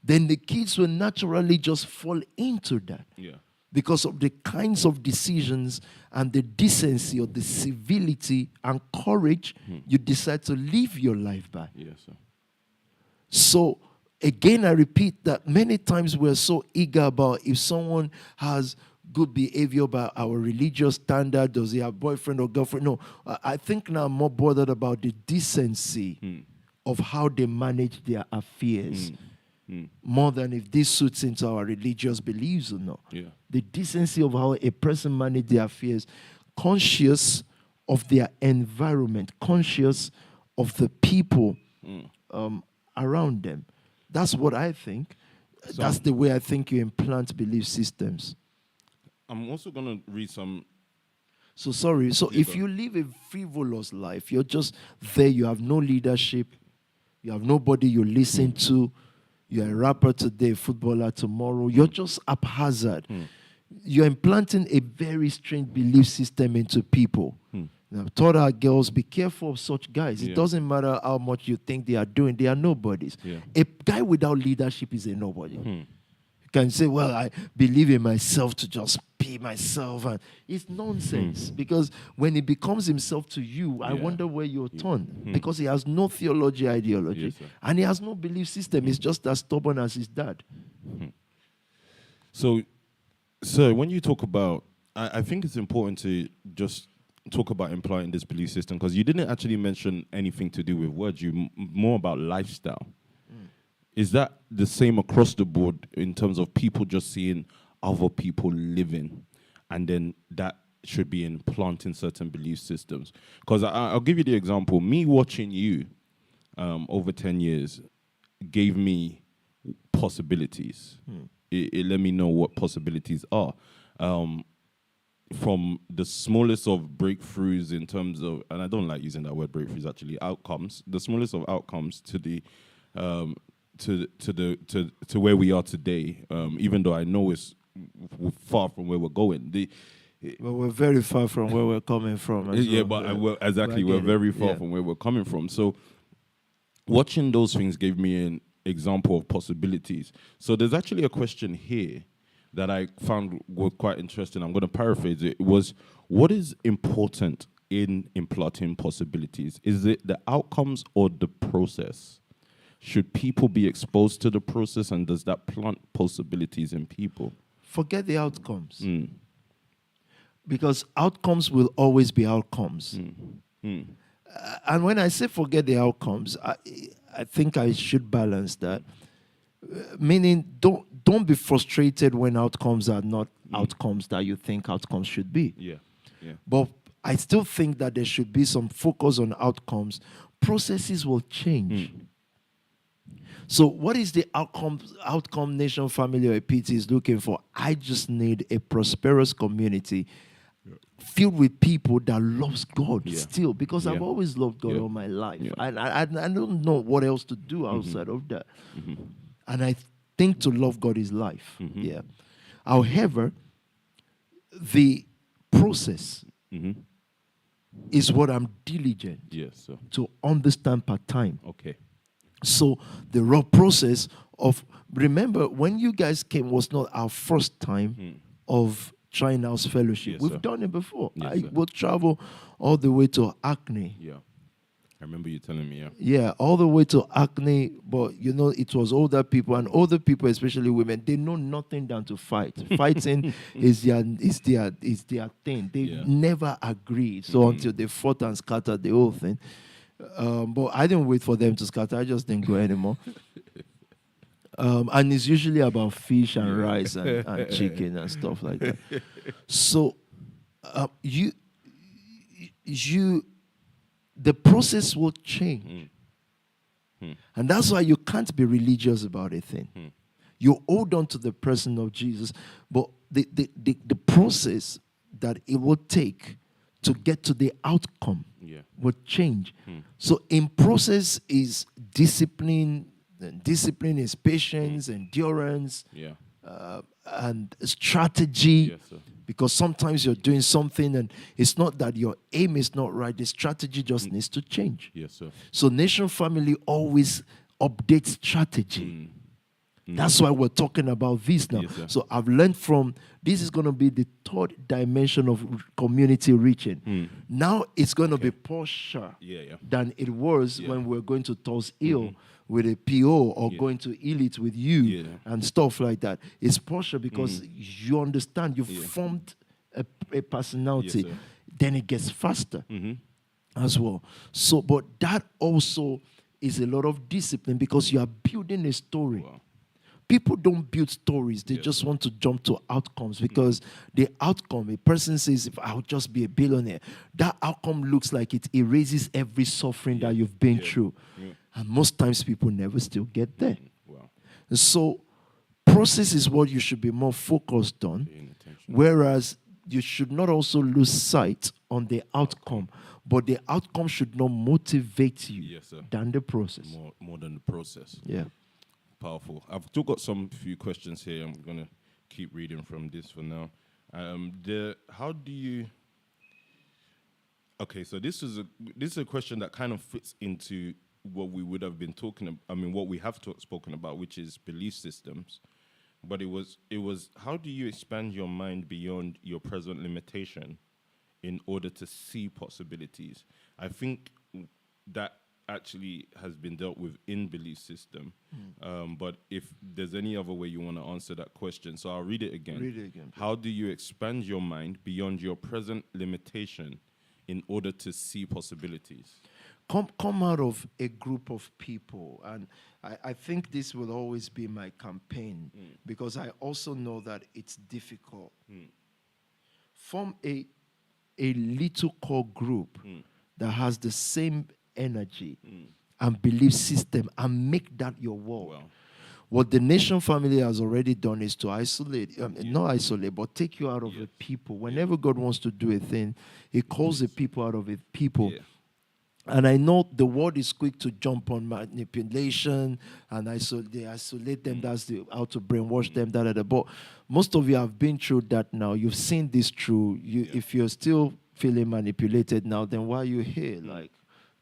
S2: Then the kids will naturally just fall into that.
S1: Yeah.
S2: Because of the kinds of decisions and the decency or the civility and courage you decide to live your life by.
S1: Yes, sir.
S2: So, again, I repeat that many times we're so eager about if someone has good behavior by our religious standard, does he have boyfriend or girlfriend? No, I think now I'm more bothered about the decency of how they manage their affairs. More than if this suits into our religious beliefs or not.
S1: Yeah.
S2: The decency of how a person manages their affairs, conscious of their environment, conscious of the people around them. That's what I think.
S1: So
S2: That's the way I think you implant belief systems.
S1: I'm also going to read some.
S2: So sorry. So
S1: Yeah,
S2: if
S1: go
S2: you live a frivolous life, you're just there, you have no leadership, you have nobody you listen to, you're a rapper today, footballer tomorrow, you're just haphazard. You're implanting a very strange belief system into people. And I've taught our girls, be careful of such guys.
S1: Yeah.
S2: It doesn't matter how much you think they are doing, they are nobodies.
S1: Yeah.
S2: A guy without leadership is a nobody. You can say, well, I believe in myself to just be myself. And it's nonsense. Because when he becomes himself to you, I
S1: Yeah.
S2: wonder where you're torn. Because he has no theology, ideology.
S1: Yes, sir.
S2: And he has no belief system. He's just as stubborn as his dad.
S1: So, sir, when you talk about, I think it's important to just talk about implying this belief system because you didn't actually mention anything to do with words. You more about lifestyle. Is that the same across the board in terms of people just seeing other people living, and then that should be implanting certain belief systems? Because I'll give you the example. Me watching you over 10 years gave me possibilities. It let me know what possibilities are. From the smallest of breakthroughs in terms of, and I don't like using that word breakthroughs, actually, outcomes, the smallest of outcomes to the to where we are today, even though I know it's far from where we're going.
S2: Well, we're very far from where we're coming from.
S1: Yeah, but exactly, we're very far from where we're coming from. So watching those things gave me an example of possibilities. So there's actually a question here that I found was quite interesting. I'm going to paraphrase it. It was, what is important in implanting possibilities? Is it the outcomes or the process? Should people be exposed to the process, and does that plant possibilities in people?
S2: Forget the outcomes. Because outcomes will always be outcomes. And when I say forget the outcomes, I think I should balance that. Meaning, don't be frustrated when outcomes are not outcomes that you think outcomes should be.
S1: Yeah.
S2: But I still think that there should be some focus on outcomes. Processes will change. So what is the outcome nation, family, or PT is looking for? I just need a prosperous community filled with people that loves God still, because I've always loved God all my life. I don't know what else to do outside of that. And I think to love God is life. However, the process is what I'm diligent to understand part time.
S1: Okay.
S2: So the raw process of, remember, when you guys came was not our first time of trying house fellowship.
S1: Yes,
S2: We've
S1: sir.
S2: done it before.
S1: Yes,
S2: I
S1: sir.
S2: will travel all the way to Acne.
S1: Yeah. I remember you telling me,
S2: Yeah, all the way to Acne, but you know, it was older people, and older people, especially women, they know nothing than to fight. Fighting is their thing. They never agreed. So until they fought and scattered the whole thing. But I didn't wait for them to scatter. I just didn't go anymore. And it's usually about fish and rice and chicken and stuff like that. So the process will change. And that's why you can't be religious about a thing. You hold on to the person of Jesus, but the process that it will take to get to the outcome will change. So in process is discipline, and discipline is patience, endurance, and strategy.
S1: Yes, sir.
S2: Because sometimes you're doing something and it's not that your aim is not right, the strategy just needs to change.
S1: Yes, sir.
S2: So Nation Family always updates strategy. That's why we're talking about this now.
S1: Yes, sir.
S2: So I've learned from this is going to be the third dimension of community reaching. Now it's going to be posher than it was when we were going to Tulse Hill with a PO or going to Elite with you and stuff like that. It's posher because you understand, you've formed a personality.
S1: Yes,
S2: then it gets faster as well. So, but that also is a lot of discipline because you are building a story.
S1: Wow.
S2: People don't build stories. They just want to jump to outcomes because the outcome, a person says, if I'll just be a billionaire, that outcome looks like it erases every suffering that you've been through. And most times people never still get there.
S1: Wow.
S2: And so process is what you should be more focused on, whereas you should not also lose sight on the outcome, but the outcome should not motivate you than the process.
S1: More than the process.
S2: Yeah.
S1: Powerful. I've still got some few questions here. I'm going to keep reading from this for now. How do you... Okay, so this is a question that kind of fits into what we would have been talking about. I mean, what we have spoken about, which is belief systems. But it was how do you expand your mind beyond your present limitation in order to see possibilities? I think that actually has been dealt with in belief system. But if there's any other way you want to answer that question, so I'll read it again.
S2: Read it again.
S1: How do you expand your mind beyond your present limitation in order to see possibilities?
S2: Come out of a group of people, and I think this will always be my campaign because I also know that it's difficult. Form a little core group that has the same energy and belief system and make that your world.
S1: Wow.
S2: What the Nation Family has already done is to isolate, not isolate, but take you out of the people. Whenever God wants to do a thing, he calls the people out of the people. And I know the world is quick to jump on manipulation and they isolate them. That's how to brainwash them. But most of you have been through that now. You've seen this through. If you're still feeling manipulated now, then why are you here? Like,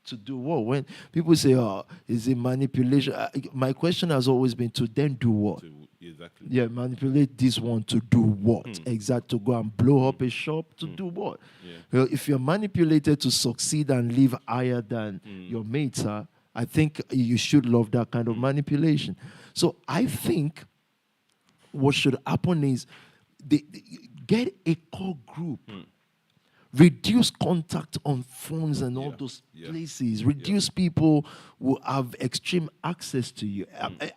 S2: to do what? When people say, oh, is it manipulation? My question has always been to then do what?
S1: Exactly.
S2: Yeah, manipulate this one to do what? To go and blow up a shop to do what? Well, if you're manipulated to succeed and live higher than your mates are, I think you should love that kind of manipulation. So I think what should happen is get a core group. Reduce contact on phones and all those places. Reduce people who have extreme access to you.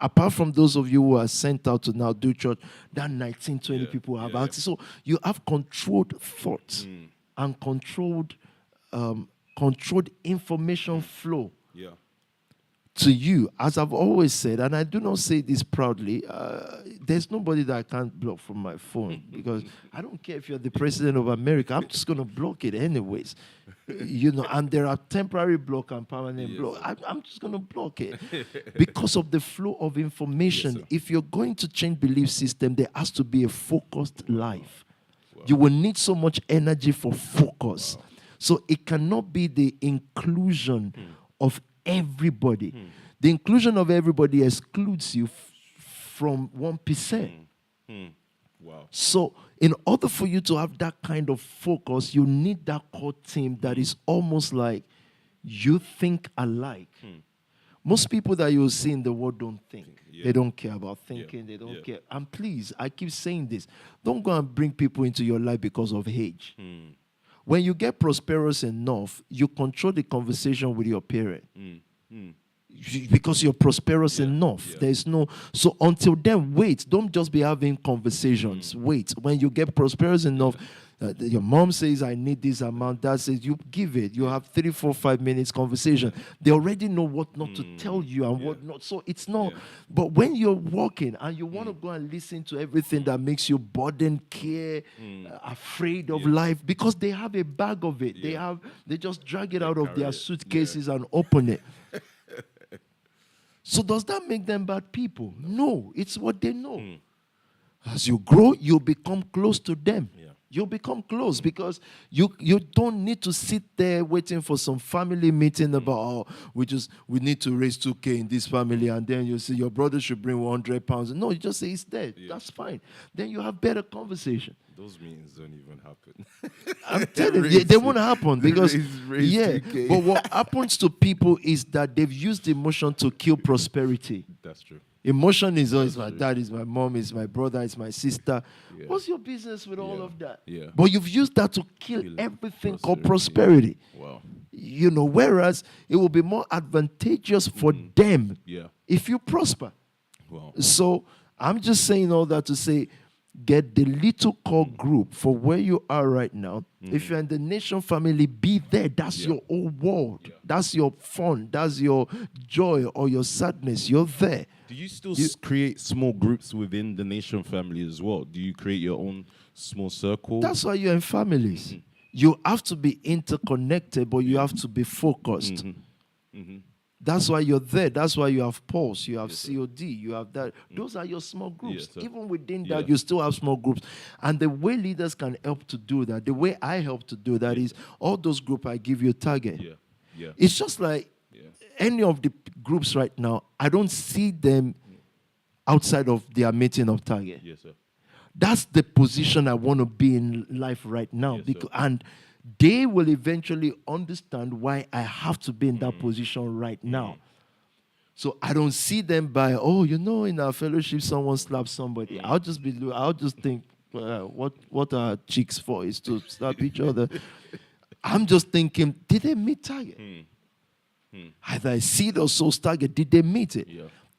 S2: Apart from those of you who are sent out to now do church, that 19, 20 people have access. So you have controlled thoughts and controlled information flow to you. As I've always said, and I do not say this proudly, there's nobody that I can't block from my phone because I don't care if you're the president of America. I'm just going to block it anyways. And there are temporary block and permanent block. I'm just going to block it because of the flow of information. If you're going to change belief system, there has to be a focused life. You will need so much energy for focus. So it cannot be the inclusion of everybody. The inclusion of everybody excludes you from 1%.
S1: Wow.
S2: So in order for you to have that kind of focus, you need that core team that is almost like you think alike. Most people that you see in the world don't think. They don't care about thinking. They don't care. And please, I keep saying this. Don't go and bring people into your life because of age. When you get prosperous enough, you control the conversation with your parent. Because you're prosperous enough. There's no... So until then, wait. Don't just be having conversations. Wait. When you get prosperous enough, Your mom says, I need this amount. Dad says, you give it. You have 3, 4, 5 minutes conversation. They already know what not to tell you and what not. So it's not. But when you're walking and you want to go and listen to everything that makes you burden, care, afraid of life, because they have a bag of it. They just drag it out of their suitcases and open it. So does that make them bad people? No, it's what they know. As you grow, you become close to them. You become close because you don't need to sit there waiting for some family meeting about, oh, we need to raise 2K in this family, and then you say your brother should bring 100 pounds. No, you just say it's dead. That's fine. Then you have better conversation.
S1: Those meetings don't even happen.
S2: I'm telling you, they won't happen because, but what happens to people is that they've used emotion to kill prosperity.
S1: That's true.
S2: Emotion is always my dad, is my mom, is my brother, is my sister. What's your business with all of that? But you've used that to kill everything called prosperity.
S1: Wow.
S2: You know, whereas it will be more advantageous for them if you prosper.
S1: Wow.
S2: So I'm just saying all that to say, get the little core group for where you are right now. If you're in the nation family, be there. That's your whole world. That's your fun. That's your joy or your sadness. You're there.
S1: Do you still create small groups within the nation family as well? Do you create your own small circle?
S2: That's why you're in families. You have to be interconnected, but you have to be focused. That's why you're there. That's why you have Pulse, you have COD, you have that. Those are your small groups. Even within that, you still have small groups. And the way leaders can help to do that, the way I help to do that is all those groups, I give you a target. It's just like any of the groups right now, I don't see them outside of their meeting of target. That's the position I want to be in life right now. And they will eventually understand why I have to be in that position right now. So I don't see them by, oh, you know, in our fellowship, someone slapped somebody. I'll just think, what are chicks for? Is to slap each other. I'm just thinking, did they meet target? Either I see those souls target, did they meet it?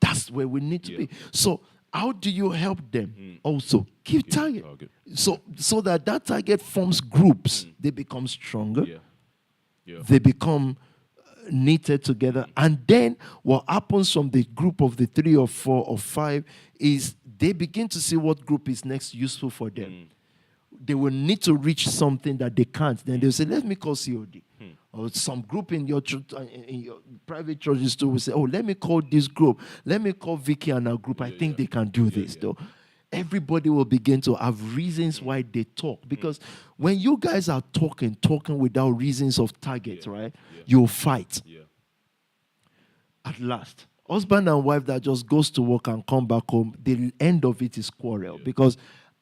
S2: That's where we need to be. So how do you help them? Also, keep target. So that target forms groups. They become stronger. They become knitted together. And then what happens from the group of the 3 or 4 or 5 is they begin to see what group is next useful for them. They will need to reach something that they can't. Then they'll say, let me call COD. Or some group in your private churches too will say, oh, let me call this group. Let me call Vicky and our group. I think they can do this, though. Everybody will begin to have reasons why they talk. Because when you guys are talking without reasons of target, right, you'll fight. At last. Husband and wife that just goes to work and come back home, the end of it is quarrel. Because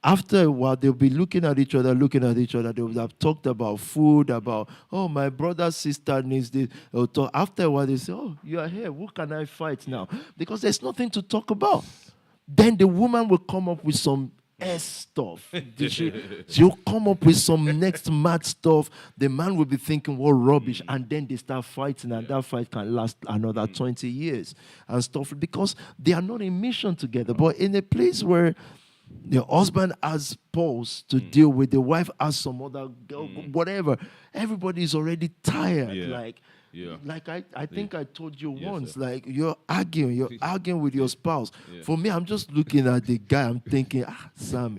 S2: after a while, they'll be looking at each other. They will have talked about food, about, oh, my brother's sister needs this. After a while, they say, oh, you are here. Who can I fight now? Because there's nothing to talk about. Then the woman will come up with some stuff. She'll come up with some next mad stuff. The man will be thinking, what rubbish. And then they start fighting, and that fight can last another 20 years and stuff. Because they are not in mission together. But in a place where the husband has Pulse to deal with, the wife has some other girl, whatever. Everybody is already tired. Like I think I told you once, like you're arguing with your spouse. For me, I'm just looking at the guy, I'm thinking, Sam,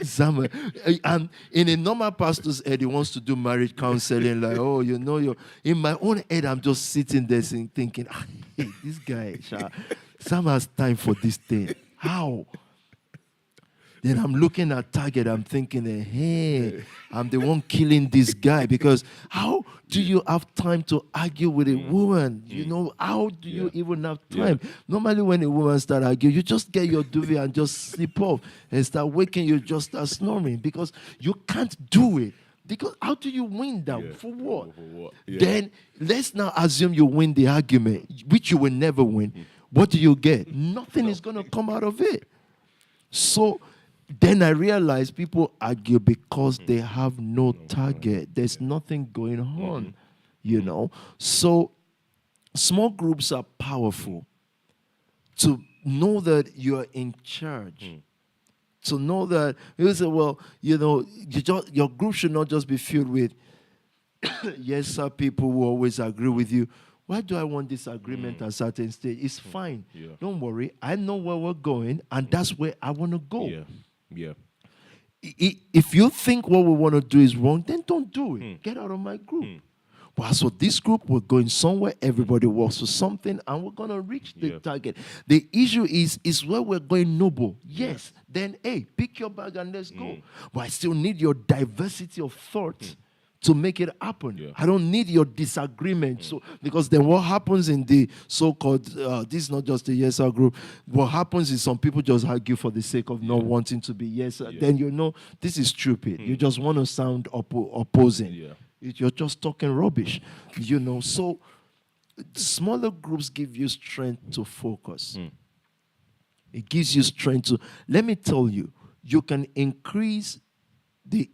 S2: Sam. And in a normal pastor's head, he wants to do marriage counseling, like, oh, you know, in my own head, I'm just sitting there thinking, hey, this guy, Sam has time for this thing. How? Then I'm looking at target. I'm thinking, hey, I'm the one killing this guy. Because how do you have time to argue with a woman? You know, how do you even have time? Normally when a woman starts arguing, you just get your duvet and just sleep off and start waking, you just start snoring because you can't do it. Because how do you win that? For what? Then let's now assume you win the argument, which you will never win. What do you get? Nothing is going to come out of it. So then I realized people argue because they have no target. There's nothing going on, you know. So small groups are powerful to know that you are in charge to know that you say, well, your group should not just be filled with yes, sir, people who always agree with you. Why do I want this agreement at a certain stage? It's fine.
S1: Yeah.
S2: Don't worry. I know where we're going, and that's where I want to go.
S1: Yeah. Yeah.
S2: If you think what we want to do is wrong, then don't do it. Get out of my group. Well, so this group, we're going somewhere. Everybody works for something, and we're going to reach the target. The issue is where we're going noble. Yes. Then, hey, pick your bag and let's go. But I still need your diversity of thought to make it happen.
S1: Yeah.
S2: I don't need your disagreement. So, because then what happens in the so-called, this is not just the yes sir group, what happens is some people just argue for the sake of not wanting to be yes sir. Then this is stupid. You just want to sound opposing.
S1: Yeah.
S2: You're just talking rubbish. So smaller groups give you strength to focus. It gives you strength to, let me tell you, you can increase the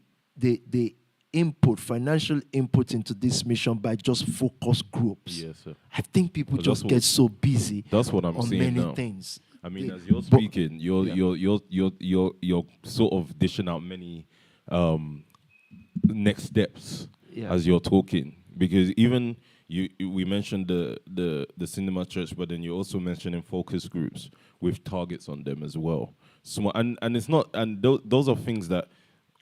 S2: financial input into this mission by just focus groups.
S1: Yes, sir.
S2: I think people just get so busy.
S1: That's what I'm
S2: on
S1: saying
S2: many
S1: now.
S2: things.
S1: I mean, as you're speaking, you're sort of dishing out many next steps as you're talking, because even we mentioned the cinema church, but then you're also mentioning focus groups with targets on them as well. So and it's not, and those are things that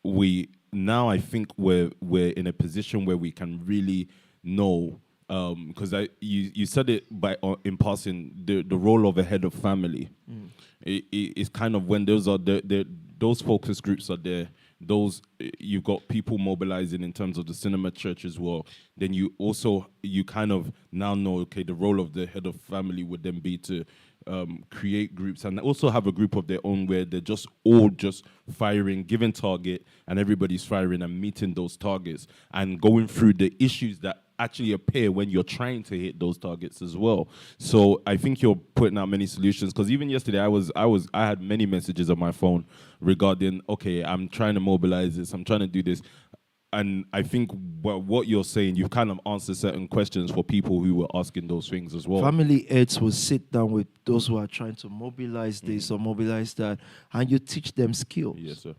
S1: we now, I think we're in a position where we can really know, because you said it in passing, the role of a head of family. It's kind of when those are those focus groups are there. Those you've got people mobilizing in terms of the cinema church as well. Then you kind of now know, okay, the role of the head of family would then be to create groups and also have a group of their own where they're just all just firing, giving target, and everybody's firing and meeting those targets and going through the issues that actually appear when you're trying to hit those targets as well. So I think you're putting out many solutions, because even yesterday I had many messages on my phone regarding, okay, I'm trying to mobilize this, I'm trying to do this. And I think what you're saying, you've kind of answered certain questions for people who were asking those things as well.
S2: Family heads will sit down with those who are trying to mobilize this or mobilize that, and you teach them skills.
S1: Yes, sir.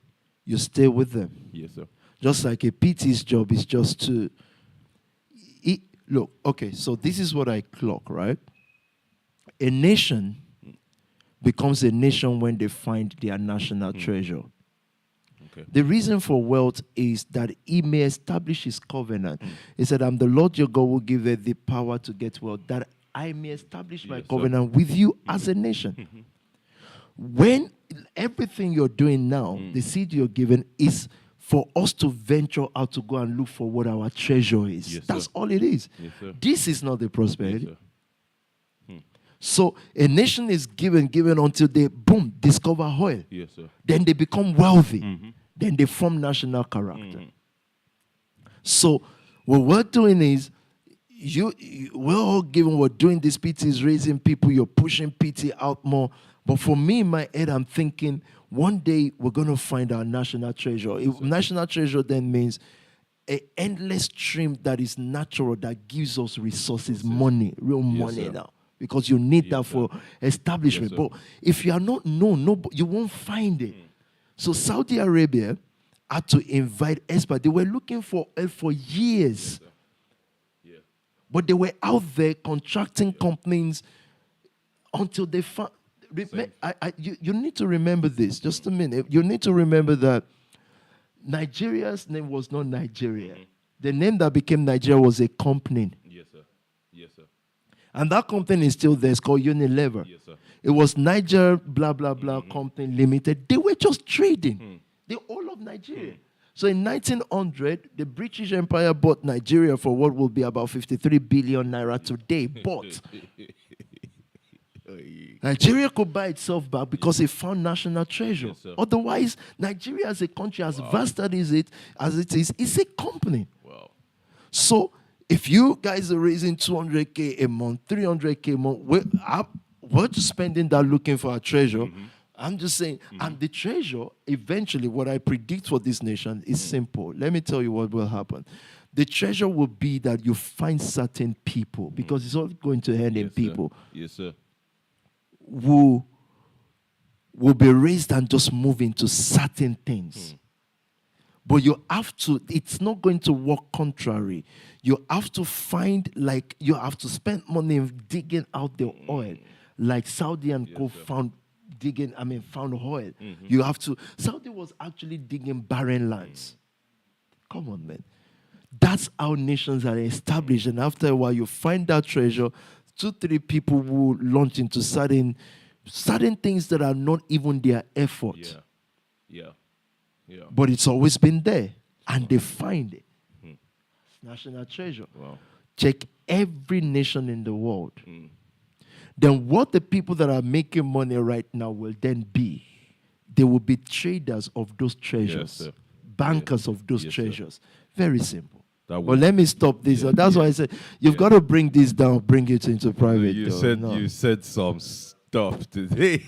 S2: You stay with them.
S1: Yes, sir.
S2: Just like a PT's job is just to look, okay, so this is what I clock, right? A nation becomes a nation when they find their national treasure. Okay. The reason for wealth is that he may establish his covenant. He said, I'm the Lord your God who give you the power to get wealth, that I may establish my covenant with you as a nation. When everything you're doing now, the seed you're given is for us to venture out to go and look for what our treasure is.
S1: Yes,
S2: that's
S1: sir.
S2: all it is.
S1: Yes, sir.
S2: This is not the prosperity.
S1: Yes,
S2: so a nation is given until they, boom, discover oil.
S1: yes, sir.
S2: Then they become wealthy. Then they form national character. So what we're doing is, we're all given, we're doing this. PT is raising people, you're pushing PT out more. But for me, in my head, I'm thinking, one day we're going to find our national treasure. National treasure then means an endless stream that is natural, that gives us resources, money, real money
S1: sir.
S2: now. Because you need that for establishment.
S1: Yes, sir.
S2: But if you are not known, you won't find it. So Saudi Arabia had to invite experts. They were looking for oil for years.
S1: Yeah.
S2: But they were out there contracting companies until they found. You need to remember this. Just a minute. You need to remember that Nigeria's name was not Nigeria. The name that became Nigeria was a company.
S1: Yes, sir. Yes, sir.
S2: And that company is still there. It's called Unilever.
S1: Yes, sir.
S2: It was Niger, blah, blah, blah, company limited. They were just trading. The whole of Nigeria. So in 1900, the British Empire bought Nigeria for what will be about 53 billion naira today. But Nigeria could buy itself back because it found national treasure.
S1: Yes,
S2: otherwise, Nigeria as a country, as vast as it is a company.
S1: Wow.
S2: So if you guys are raising 200K a month, 300K a month, we're just spending that looking for our treasure. I'm just saying, and the treasure, eventually, what I predict for this nation is simple. Let me tell you what will happen. The treasure will be that you find certain people, because it's all going to end in people.
S1: Yes, sir.
S2: Who will be raised and just move into certain things. But you have to, it's not going to work contrary. You have to find, like, you have to spend money digging out the oil, like Saudi and Co found found oil. You have to, Saudi was actually digging barren lands. Come on, man. That's how nations are established. And after a while, you find that treasure. 2-3 people will launch into certain things that are not even their effort.
S1: Yeah.
S2: But it's always been there. And they find it. It's national treasure.
S1: Wow.
S2: Check every nation in the world. Then what the people that are making money right now will then be, they will be traders of those treasures.
S1: Yes,
S2: bankers of those treasures. Very simple. But let me stop this. That's why I said you've got to bring this down, bring it into private.
S1: You said some stuff today.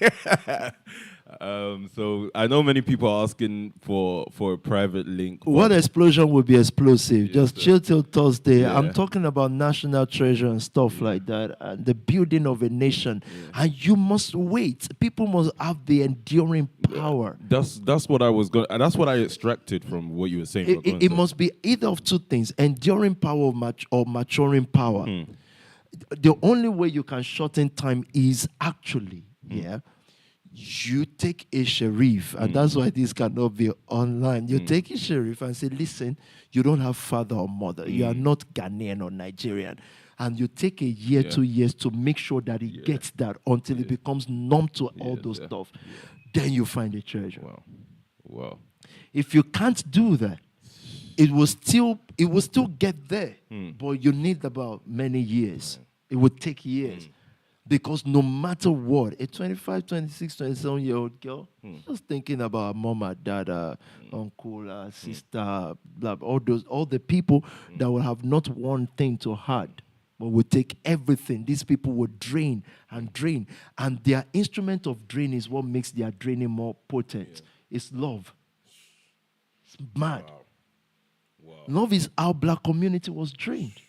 S1: So I know many people are asking for a private link.
S2: What explosion would be explosive?
S1: Yes,
S2: Just chill till Thursday.
S1: Yeah.
S2: I'm talking about national treasure and stuff like that, and the building of a nation. And you must wait. People must have the enduring power.
S1: That's what I was going. That's what I extracted from what you were saying.
S2: It must be either of two things: enduring power or maturing power. The only way you can shorten time is actually, you take a sheriff, and that's why this cannot be online. You take a sheriff and say, listen, you don't have father or mother. You are not Ghanaian or Nigerian. And you take a year, 2 years to make sure that he gets that until it becomes numb to all those stuff. Then you find a treasure.
S1: Wow.
S2: If you can't do that, it will still get there. But you need about many years. It would take years. Because no matter what, a 25, 26, 27-year-old girl, just thinking about mom and dad, uncle, sister, blah, all the people that will have not one thing to hide, but will take everything. These people will drain and drain. And their instrument of drain is what makes their draining more potent. It's love. It's mad.
S1: Wow.
S2: Love is how black community was drained.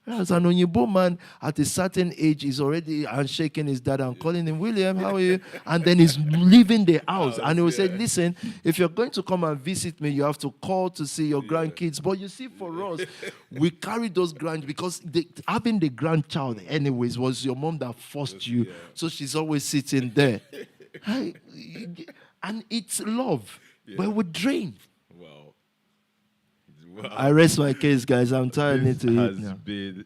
S2: As an Onyibo man at a certain age is already handshaking his dad and calling him, William, how are you? And then he's leaving the house. And he will say, listen, if you're going to come and visit me, you have to call to see your grandkids. But you see, for us, we carry those because having the grandchild anyways was your mom that forced you. So she's always sitting there. And it's love. But we're drained.
S1: Wow.
S2: I rest my case, guys. I'm tired. Need to eat
S1: has
S2: now.
S1: been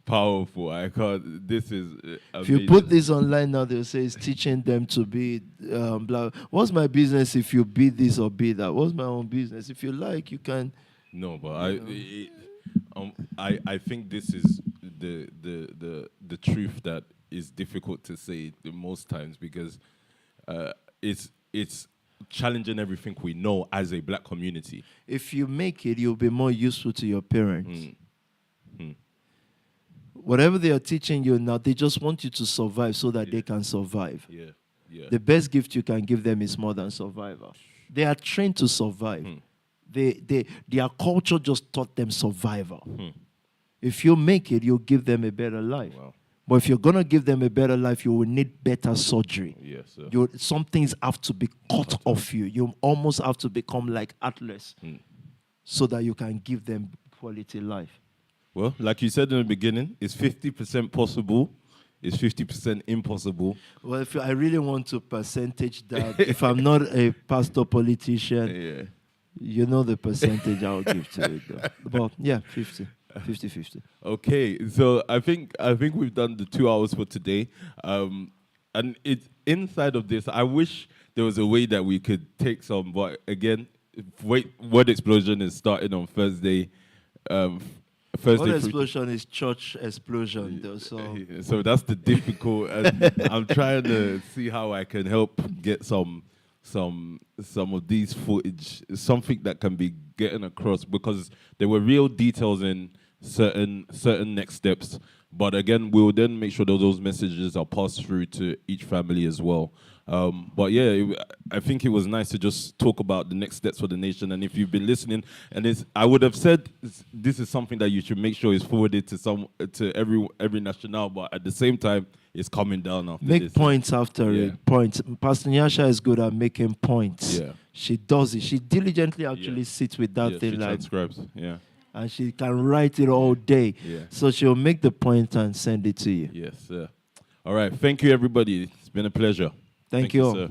S1: powerful. I can't. This is.
S2: If you put this online now, they'll say it's teaching them to be blah. What's my business if you be this or be that? What's my own business? If you like, you can.
S1: No, but I think this is the truth that is difficult to say most times because it's challenging everything we know as a black community.
S2: If you make it, you'll be more useful to your parents. Whatever they are teaching you now, they just want you to survive so that they can survive. The best gift you can give them is more than survival. They are trained to survive. Their culture just taught them survival. If you make it, you'll give them a better life.
S1: Wow.
S2: But if you're going to give them a better life, you will need better surgery.
S1: Yes, sir.
S2: Some things have to be cut off you. You almost have to become like Atlas so that you can give them quality life.
S1: Well, like you said in the beginning, it's 50% possible. It's 50% impossible.
S2: Well, if I really want to percentage that, if I'm not a pastor politician, you know the percentage I'll give to it. Though. But yeah, 50-50.
S1: Okay, so I think we've done the 2 hours for today. And it's inside of this, I wish there was a way that we could take some, but again, Word Explosion is starting on Thursday.
S2: Word Explosion is church explosion, though.
S1: So that's the difficult. And I'm trying to see how I can help get some of these footage, something that can be getting across, because there were real details in certain next steps. But again, we'll then make sure that those messages are passed through to each family as well. But yeah, I think it was nice to just talk about the next steps for the nation. And if you've been listening, and I would have said this is something that you should make sure is forwarded to every national. But at the same time, it's coming down after
S2: Make
S1: this.
S2: points after
S1: Yeah.
S2: it. Points. Pastor Nyasha is good at making points.
S1: Yeah.
S2: She does it. She diligently actually
S1: Yeah.
S2: sits with that
S1: Yeah,
S2: thing
S1: she
S2: like,
S1: transcribes. Yeah.
S2: and she can write it all day.
S1: Yeah.
S2: So she'll make the point and send it to you.
S1: Yes, sir. All right. Thank you, everybody. It's been a pleasure.
S2: Thank you all.
S1: sir.